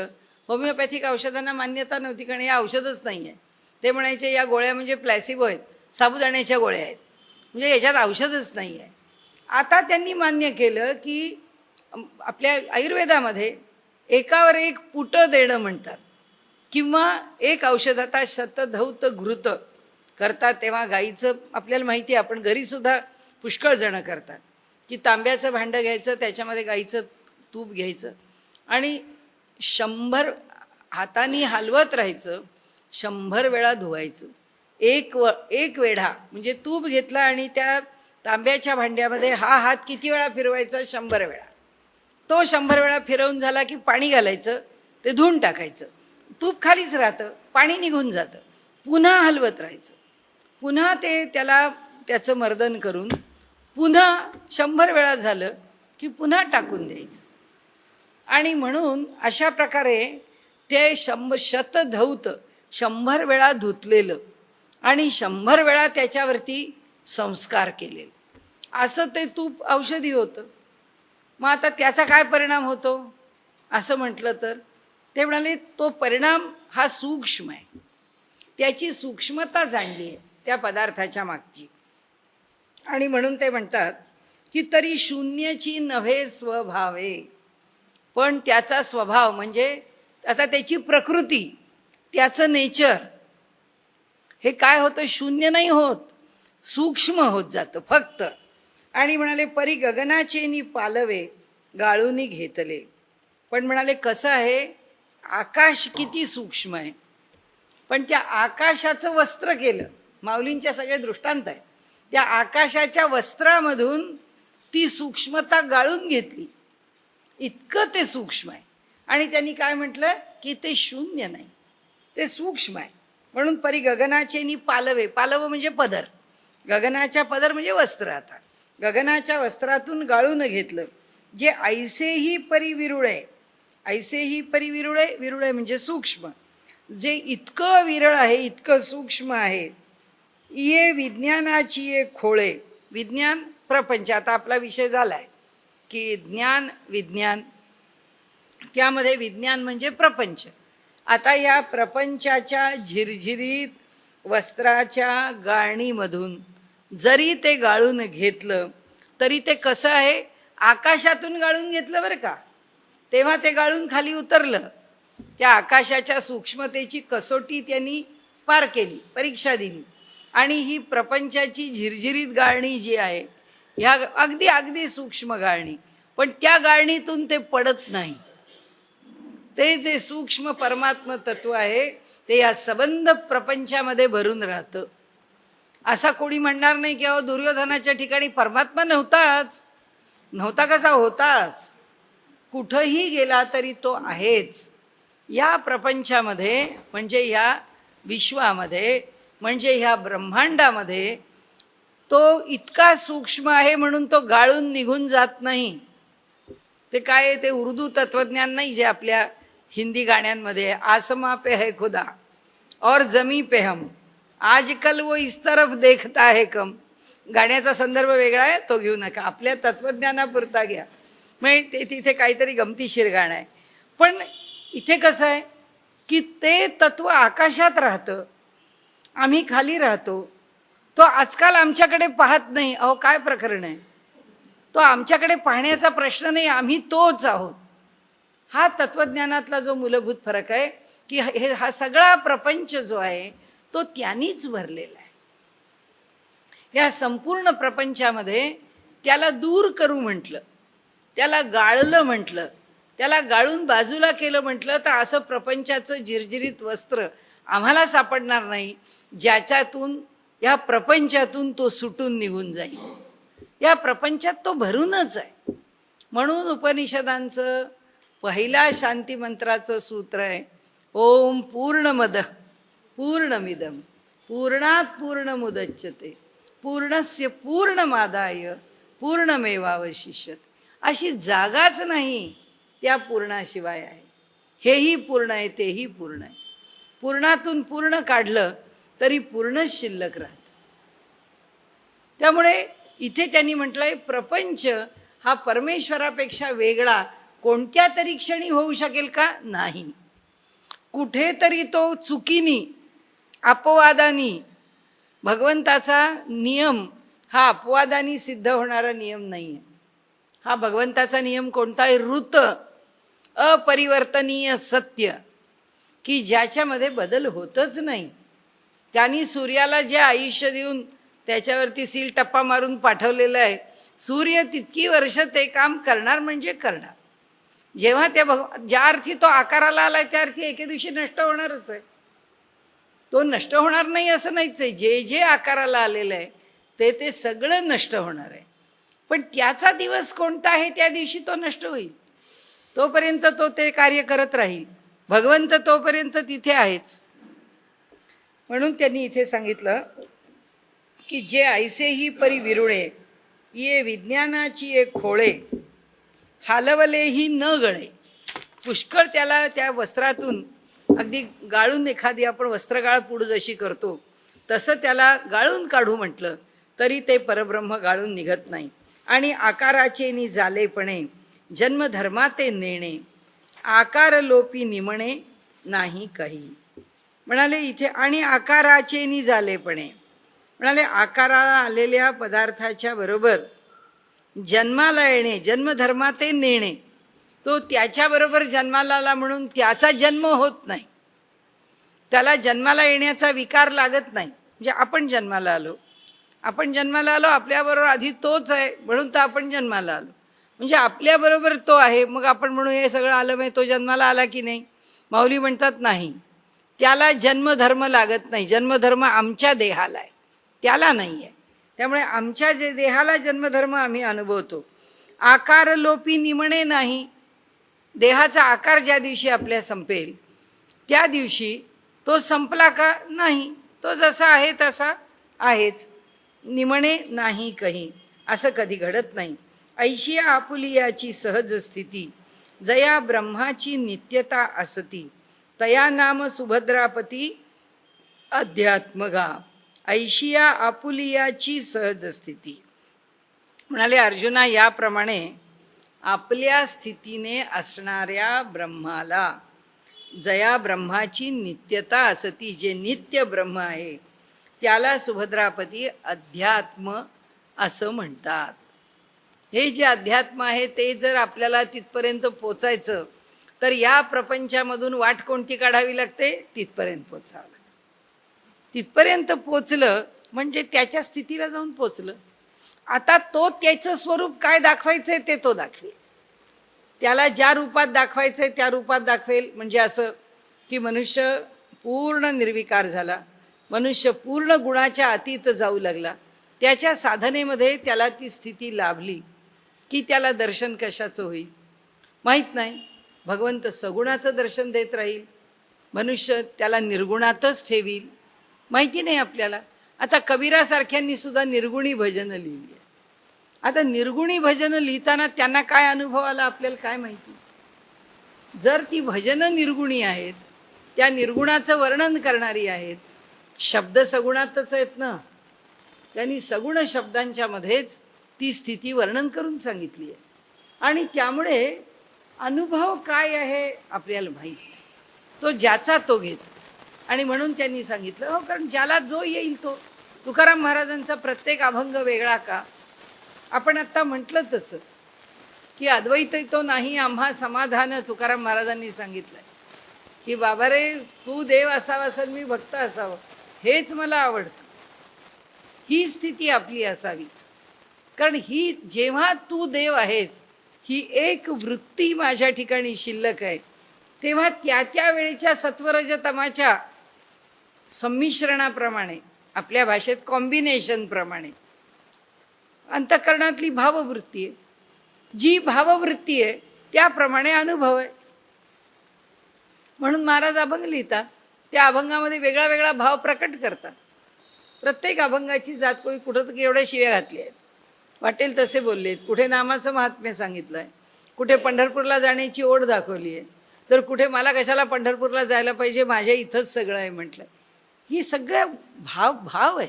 होमिओपॅथिक औषधांना मान्यता नव्हती, कारण हे औषधच नाही आहे. ते म्हणायचे या गोळ्या म्हणजे प्लॅसिबो आहेत, साबुदाण्याच्या गोळ्या आहेत, म्हणजे याच्यात औषधच नाही आहे. आता त्यांनी मान्य केलं की आपल्या आयुर्वेदामध्ये एकावर एक पुट देणं म्हणतात, किंवा एक औषध. आता शतधौत घृत करतात तेव्हा गाईचं आपल्याला माहिती आहे, आपण घरीसुद्धा पुष्कळ जणं करतात की तांब्याचं भांडं घ्यायचं, त्याच्यामध्ये गाईचं तूप घ्यायचं आणि 100 हाताने हलवत राहायचं, 100 वेळा धुवायचं. एक वेढा म्हणजे तूप घेतला आणि त्या तांब्याच्या भांड्यामध्ये हा हात किती वेळा फिरवायचा? 100 वेळा. तो 100 वेळा फिरवून झाला की पाणी घालायचं, ते धुवून टाकायचं. तूप खालीच राहतं, पाणी निघून जातं. पुन्हा हलवत राहायचं, पुन्हा त्याला त्याचं मर्दन करून पुन्हा 100 वेळा झालं की पुन्हा टाकून द्यायचं. आणि म्हणून अशा प्रकारे ते शतधौत 100 वेळा धुतलेलं आणि 100 वेळा त्याच्यावरती संस्कार केलेलं असं ते तूप औषधी होतं. मग आता त्याचा काय परिणाम होतो असं म्हटलं तर ते म्हणाले तो परिणाम हा सूक्ष्म आहे. त्याची सूक्ष्मता जाणली आहे त्या पदार्थाच्या मागची. आणि म्हणून ते म्हणतात की तरी शून्यची नव्हे स्वभावे. पण त्याचा स्वभाव म्हणजे आता त्याची प्रकृती, त्याचं नेचर हे काय होतं? शून्य नाही होत, सूक्ष्म होत जातं फक्त. आणि म्हणाले परी गगनाचे नि पालवे गाळूनी घेतले. पण म्हणाले कसं आहे, आकाश किती सूक्ष्म आहे, पण त्या आकाशाचं वस्त्र केलं. माऊलींच्या सगळे दृष्टांत आहे. त्या आकाशाच्या वस्त्रामधून ती सूक्ष्मता गाळून घेतली, इतकं ते सूक्ष्म आहे. आणि त्यांनी काय म्हटलं की ते शून्य नाही, ते सूक्ष्म आहे. म्हणून परी गगनाचे नि पालवे, पालव म्हणजे पदर, गगनाच्या पदर म्हणजे वस्त्र. आता गगनाच्या वस्त्रातून गाळून घेतलं. जे ऐसेही परी विरुळे, ऐसेही परी विरुळे, विरुळे म्हणजे सूक्ष्म, जे इतकं विरळ आहे, इतकं सूक्ष्म आहे, ये विज्ञानाची ये खोळे. विज्ञान प्रपंच, आता आपला विषय झालाय की ज्ञान विज्ञान, त्यामध्ये विज्ञान म्हणजे प्रपंच. आता या प्रपंचाच्या झिरझिरीत वस्त्राच्या गाळणीमधून जरी ते गाळून घेतलं तरी ते कसं आहे, आकाशातून गाळून घेतलं बरं का, तेव्हा ते गाळून खाली उतरलं. त्या आकाशाच्या सूक्ष्मतेची कसोटी त्यांनी पार केली, परीक्षा दिली. आणि ही प्रपंचाची झिरझिरीत गाळणी जी आहे, ह्या अगदी अगदी सूक्ष्म गाळणी, पण त्या गाळणीतून ते पडत नाही. ते जे सूक्ष्म परमात्म तत्व आहे ते या सबंध प्रपंचामध्ये भरून राहतं. असा कोणी म्हणणार नाही की अहो दुर्योधनाच्या ठिकाणी परमात्मा नव्हताच. नव्हता कसा, होताच. कुठंही गेला तरी तो आहेच. या प्रपंचामध्ये म्हणजे ह्या विश्वामध्ये म्हणजे ह्या ब्रह्मांडामध्ये तो इतका सूक्ष्म आहे म्हणून तो गाळून निघून जात नाही. ते काय, ते उर्दू तत्वज्ञान नाही जे आपल्या हिंदी गाण्यांमध्ये आसमां पे है खुदा और जमी पे हम, आजकल वो इस तरफ देखता है कम. गाण्याचा संदर्भ वेगळा आहे, तो घेऊ नका, आपल्या तत्वज्ञानापुरता घ्या. म्हणजे ते तिथे काहीतरी गमतीशीर गाणं आहे. पण इथे कसं आहे की ते तत्व आकाशात राहतं, आम्ही खाली राहतो. तो आजकाल आमच्याकडे पाहत नाही. अहो काय प्रकरण आहे, तो आमच्याकडे पाहण्याचा प्रश्न नाही, आम्ही तोच आहोत. हा तत्वज्ञानातला जो मूलभूत फरक आहे की हा सगळा प्रपंच जो आहे तो त्यांनीच भरलेला आहे. या संपूर्ण प्रपंचामध्ये त्याला दूर करू म्हटलं, त्याला गाळलं म्हटलं, त्याला गाळून बाजूला केलं म्हटलं तर असं प्रपंचाचं झिरझिरीत वस्त्र आम्हाला सापडणार नाही ज्याच्यातून, या प्रपंचातून तो सुटून निघून जाईल. या प्रपंचात तो भरूनच आहे. म्हणून उपनिषदांचं पहिल्या शांती मंत्राचं सूत्र आहे ओम पूर्णमद पूर्णमिदम पूर्णात पूर्णमुदच्यते पूर्णस्य पूर्णमादाय पूर्णमेवावशिष्यते. अशी जागाच नाही त्या पूर्णाशिवाय आहे. हेही पूर्ण आहे, तेही पूर्ण आहे. पूर्णातून पूर्ण काढलं तरी पूर्णच शिल्लक राहतं. त्यामुळे इथे त्यांनी म्हटलंय प्रपंच हा परमेश्वरापेक्षा वेगळा कोणत्या तरी क्षणी होऊ शकेल का? नाही. कुठेतरी तो चुकीनी, अपवादानी, भगवंताचा नियम हा अपवादानी सिद्ध होणारा नियम नाही आहे. हा भगवंताचा नियम कोणता आहे? ऋत, अपरिवर्तनीय सत्य, की ज्याच्यामध्ये बदल होतच नाही. त्यांनी सूर्याला जे आयुष्य देऊन त्याच्यावरती सील टप्पा मारून पाठवलेलं आहे, सूर्य तितकी वर्ष ते काम करणार म्हणजे करणार. जेव्हा ते ज्या अर्थी तो आकाराला आलाय त्या अर्थी एके दिवशी नष्ट होणारच आहे. तो नष्ट होणार नाही असं नाहीच आहे. जे जे आकाराला आलेलं आहे ते ते सगळं नष्ट होणार आहे. पण त्याचा दिवस कोणता आहे, त्या दिवशी तो नष्ट होईल. तोपर्यंत तो ते कार्य करत राहील. भगवंत तोपर्यंत तिथे आहेच. म्हणून त्यांनी इथे सांगितलं की जे ऐसेही परी विरुळे ये विज्ञानाची एक खोळे हालवलेही न गळे. पुष्कळ त्याला त्या वस्त्रातून अगदी गाळून, एखादी आपण वस्त्रगाळ पुढं जशी करतो तसं त्याला गाळून काढू म्हटलं तरी ते परब्रह्म गाळून निघत नाही. आणि आकाराचे नि झालेपणे जन्मधर्माते नेणे आकार लोपी निमणे नाही काही. म्हणाले इथे आणि आकाराचे नि झालेपणे, म्हणाले आकाराला आलेल्या पदार्थाच्या बरोबर जन्माला येणे, जन्मधर्माते नेणे, तो त्याच्याबरोबर जन्माला आला म्हणून त्याचा जन्म होत नाही. त्याला जन्माला येण्याचा विकार लागत नाही. म्हणजे आपण जन्माला आलो, आपल्याबरोबर आधी तोच आहे म्हणून तर आपण जन्माला आलो. म्हणजे आपल्याबरोबर तो आहे, मग आपण म्हणू हे सगळं आलं म्हणजे तो जन्माला आला की नाही? माऊली म्हणतात नाही, त्याला जन्मधर्म लागत नाही. जन्मधर्म आमच्या देहाला आहे, त्याला नाही आहे. त्यामुळे आमच्या जे देहाला जन्मधर्म आम्ही अनुभवतो. आकार लोपी निमणे नाही. देहाचा आकार ज्या दिवशी आपल्या संपेल त्या दिवशी तो संपला का? नाही, तो जसा आहे तसा आहेच. निमणे नाही काही, असं कधी घडत नाही. ऐशी आपुलियाची सहज स्थिती जया ब्रह्माची नित्यता असती तया नाम सुभद्रापती अध्यात्मगा ऐशिया आपुलियाची सहज स्थिती. म्हणाले अर्जुना, याप्रमाणे आपल्या स्थितीने असणाऱ्या ब्रह्माला, जया ब्रह्माची नित्यता असती, जे नित्य ब्रह्म आहे त्याला सुभद्रापती अध्यात्म असं म्हणतात. हे जे अध्यात्म आहे ते जर आपल्याला तिथपर्यंत पोचायचं तर या प्रपंचामधून वाट कोणती काढावी लागते? तिथपर्यंत पोचावं लागतं. तिथपर्यंत पोचलं म्हणजे त्याच्या स्थितीला जाऊन पोचलं. आता तो त्याचं स्वरूप काय दाखवायचंय ते तो दाखवेल. त्याला ज्या रूपात दाखवायचंय त्या रूपात दाखवेल. म्हणजे असं की मनुष्य पूर्ण निर्विकार झाला, मनुष्य पूर्ण गुणाच्या अतीत जाऊ लागला, त्याच्या साधनेमध्ये त्याला ती स्थिती लाभली की त्याला दर्शन कशाचं होईल माहीत नाही. भगवंत सगुणाचं दर्शन देत राहील, मनुष्य त्याला निर्गुणातच ठेवील, माहिती नाही आपल्याला. आता कबीरासारख्यांनी सुद्धा निर्गुणी भजनं लिहिली. आता निर्गुणी भजनं लिहिताना त्यांना काय अनुभव आला आपल्याला काय माहिती. जर ती भजनं निर्गुणी आहेत, त्या निर्गुणाचं वर्णन करणारी आहेत, शब्द सगुणातच आहेत ना, त्यांनी सगुण शब्दांच्या मध्येच ती स्थिती वर्णन करून सांगितली आहे. आणि त्यामुळे अनुभव काय आहे आपल्याला माहीत नाही, तो ज्याचा तो घेतो. आणि म्हणून त्यांनी सांगितलं, हो कारण ज्याला जो येईल तो. तुकाराम महाराजांचा प्रत्येक अभंग वेगळा का? आपण आत्ता म्हटलं तसं की अद्वैत तो नाही आम्हा समाधान. तुकाराम महाराजांनी सांगितलंय की बाबा रे, तू देव असावास मी भक्त असावं, हेच मला आवडतं. ही स्थिती आपली असावी. कारण ही जेव्हा तू देव आहेस, ही एक वृत्ती माझ्या ठिकाणी शिल्लक आहे, तेव्हा त्या त्या वेळेच्या सत्वरजतमाच्या संमिश्रणाप्रमाणे, आपल्या भाषेत कॉम्बिनेशन प्रमाणे अंतःकरणातली भाववृत्ती आहे. जी भाववृत्ती आहे त्याप्रमाणे अनुभव आहे. म्हणून महाराज अभंग लिहितात, त्या अभंगामध्ये वेगळा वेगळा भाव प्रकट करतात. प्रत्येक अभंगाची जातकोळी कुठं तर एवढ्या शिव्या घातल्या आहेत, वाटेल तसे बोललेत. कुठे नामाचं महात्म्य सांगितलं आहे, कुठे पंढरपूरला जाण्याची ओढ दाखवली आहे, तर कुठे मला कशाला पंढरपूरला जायला पाहिजे, माझ्या इथंच सगळं आहे म्हटलं. ही सगळ्या भाव आहे.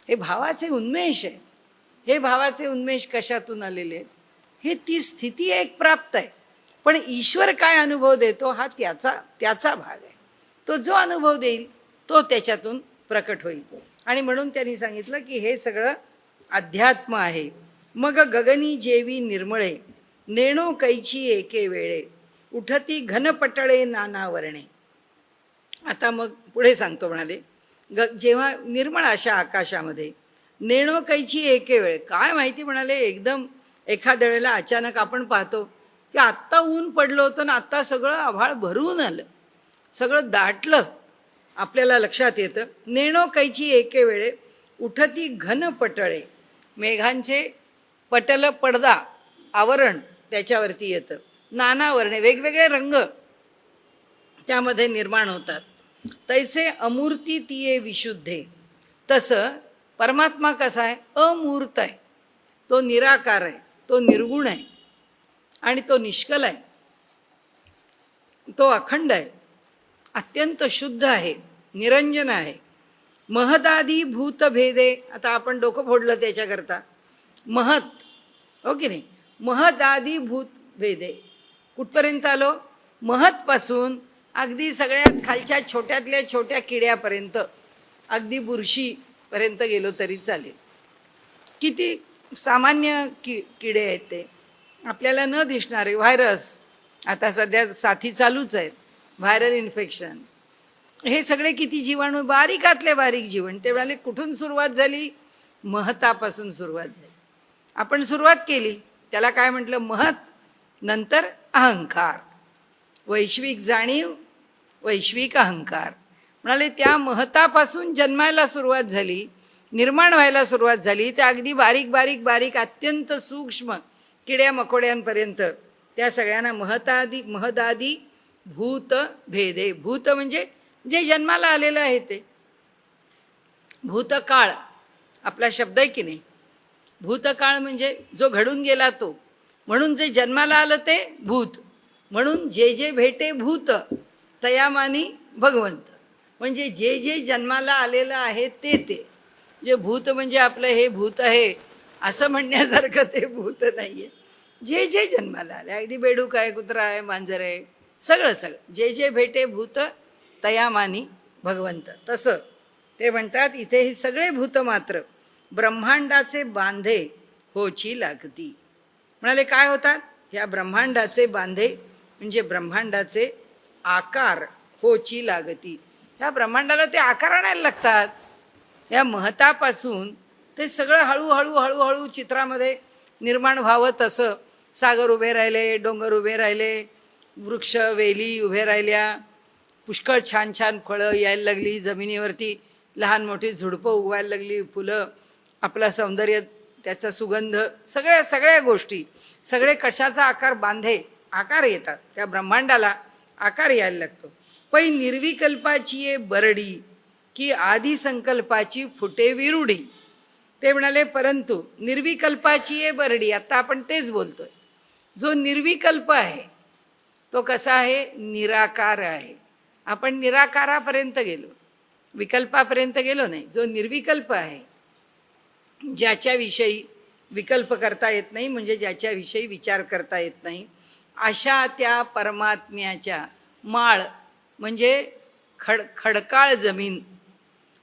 हे भावाचे उन्मेष आहे. हे भावाचे उन्मेष कशातून आलेले आहेत? हे ती स्थिती एक प्राप्त आहे. पण ईश्वर काय अनुभव देतो हा त्याचा भाग आहे. तो जो अनुभव देईल तो त्याच्यातून प्रकट होईल. आणि म्हणून त्यांनी सांगितलं की हे सगळं अध्यात्म आहे. मग गगनी जेवी निर्मळे, नेणो कैची एके वेळे, उठती घनपटळे नाना वर्णे. आता मग पुढे सांगतो, म्हणाले जेव्हा निर्मळ अशा आकाशामध्ये नेणो कैची एके वेळ, काय माहिती म्हणाले, एकदम एखाद्या वेळेला अचानक आपण पाहतो की आत्ता ऊन पडलं होतं ना, आत्ता सगळं आभाळ भरून आलं, सगळं दाटलं, आपल्याला लक्षात येतं. नेणो कैची एके वेळे, उठती घन पटळे, मेघांचे पटल पडदा आवरण त्याच्यावरती येतं. नाना वर्णे, वेगवेगळे रंग त्यामध्ये निर्माण होतात. तैसे अमूर्ती तिये विशुद्धे, तसं परमात्मा कसा आहे? अमूर्त आहे. तो निराकार आहे, तो निर्गुण आहे आणि तो निष्कल आहे, तो अखंड आहे, अत्यंत शुद्ध आहे, निरंजन आहे. महदादी भूतभेदे, आता आपण डोकं फोडलं त्याच्याकरता, महत हो की नाही, महदादी भूतभेदे कुठपर्यंत आलो? महतपासून अगदी सगळ्यात खालच्या छोट्यातल्या छोट्या किड्यापर्यंत, अगदी बुरशीपर्यंत गेलो तरी चालेल. किती सामान्य किडे आहेत ते, आपल्याला न दिसणारे. व्हायरस, आता सध्या साथी चालूच आहेत, व्हायरल इन्फेक्शन, हे सगळे किती जीवाणू, बारीकातले बारीक जीवन. ते म्हणाले कुठून सुरुवात झाली? महतापासून सुरुवात झाली. आपण सुरुवात केली, त्याला काय म्हटलं? महत, नंतर अहंकार, वैश्विक जाणीव, वैश्विक अहंकार. म्हणाले त्या महतापासून जन्मायला सुरुवात झाली, निर्माण व्हायला सुरुवात झाली, त्या अगदी बारीक बारीक बारीक अत्यंत सूक्ष्म किड्या मकोड्यांपर्यंत त्या सगळ्यांना महदादी भूत भेदे. भूत म्हणजे जे जन्माला आलेलं आहे ते. भूतकाळ आपला शब्द आहे की नाही, भूतकाळ म्हणजे जो घडून गेला तो, म्हणून जे जन्माला आलं ते भूत. म्हणून जे जे भेटे भूत, तयामानी भगवंत. म्हणजे जे जे जन्माला आलेलं आहे ते जे भूत म्हणजे आपलं हे भूत आहे असं म्हणण्यासारखं ते भूत नाही आहे. जे जे जन्माला आले, अगदी बेडूक आहे, कुत्रा आहे, मांजर आहे, सगळं जे जे भेटे भूत तयामानी भगवंत. तसं ते म्हणतात इथे हे सगळे भूत मात्र ब्रह्मांडाचे बांधे होची लागती. म्हणाले काय होतात? ह्या ब्रह्मांडाचे बांधे म्हणजे ब्रह्मांडाचे आकार होची लागती. ह्या ब्रह्मांडाला ते आकार आणायला लागतात. या महतापासून ते सगळं हळूहळू हळूहळू चित्रामध्ये निर्माण व्हावं. तसं सागर उभे राहिले, डोंगर उभे राहिले, वृक्ष वेली उभे राहिल्या, पुष्कळ छान छान फळं यायला लागली जमिनीवरती, लहान मोठी झुडपं उगवायला लागली, फुलं, आपला सौंदर्य, त्याचा सुगंध, सगळ्या गोष्टी, सगळे कशाचा आकार बांधे आकार येतात. त्या ब्रह्मांडाला आकार यायला लागतो. पै निर्विकल्पाची ये बरडी की आदी संकल्पाची फुटे विरुडी. ते म्हणाले परंतु निर्विकल्पाची ये बरडी, आता आपण तेच बोलतोय. जो निर्विकल्प आहे तो कसा आहे? निराकार आहे. आपण निराकारापर्यंत गेलो, विकल्पापर्यंत गेलो नाही. जो निर्विकल्प आहे, ज्याच्याविषयी विकल्प करता येत नाही, म्हणजे ज्याच्याविषयी विचार करता येत नाही, अशा त्या परमात्म्याच्या माळ म्हणजे खडकाळ जमीन,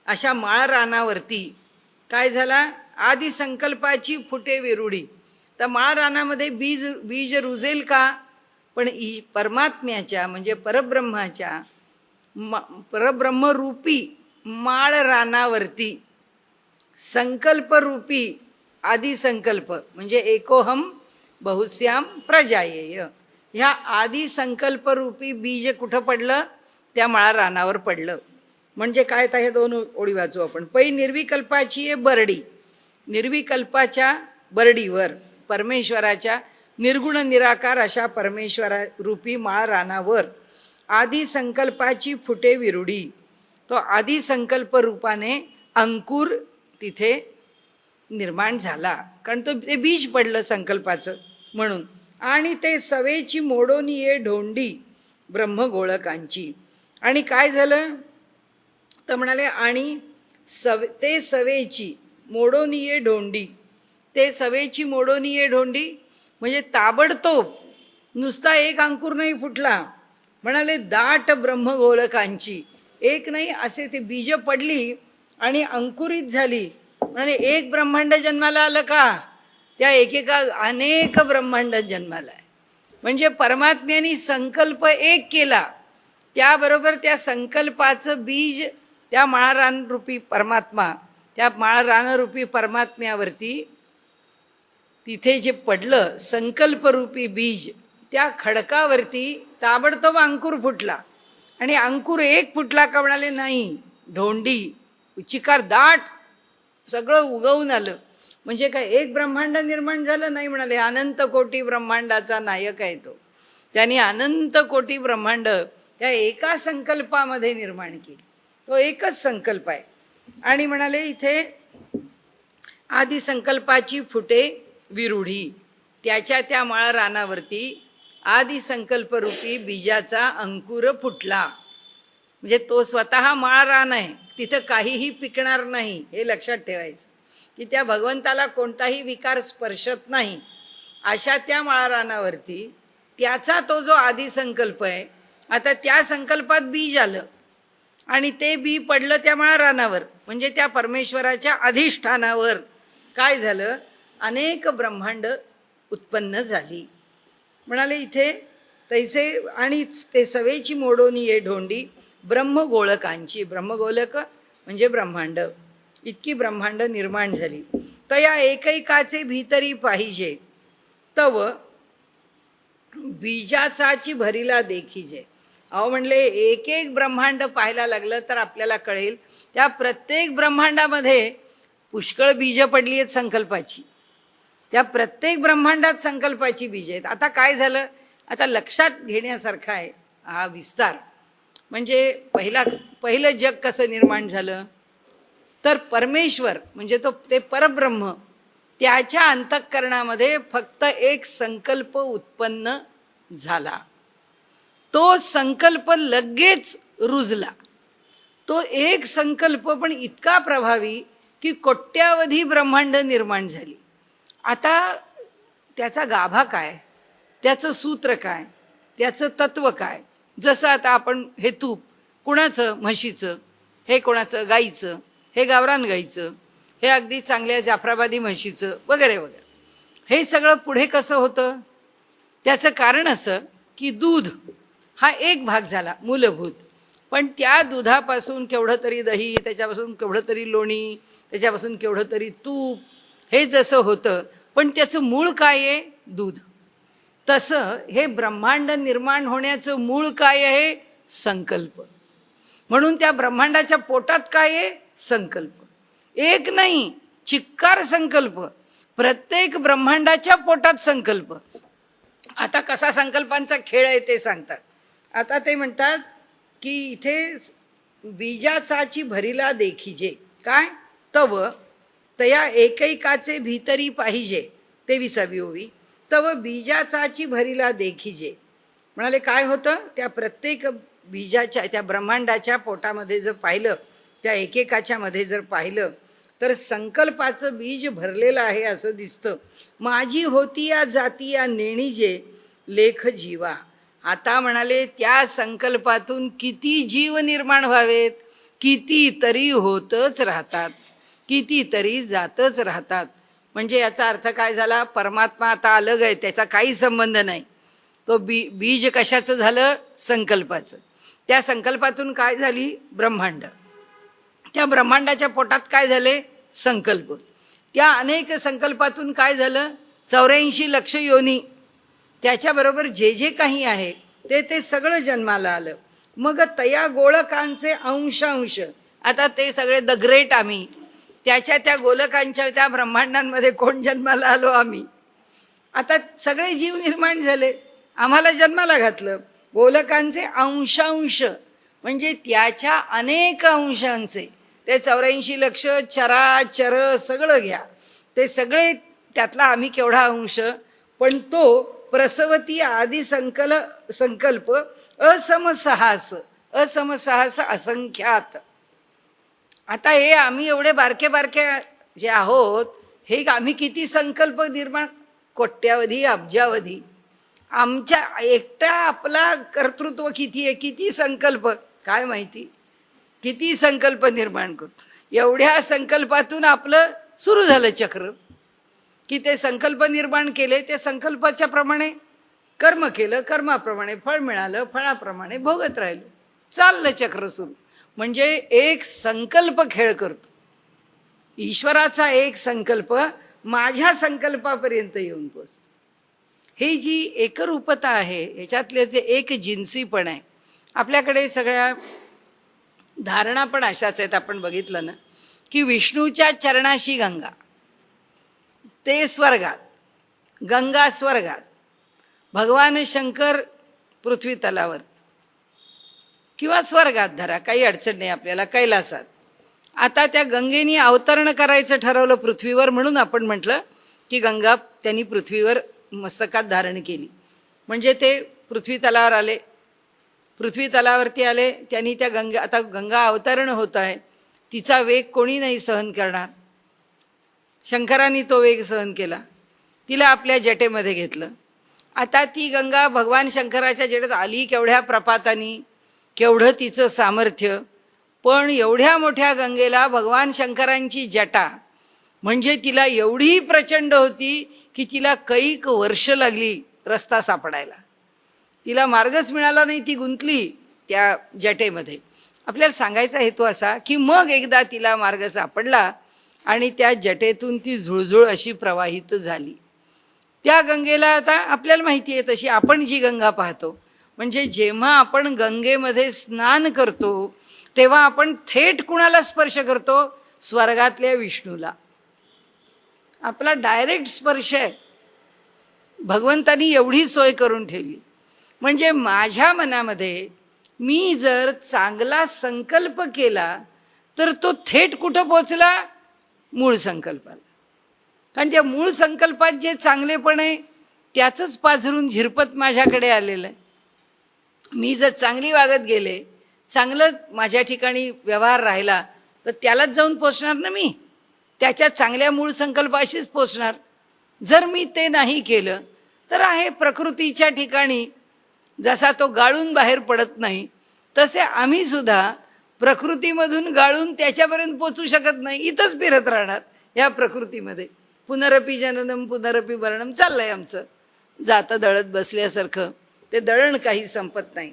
अशा माळ रानावरती काय झाला? आदी संकल्पाची फुटे विरुडी. तर माळ रानामध्ये बीज रुजेल का? पण परमात्म्याच्या म्हणजे परब्रह्माच्या परब्रह्मरूपी माळ रानावरती संकल्परूपी आदी संकल्प म्हणजे एकोहम बहुश्याम प्रजायेय, ह्या आदी संकल्परूपी बीज कुठं पडलं? त्या माळा रानावर पडलं. म्हणजे काय? तर हे दोन ओळी वाचू आपण. पै निर्विकल्पाची आहे बरडी, निर्विकल्पाच्या बरडीवर परमेश्वराच्या निर्गुण निराकार अशा परमेश्वरा रूपी माळ रानावर आदी संकल्पाची फुटे विरुडी. तो आदी संकल्प रूपाने अंकुर तिथे निर्माण झाला, कारण तो ते बीज पडलं संकल्पाचं म्हणून. आणि ते सवेची मोडोनी ये ढोंडी ब्रह्मगोळकांची. आणि काय झालं तर म्हणाले आणि ते सवेची मोडोनी ये ढोंडी, ते सवेची मोडोनी ये ढोंडी म्हणजे ताबडतोब नुसता एक अंकुर नाही फुटला. म्हणाले दाट ब्रह्मगोलकांची, एक नाही असे ते बीज पडली आणि अंकुरित झाली. म्हणाले एक ब्रह्मांड जन्माला आलं का? त्या एकेका अनेक ब्रह्मांड जन्माला आहे. म्हणजे परमात्म्याने संकल्प एक केला, त्याबरोबर त्या संकल्पाचं बीज त्या माळरानरूपी परमात्मा, त्या माळरानरूपी परमात्म्यावरती तिथे जे पडलं संकल्परूपी बीज, त्या खडकावरती ताबडतोब अंकुर फुटला. आणि अंकुर एक फुटला का? म्हणाले नाही, ढोंडी चिकार दाट सगळं उगवून आलं. म्हणजे काय एक ब्रह्मांड निर्माण झालं? नाही. म्हणाले अनंत कोटी ब्रह्मांडाचा नायक आहे तो. त्यांनी अनंत कोटी ब्रह्मांड त्या एका संकल्पामध्ये निर्माण केली. तो एकच संकल्प आहे. आणि म्हणाले इथे आदी संकल्पाची फुटे विरुढी, त्याच्या त्या माळ रानावरती आदी संकल्परूपी बीजाचा अंकुर फुटला. म्हणजे तो स्वतः माळ रान आहे, तिथं काहीही पिकणार नाही, हे लक्षात ठेवायचं. की त्या भगवंताला कोणताही विकार स्पर्शत नाही, अशा त्या माळ रानावरती त्याचा तो जो आदी संकल्प आहे, आता त्या संकल्पात बीज आलं आणि ते बी पडलं त्या माळ रानावर, म्हणजे त्या परमेश्वराच्या अधिष्ठानावर काय झालं? अनेक ब्रह्मांड उत्पन्न झाली. म्हणाले इथे तैसे आणि ते सवेची मोडोनी ये ढोंडी ब्रह्मगोळकांची, ब्रह्मगोलक म्हणजे ब्रह्मांड, इतकी ब्रह्मांड निर्माण झाली. तर या एकैकाचे भीतरी पाहिजे तव बीजाचाची भरीला देखीजे. अहो म्हणले एक एक ब्रह्मांड पाहायला लागलं तर आपल्याला कळेल त्या प्रत्येक ब्रह्मांडामध्ये पुष्कळ बीज पडली आहेत संकल्पाची. त्या प्रत्येक ब्रह्मांडात संकल्पाची बीज आहेत. आता काय झालं? आता लक्षात घेण्यासारखा आहे हा विस्तार. म्हणजे पहिलं जग कसं निर्माण झालं तर परमेश्वर म्हणजे ते परब्रह्म, त्याच्या अंतःकरणामध्ये फक्त एक संकल्प उत्पन्न झाला. तो संकल्प लगेच रुजला. तो एक संकल्प पण इतका प्रभावी की कोट्यावधी ब्रह्मांड निर्माण झाली. आता त्याचा गाभा काय, त्याचं सूत्र काय, त्याचं तत्व काय. जसं आता आपण हे तूप कुणाचं, म्हशीचं, हे कोणाचं, गाईचं, हे गावरान गाईचं, हे अगदी चांगल्या जाफराबादी म्हशीचं वगैरे वगैरे, हे सगळं पुढे कसं होतं. त्याचं कारण असं की दूध हा एक भाग झाला मूलभूत, पण त्या दुधापासून केवढं तरी दही, त्याच्यापासून केवढं तरी लोणी, त्याच्यापासून केवढं तरी तूप, हे जसं होतं, पण त्याचं मूळ काय आहे, दूध. तसं हे ब्रह्मांड निर्माण होण्याचं मूळ काय आहे, संकल्प. म्हणून त्या ब्रह्मांडाच्या पोटात काय आहे, संकल्प. एक नाही, चिक्कार संकल्प. प्रत्येक ब्रह्मांडाच्या पोटात संकल्प. आता कसा संकल्पांचा खेळ आहे ते सांगतात. आता ते म्हणतात की इथे बीजाचाची भरीला देखिजे, काय तव तया एकैकाचे भीतरी पाहिजे, 23वी ओवी. तव बीजाचाची भरीला देखिजे म्हणाले काय होतं, त्या प्रत्येक बीजाच्या, त्या ब्रह्मांडाच्या पोटामध्ये जर पाहिलं, त्या एकेकाच्या मध्ये जर पाहिलं, तर संकल्पाचं बीज भरलेलं आहे असं दिसतं. माझी होती या जाती या नेणीजे लेख जीवा. आता म्हणाले त्या संकल्पातून किती जीव निर्माण व्हावेत, कितीतरी होतच राहतात, कितीतरी जातच राहतात. म्हणजे याचा अर्थ काय झाला, परमात्मा आता अलग आहे, त्याचा काही संबंध नाही. तो बीज कशाचं झालं, संकल्पाचं. त्या संकल्पातून काय झाली, ब्रह्मांड. त्या ब्रह्मांडाच्या पोटात काय झाले, संकल्प. त्या अनेक संकल्पातून काय झालं, 84 लक्ष योनी. त्याच्याबरोबर जे जे काही आहे ते सगळं जन्माला आलं. मग तया गोलकांचे अंशांश, आता ते सगळे द ग्रेट आम्ही, त्याच्या त्या गोलकांच्या त्या ब्रह्मांडांमध्ये कोण जन्माला आलो, आम्ही. आता सगळे जीव निर्माण झाले, आम्हाला जन्माला घातलं. गोलकांचे अंशांश म्हणजे त्याच्या अनेक अंशांचे, ते 84 लक्ष चराचर सगळं घ्या, ते सगळे त्यातला आम्ही केवढा अंश. पण तो प्रसवती आदी संकल्प असमसहास, असमसहास असंख्यात. आता हे आम्ही एवढे बारके बारके जे आहोत, हे आम्ही किती संकल्प निर्माण, कोट्यावधी अब्जावधी. आमच्या एकटा आपला कर्तृत्व किती आहे, किती संकल्प, काय माहिती, किती संकल्प निर्माण करू. एवढ्या संकल्पातून आपलं सुरू झालं चक्र, की ते संकल्प निर्माण केले, ते संकल्पाच्या प्रमाणे कर्म केलं, कर्माप्रमाणे फळ मिळालं, फळाप्रमाणे भोगत राहिलो, चाललं चक्र सुरू. म्हणजे एक संकल्प खेळ करतो. ईश्वराचा एक संकल्प माझ्या संकल्पापर्यंत येऊन पोचतो. ही जी एकरूपता आहे, ह्याच्यातले जे एक जिन्सीपण आहे, आपल्याकडे सगळ्या धारणा पण अशाच आहेत. आपण बघितलं ना की विष्णूच्या चरणाशी गंगा, ते स्वर्गात, गंगा स्वर्गात, भगवान शंकर पृथ्वी तलावर किंवा स्वर्गात धरा, काही अडचण नाही आपल्याला, कैलासात. आता त्या गंगेनी अवतरण करायचं ठरवलं पृथ्वीवर, म्हणून आपण म्हटलं की गंगा त्यांनी पृथ्वीवर मस्तकात धारण केली. म्हणजे ते पृथ्वी तलावर आले, पृथ्वी तलावरती आले, त्यांनी त्या गंगा, आता गंगा अवतरण होत आहे, तिचा वेग कोणी नाही सहन करणार. शंकरांनी तो वेग सहन केला, तिला आपल्या जटेमध्ये घेतलं. आता ती गंगा भगवान शंकराच्या जटेत आली, केवढ्या प्रपातानी, केवढं तिचं सामर्थ्य. पण एवढ्या मोठ्या गंगेला भगवान शंकरांची जटा म्हणजे तिला एवढी प्रचंड होती की तिला कैक वर्ष लागली रस्ता सापडायला. तिला मार्गच मिळाला नाही, ती गुंतली त्या जटेमध्ये. आपल्याला सांगायचा हेतू असा की मग एकदा तिला मार्ग सापडला आणि त्या जटेतून ती झुळझुळ अशी प्रवाहित झाली. त्या गंगेला आता आपल्याला माहिती आहे तशी आपण जी गंगा पाहतो, म्हणजे जेव्हा आपण गंगेमध्ये स्नान करतो तेव्हा आपण थेट कुणाला स्पर्श करतो, स्वर्गातल्या विष्णूला. आपला डायरेक्ट स्पर्श आहे. भगवंतानी एवढी सोय करून ठेवली. म्हणजे माझ्या मनामध्ये मी जर चांगला संकल्प केला तर तो थेट कुठं पोचला, मूळ संकल्पाला. कारण त्या मूळ संकल्पात जे चांगलेपण आहे त्याचंच पाझरून झिरपत माझ्याकडे आलेलं आहे. मी जर चांगली वागत गेले, चांगलं माझ्या ठिकाणी व्यवहार राहिला, तर त्यालाच जाऊन पोचणार ना मी, त्याच्या चांगल्या मूळ संकल्पाशीच पोचणार. जर मी ते नाही केलं तर आहे प्रकृतीच्या ठिकाणी जसा तो गाळून बाहेर पडत नाही, तसे आम्ही सुद्धा प्रकृतीमधून गाळून त्याच्यापर्यंत पोचू शकत नाही, इथंच फिरत राहणार या प्रकृतीमध्ये. पुनरपी जननम पुनरपी मरणम चाललंय आमचं, जातं दळत बसल्यासारखं. ते दळण काही संपत नाही.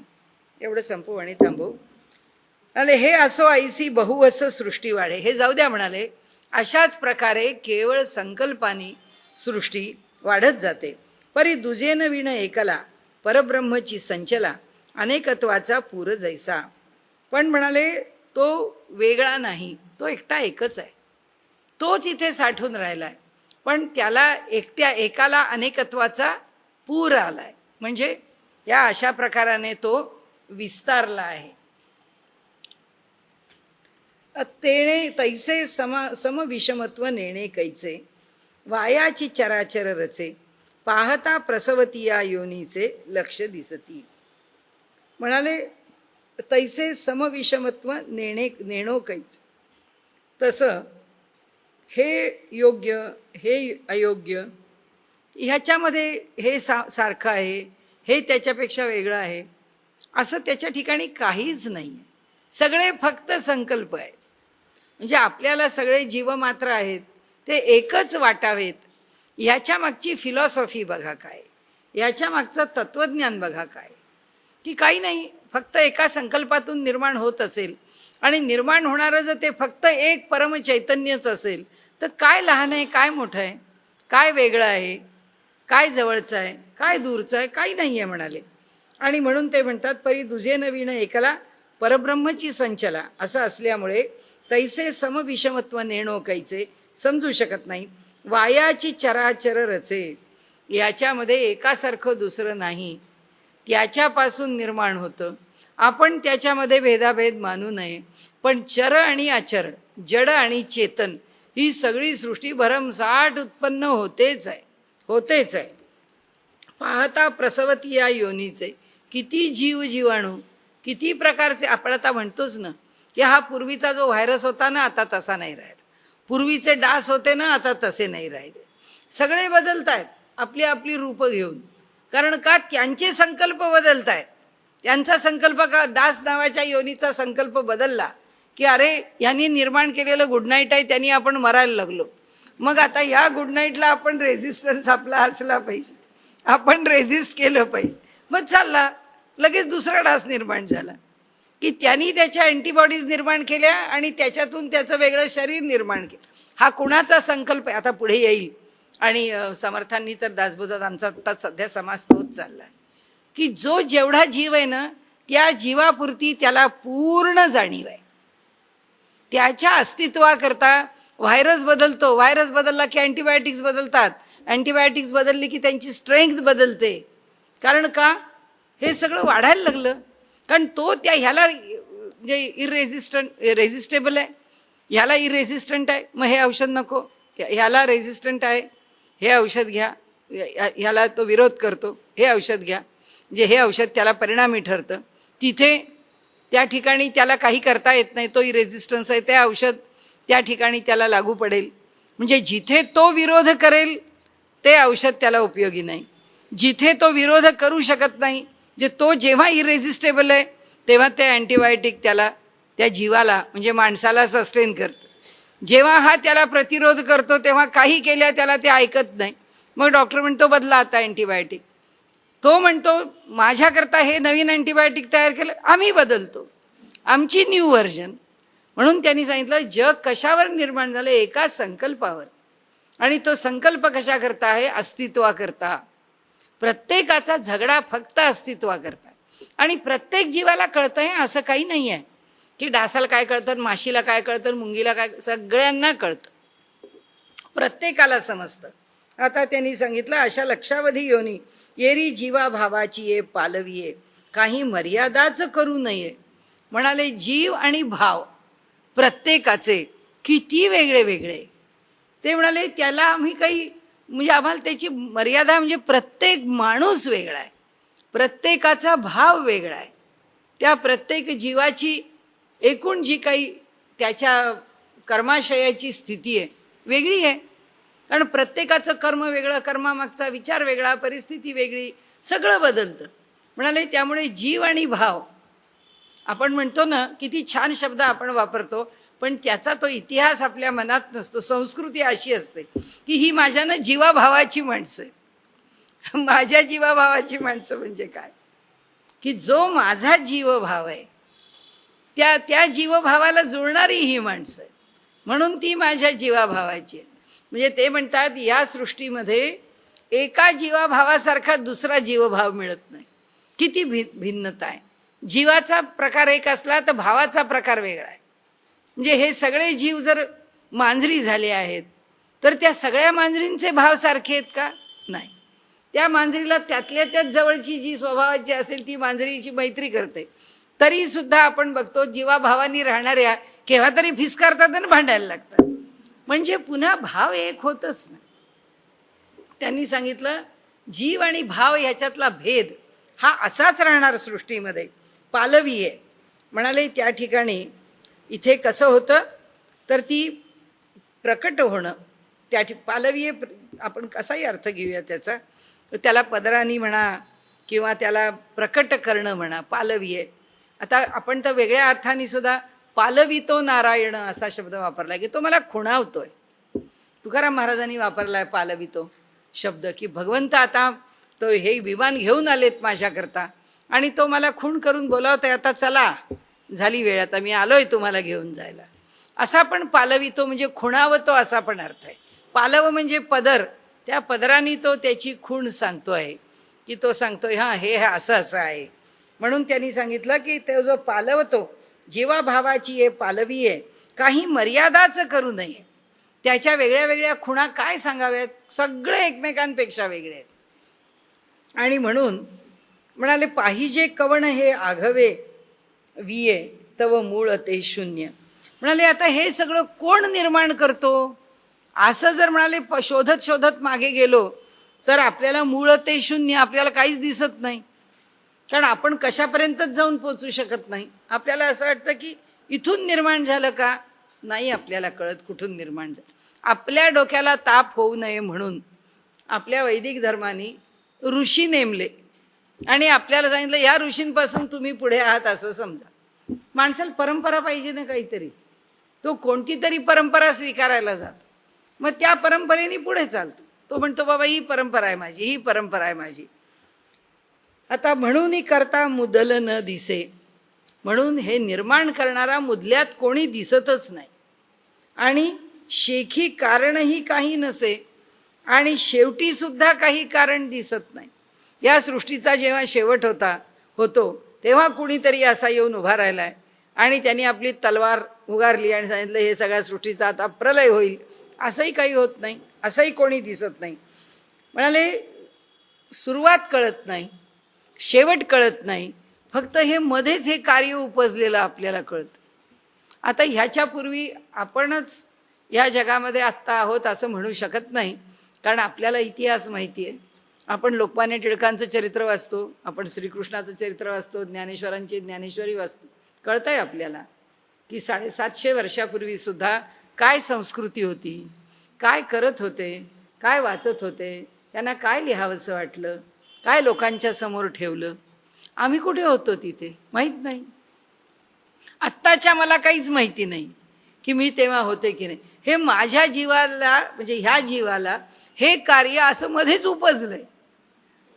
एवढं संपू आणि थांबू. म्हणाले हे असो ऐसी बहुवस सृष्टी वाढे. हे जाऊ द्या म्हणाले. अशाच प्रकारे केवळ संकल्पानी सृष्टी वाढत जाते. परी दुजेन विण एकला परब्रह्मची संचला अनेकत्वाचा पूर जैसा. पण म्हणाले तो वेगळा नाही, तो एकटा एकच आहे. तोच इथे साठून राहिलाय, पण त्याला एकट्या एकाला अनेकत्वाचा पूर आलाय. म्हणजे या अशा प्रकाराने तो विस्तारला आहे. तेणे तैसे समविषमत्व नेणे कैचे वायाची चराचर रचे पाहता प्रसवती या योनीचे लक्ष दिसती. म्हणाले तैसे समविषमत्व नेणो कैचे. तसं हे योग्य हे अयोग्य ह्याच्यामध्ये हे सारखं आहे, हे त्याच्यापेक्षा वेगळं आहे, असं त्याच्या ठिकाणी काहीच नाही आहे. सगळे फक्त संकल्प आहेत. म्हणजे आपल्याला सगळे जीवमात्र आहेत, ते एकच वाटावेत. ह्याच्या मागची फिलॉसॉफी बघा काय, ह्याच्या मागचं तत्त्वज्ञान बघा काय, की काही नाही, फक्त एका संकल्पातून निर्माण होत असेल आणि निर्माण होणारं जर ते फक्त एक परमचैतन्यच असेल, तर काय लहान आहे, काय मोठं आहे, काय वेगळं आहे, काय जवळचं आहे, काय दूरचं आहे, काही नाही आहे म्हणाले. आणि म्हणून ते म्हणतात परी दुजे नवीन एकला परब्रह्मची संचला. असं असल्यामुळे तैसे समविषमत्व नेणो कैचे समजू शकत नाही. वायाची चराचर रचे, याच्यामध्ये एकासारखं दुसरं नाही, त्याच्यापासून निर्माण होतं. आपण त्याच्यामध्ये भेदाभेद मानू नये. पण चर आणि अचर, जड आणि चेतन, ही सगळी सृष्टी भरमसाठ उत्पन्न होतेच आहे, होतेच आहे. पाहता प्रसवती या योनीचे. किती जीव जीवाणू, किती प्रकारचे. आपण आता म्हणतोच ना की हा पूर्वीचा जो व्हायरस होता ना, आता तसा नाही राहिला. पूर्वीचे डास होते ना, आता तसे नाही राहिले. सगळे बदलत आहेत आपली आपली रूपं घेऊन. कारण का, त्यांचे संकल्प बदलत आहेत. त्यांचा संकल्प का, डास नावाच्या योनीचा संकल्प बदलला की अरे यांनी निर्माण केलेलं गुड नाईट आहे, त्यांनी आपण मरायला लागलो. मग आता या गुड नाईटला आपण रेझिस्टन्स आपला असला पाहिजे, आपण रेझिस्ट केलं पाहिजे. मग चालला, लगेच दुसरा डास निर्माण झाला की त्यांनी त्याच्या अँटीबॉडीज निर्माण केल्या आणि त्याच्यातून त्याचं वेगळं शरीर निर्माण केलं. हा कुणाचा संकल्प आहे? आता पुढे येईल. आणि समर्थांनी तर दासबोधात आमचा आता सध्या समाज तोच चालला आहे की जो जेवढा जीव आहे ना, त्या जीवापुरती त्याला पूर्ण जाणीव आहे. त्याच्या अस्तित्वाकरता व्हायरस बदलतो, व्हायरस बदलला की अँटीबायोटिक्स बदलतात, अँटीबायोटिक्स बदलली की त्यांची स्ट्रेंथ बदलते. कारण का, हे सगळं वाढायला लागलं. कारण तो त्या ह्याला जे रेझिस्टेबल आहे, ह्याला इरेझिस्टंट आहे, मग हे औषध नको. ह्याला रेझिस्टंट आहे, हे औषध घ्या. ह्याला तो विरोध करतो, हे औषध घ्या. म्हणजे हे औषध त्याला परिणामी ठरतं. तिथे त्या ठिकाणी त्याला काही करता येत नाही, तो इरेझिस्टन्स आहे, ते औषध त्या ठिकाणी त्याला लागू पडेल. म्हणजे जिथे तो विरोध करेल ते औषध त्याला उपयोगी नाही. जिथे तो विरोध करू शकत नाही, जे तो जेव्हा इरेझिस्टेबल आहे तेव्हा ते अँटीबायोटिक त्याला, त्या जीवाला म्हणजे माणसाला सस्टेन करतं. जेव्हा हा त्याला प्रतिरोध करतो तेव्हा काही केल्या त्याला ते ऐकत नाही. मग डॉक्टर म्हणतो बदला आता अँटीबायोटिक. तो म्हणतो माझ्याकरता हे नवीन अँटीबायोटिक तयार केलं, आम्ही बदलतो, आमची न्यू व्हर्जन. म्हणून त्यांनी सांगितलं जग कशावर निर्माण झालं? एका संकल्पावर. आणि तो संकल्प कशाकरता आहे? अस्तित्वाकरता. प्रत्येकाचा झगडा फक्त अस्तित्वाकरता. आणि प्रत्येक जीवाला कळतंय असं काही नाही आहे की डासाला काय कळतं, माशीला काय कळतं, मुंगीला काय, सगळ्यांना कळतं, प्रत्येकाला समजतं. आता त्यांनी सांगितलं अशा लक्षावधी योनी येरी जीवा भावाची ये पालविये काही मर्यादाच करू नये. म्हणाले जीव आणि भाव प्रत्येकाचे किती वेगळे वेगळे. ते म्हणाले त्याला आम्ही काही म्हणजे आम्हाला त्याची मर्यादा म्हणजे प्रत्येक माणूस वेगळा आहे, प्रत्येकाचा भाव वेगळा आहे. त्या प्रत्येक जीवाची एकूण जी काही त्याच्या कर्माशयाची स्थिती आहे वेगळी आहे. कारण प्रत्येकाचं कर्म वेगळं, कर्मामागचा विचार वेगळा, परिस्थिती वेगळी, सगळं बदलतं. म्हणाले त्यामुळे जीव आणि भाव, आपण म्हणतो ना, किती छान शब्द आपण वापरतो, पण त्याचा तो इतिहास आपल्या मनात नसतो. संस्कृती अशी असते की ही माझ्या ना जीवाभावाची माणसं आहेत. माझ्या जीवाभावाची माणसं म्हणजे काय, की जो माझा जीवभाव आहे त्या जीवभावाला जुळणारी ही माणसं आहे, म्हणून ती माझ्या जीवाभावाची आहे. म्हणजे ते म्हणतात या सृष्टीमध्ये एका जीवाभावासारखा दुसरा जीवभाव मिळत नाही. किती भिन्नता आहे. जीवाचा प्रकार एक असला तर भावाचा प्रकार वेगळा आहे. म्हणजे हे सगळे जीव जर मांजरी झाले आहेत तर त्या सगळ्या मांजरींचे भाव सारखे आहेत का? नाही. त्या मांजरीला त्यातल्या त्यात जवळची जी स्वभावाची असेल ती मांजरीची मैत्री करते, तरी सुद्धा आपण बघतो जीवाभावानी राहणाऱ्या केव्हा तरी फिसकारतात आणि भांडायला लागतात. म्हणजे पुन्हा भाव एक होतच नाही. त्यांनी सांगितलं जीव आणि भाव ह्याच्यातला भेद हा असाच राहणार सृष्टीमध्ये, पालवी आहे. म्हणाले त्या ठिकाणी इथे कसं होतं तर ती प्रकट होणं, त्या पालवी आहे. आपण कसाही अर्थ घेऊया त्याचा, त्याला पदरानी म्हणा किंवा त्याला प्रकट करणं म्हणा, पालवी आहे. आता आपण तर वेगळ्या अर्थाने सुद्धा पालवितो नारायण असा शब्द वापरला की तो मला खुणावतोय. तुकाराम महाराजांनी वापरलाय पालवितो शब्द, की भगवंत आता तो हे विमान घेऊन आलेत माझ्याकरता आणि तो मला खूण करून बोलावतोय, आता चला झाली वेळ, आता मी आलोय तुम्हाला घेऊन जायला. असा पण पालवितो म्हणजे खुणावतो असा पण अर्थ आहे. पालव म्हणजे पदर, त्या पदराने तो त्याची खूण सांगतोय, की तो सांगतोय हां हे असं असं आहे. म्हणून त्यांनी सांगितलं की तो जो पालवतो जीवाभावाची आहे, पालवी आहे, काही मर्यादाच करू नये. त्याच्या वेगळ्या वेगळ्या खुणा काय सांगाव्यात, सगळे एकमेकांपेक्षा वेगळे आहेत. आणि म्हणून म्हणाले पाहिजे कवण हे आघवे विये तव मूळ ते शून्य. म्हणाले आता हे सगळं कोण निर्माण करतो, असं जर म्हणाले शोधत शोधत मागे गेलो तर आपल्याला मूळ ते शून्य, आपल्याला काहीच दिसत नाही. कारण आपण कशापर्यंतच जाऊन पोचू शकत नाही. आपल्याला असं वाटतं की इथून निर्माण झालं का, नाही आपल्याला कळत कुठून निर्माण झालं. आपल्या डोक्याला ताप होऊ नये म्हणून आपल्या वैदिक धर्माने ऋषी नेमले आणि आपल्याला सांगितलं या ऋषींपासून तुम्ही पुढे आहात असं समजा. माणसाला परंपरा पाहिजे ना काहीतरी, तो कोणती तरी परंपरा स्वीकारायला जातो, मग त्या परंपरेने पुढे चालतो. तो म्हणतो बाबा ही परंपरा आहे माझी, ही परंपरा आहे माझी. आता म्हणून करता मुदल न दिसे, म्हणून हे निर्माण करणारा मुदल्यात कोणी दिसतच नाही आणि शेखी कारणही काही नसे आणि शेवटी सुद्धा काही कारण दिसत नाही. या सृष्टीचा जेव्हा शेवट होतो तेव्हा कुणीतरी असा येऊन उभा राहिलाय आणि त्यांनी आपली तलवार उगारली आणि सांगितलं हे सगळ्या सृष्टीचा आता प्रलय होईल. असंही काही होत नाही, असंही कोणी दिसत नाही. म्हणाले सुरुवात कळत नाही, शेवट कळत नाही, फक्त हे मध्येच हे कार्य उपजलेलं आपल्याला कळतं. आता ह्याच्यापूर्वी आपणच या जगामध्ये आत्ता आहोत असं म्हणू शकत नाही, कारण आपल्याला इतिहास माहिती आहे. आपण लोकमान्य टिळकांचं चरित्र वाचतो, आपण श्रीकृष्णाचं चरित्र वाचतो, ज्ञानेश्वरांची ज्ञानेश्वरी वाचतो. कळतं आहे आपल्याला की 750 वर्षापूर्वी सुद्धा काय संस्कृती होती, काय करत होते, काय वाचत होते, त्यांना काय लिहावंसं वाटलं, काय लोकांच्या समोर ठेवलं. आम्ही कुठे होतो तिथे माहीत नाही. आत्ताच्या मला काहीच माहिती नाही की मी तेव्हा होते की नाही. हे माझ्या जीवाला म्हणजे ह्या जीवाला हे कार्य असं मध्येच उपजलंय.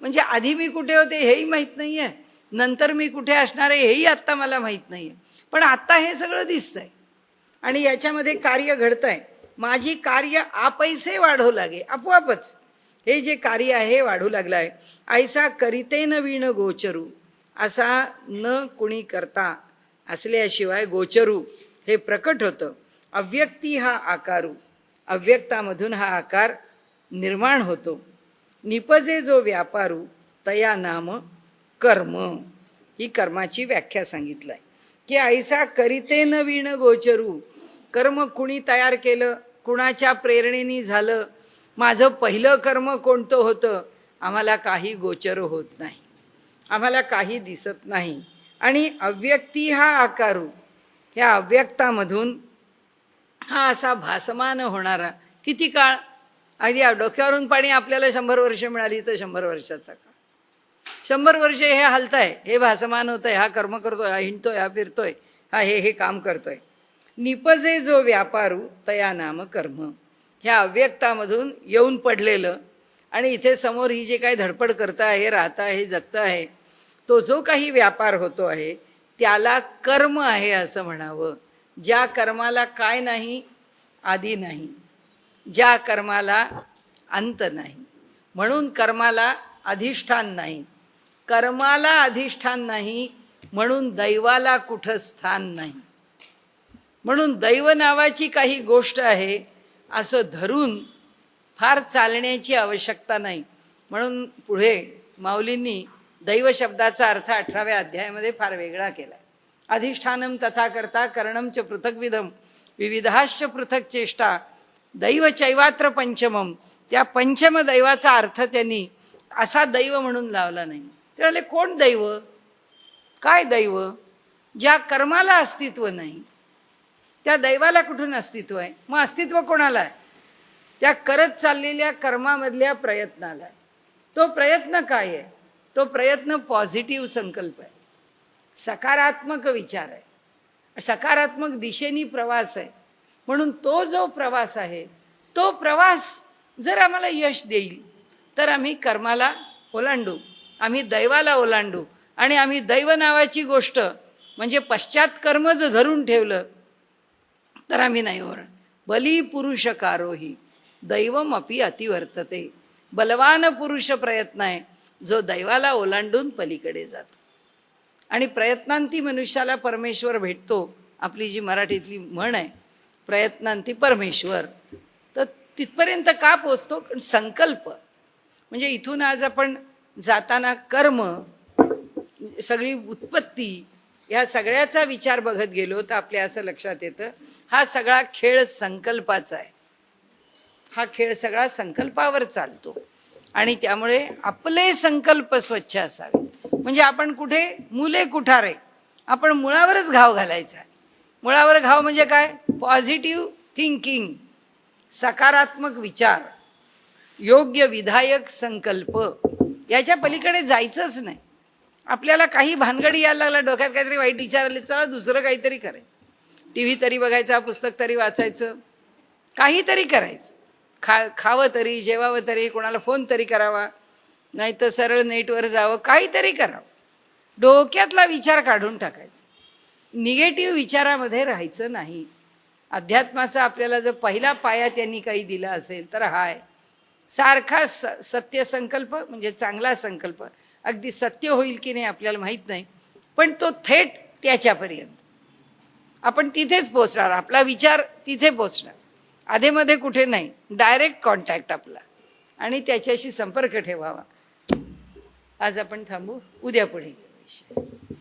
म्हणजे आधी मी कुठे होते हेही माहीत नाही आहे, नंतर मी कुठे असणार आहे हेही आत्ता मला माहीत नाही आहे. पण आत्ता हे सगळं दिसतंय आणि याच्यामध्ये कार्य घडतंय. माझी कार्य आपैसे वाढू लागे, आपोआपच हे जे कार्य आहे हे वाढू लागलं आहे. ऐसा करीते न वीण गोचरू, असा न कुणी करता असल्याशिवाय गोचरू हे प्रकट होतं. अव्यक्ती हा आकारू, अव्यक्तामधून हा आकार निर्माण होतो. निपजे जो व्यापारू तया नाम कर्म, ही कर्माची व्याख्या सांगितलं आहे की ऐसा करीते न वीण गोचरू. कर्म कुणी तयार केलं, कुणाच्या प्रेरणेने झालं, माझं पहिलं कर्म कोणतं होतं, आम्हाला काही गोचर होत नाही. आम्हाला काही दिसत नाही. आणि अव्यक्ती हा आकारू, ह्या अव्यक्तामधून हा असा भासमान होणारा किती काळ, अगदी डोक्यावरून पाणी आपल्याला 100 वर्ष मिळाली तर 100 वर्षाचा काळ, 100 वर्ष हे हलताय, हे भासमान होतंय, हा कर्म करतोय, हा हिंडतोय, हा फिरतोय, हा हे काम करतोय. निपजे जो व्यापारू तया नाम कर्म, ह्या अव्यक्तामधून येऊन पडलेलं आणि इथे समोर ही जे काही धडपड करता आहे, राहता आहे, जगता आहे, तो जो काही व्यापार होतो आहे त्याला कर्म आहे असं म्हणावं. ज्या कर्माला काय नाही, आदी नाही, ज्या कर्माला अंत नाही, म्हणून कर्माला अधिष्ठान नाही, कर्माला अधिष्ठान नाही म्हणून दैवाला कुठं स्थान नाही. म्हणून दैव नावाची काही गोष्ट आहे असं धरून फार चालण्याची आवश्यकता नाही. म्हणून पुढे माऊलींनी दैव शब्दाचा अर्थ 18व्या अध्यायामध्ये फार वेगळा केला. अधिष्ठानम तथा करता करणम च पृथक्विधम विविधाश्च पृथक चेष्टा दैव चैवात्र पंचमम. त्या पंचम दैवाचा अर्थ त्यांनी असा दैव म्हणून लावला नाही. ते म्हणाले कोण दैव, काय दैव? ज्या कर्माला अस्तित्व नाही त्या दैवाला कुठून अस्तित्व आहे? मग अस्तित्व कोणाला आहे? त्या करत चाललेल्या कर्मामधल्या प्रयत्नाला. तो प्रयत्न काय आहे? तो प्रयत्न पॉझिटिव्ह संकल्प आहे, सकारात्मक विचार आहे, सकारात्मक दिशेनी प्रवास आहे. म्हणून तो जो प्रवास आहे तो प्रवास जर आम्हाला यश देईल तर आम्ही कर्माला ओलांडू, आम्ही दैवाला ओलांडू. आणि आम्ही दैव नावाची गोष्ट म्हणजे पश्चात कर्म जर धरून ठेवलं तर आम्ही नाही ओरड. बली पुरुषकारोही दैवम अपि अतिवर्तते. बलवान पुरुष प्रयत्न आहे जो दैवाला ओलांडून पलीकडे जातो. आणि प्रयत्नांती मनुष्याला परमेश्वर भेटतो. आपली जी मराठीतली म्हण आहे प्रयत्नांती परमेश्वर, तर तिथपर्यंत का पोचतो? कारण संकल्प. म्हणजे इथून आज आपण जाताना कर्म, सगळी उत्पत्ती, ह्या सगळ्याचा विचार बघत गेलो तर आपल्या असं लक्षात येतं हा सगळा खेळ संकल्पाचा आहे. हा खेळ सगळा संकल्पावर चालतो. आणि त्यामुळे आपले संकल्प स्वच्छ असावे. म्हणजे आपण कुठे मुले कुठारे, आपण मुळावरच घाव घालायचा आहे. मुळावर घाव म्हणजे काय? पॉझिटिव्ह थिंकिंग, सकारात्मक विचार, योग्य विधायक संकल्प. याच्या पलीकडे जायचंच नाही. आपल्याला काही भानगडी यायला लागला, डोक्यात काहीतरी वाईट विचार आले, चला दुसरं काहीतरी करायचं, TV तरी बघायचा, पुस्तक तरी वाचायचं, काहीतरी करायचं, खावं तरी, जेवावं तरी, कोणाला फोन तरी करावा, नाही तर सरळ नेटवर जावं, काहीतरी करावं. डोक्यातला विचार काढून टाकायचा. निगेटिव्ह विचारामध्ये राहायचं नाही. अध्यात्माचा आपल्याला जर पहिला पाया त्यांनी काही दिला असेल तर हा आहे. सारखा सत्य संकल्प म्हणजे चांगला संकल्प. अगदी सत्य होईल की नाही आपल्याला माहीत नाही, पण तो थेट त्याच्यापर्यंत आपण तिथेच पोचणार, आपला विचार तिथे पोचणार, आधेमध्ये कुठे नाही, डायरेक्ट कॉन्टॅक्ट आपला, आणि त्याच्याशी संपर्क ठेवावा. आज आपण थांबू, उद्या पुढे घेऊ विषय.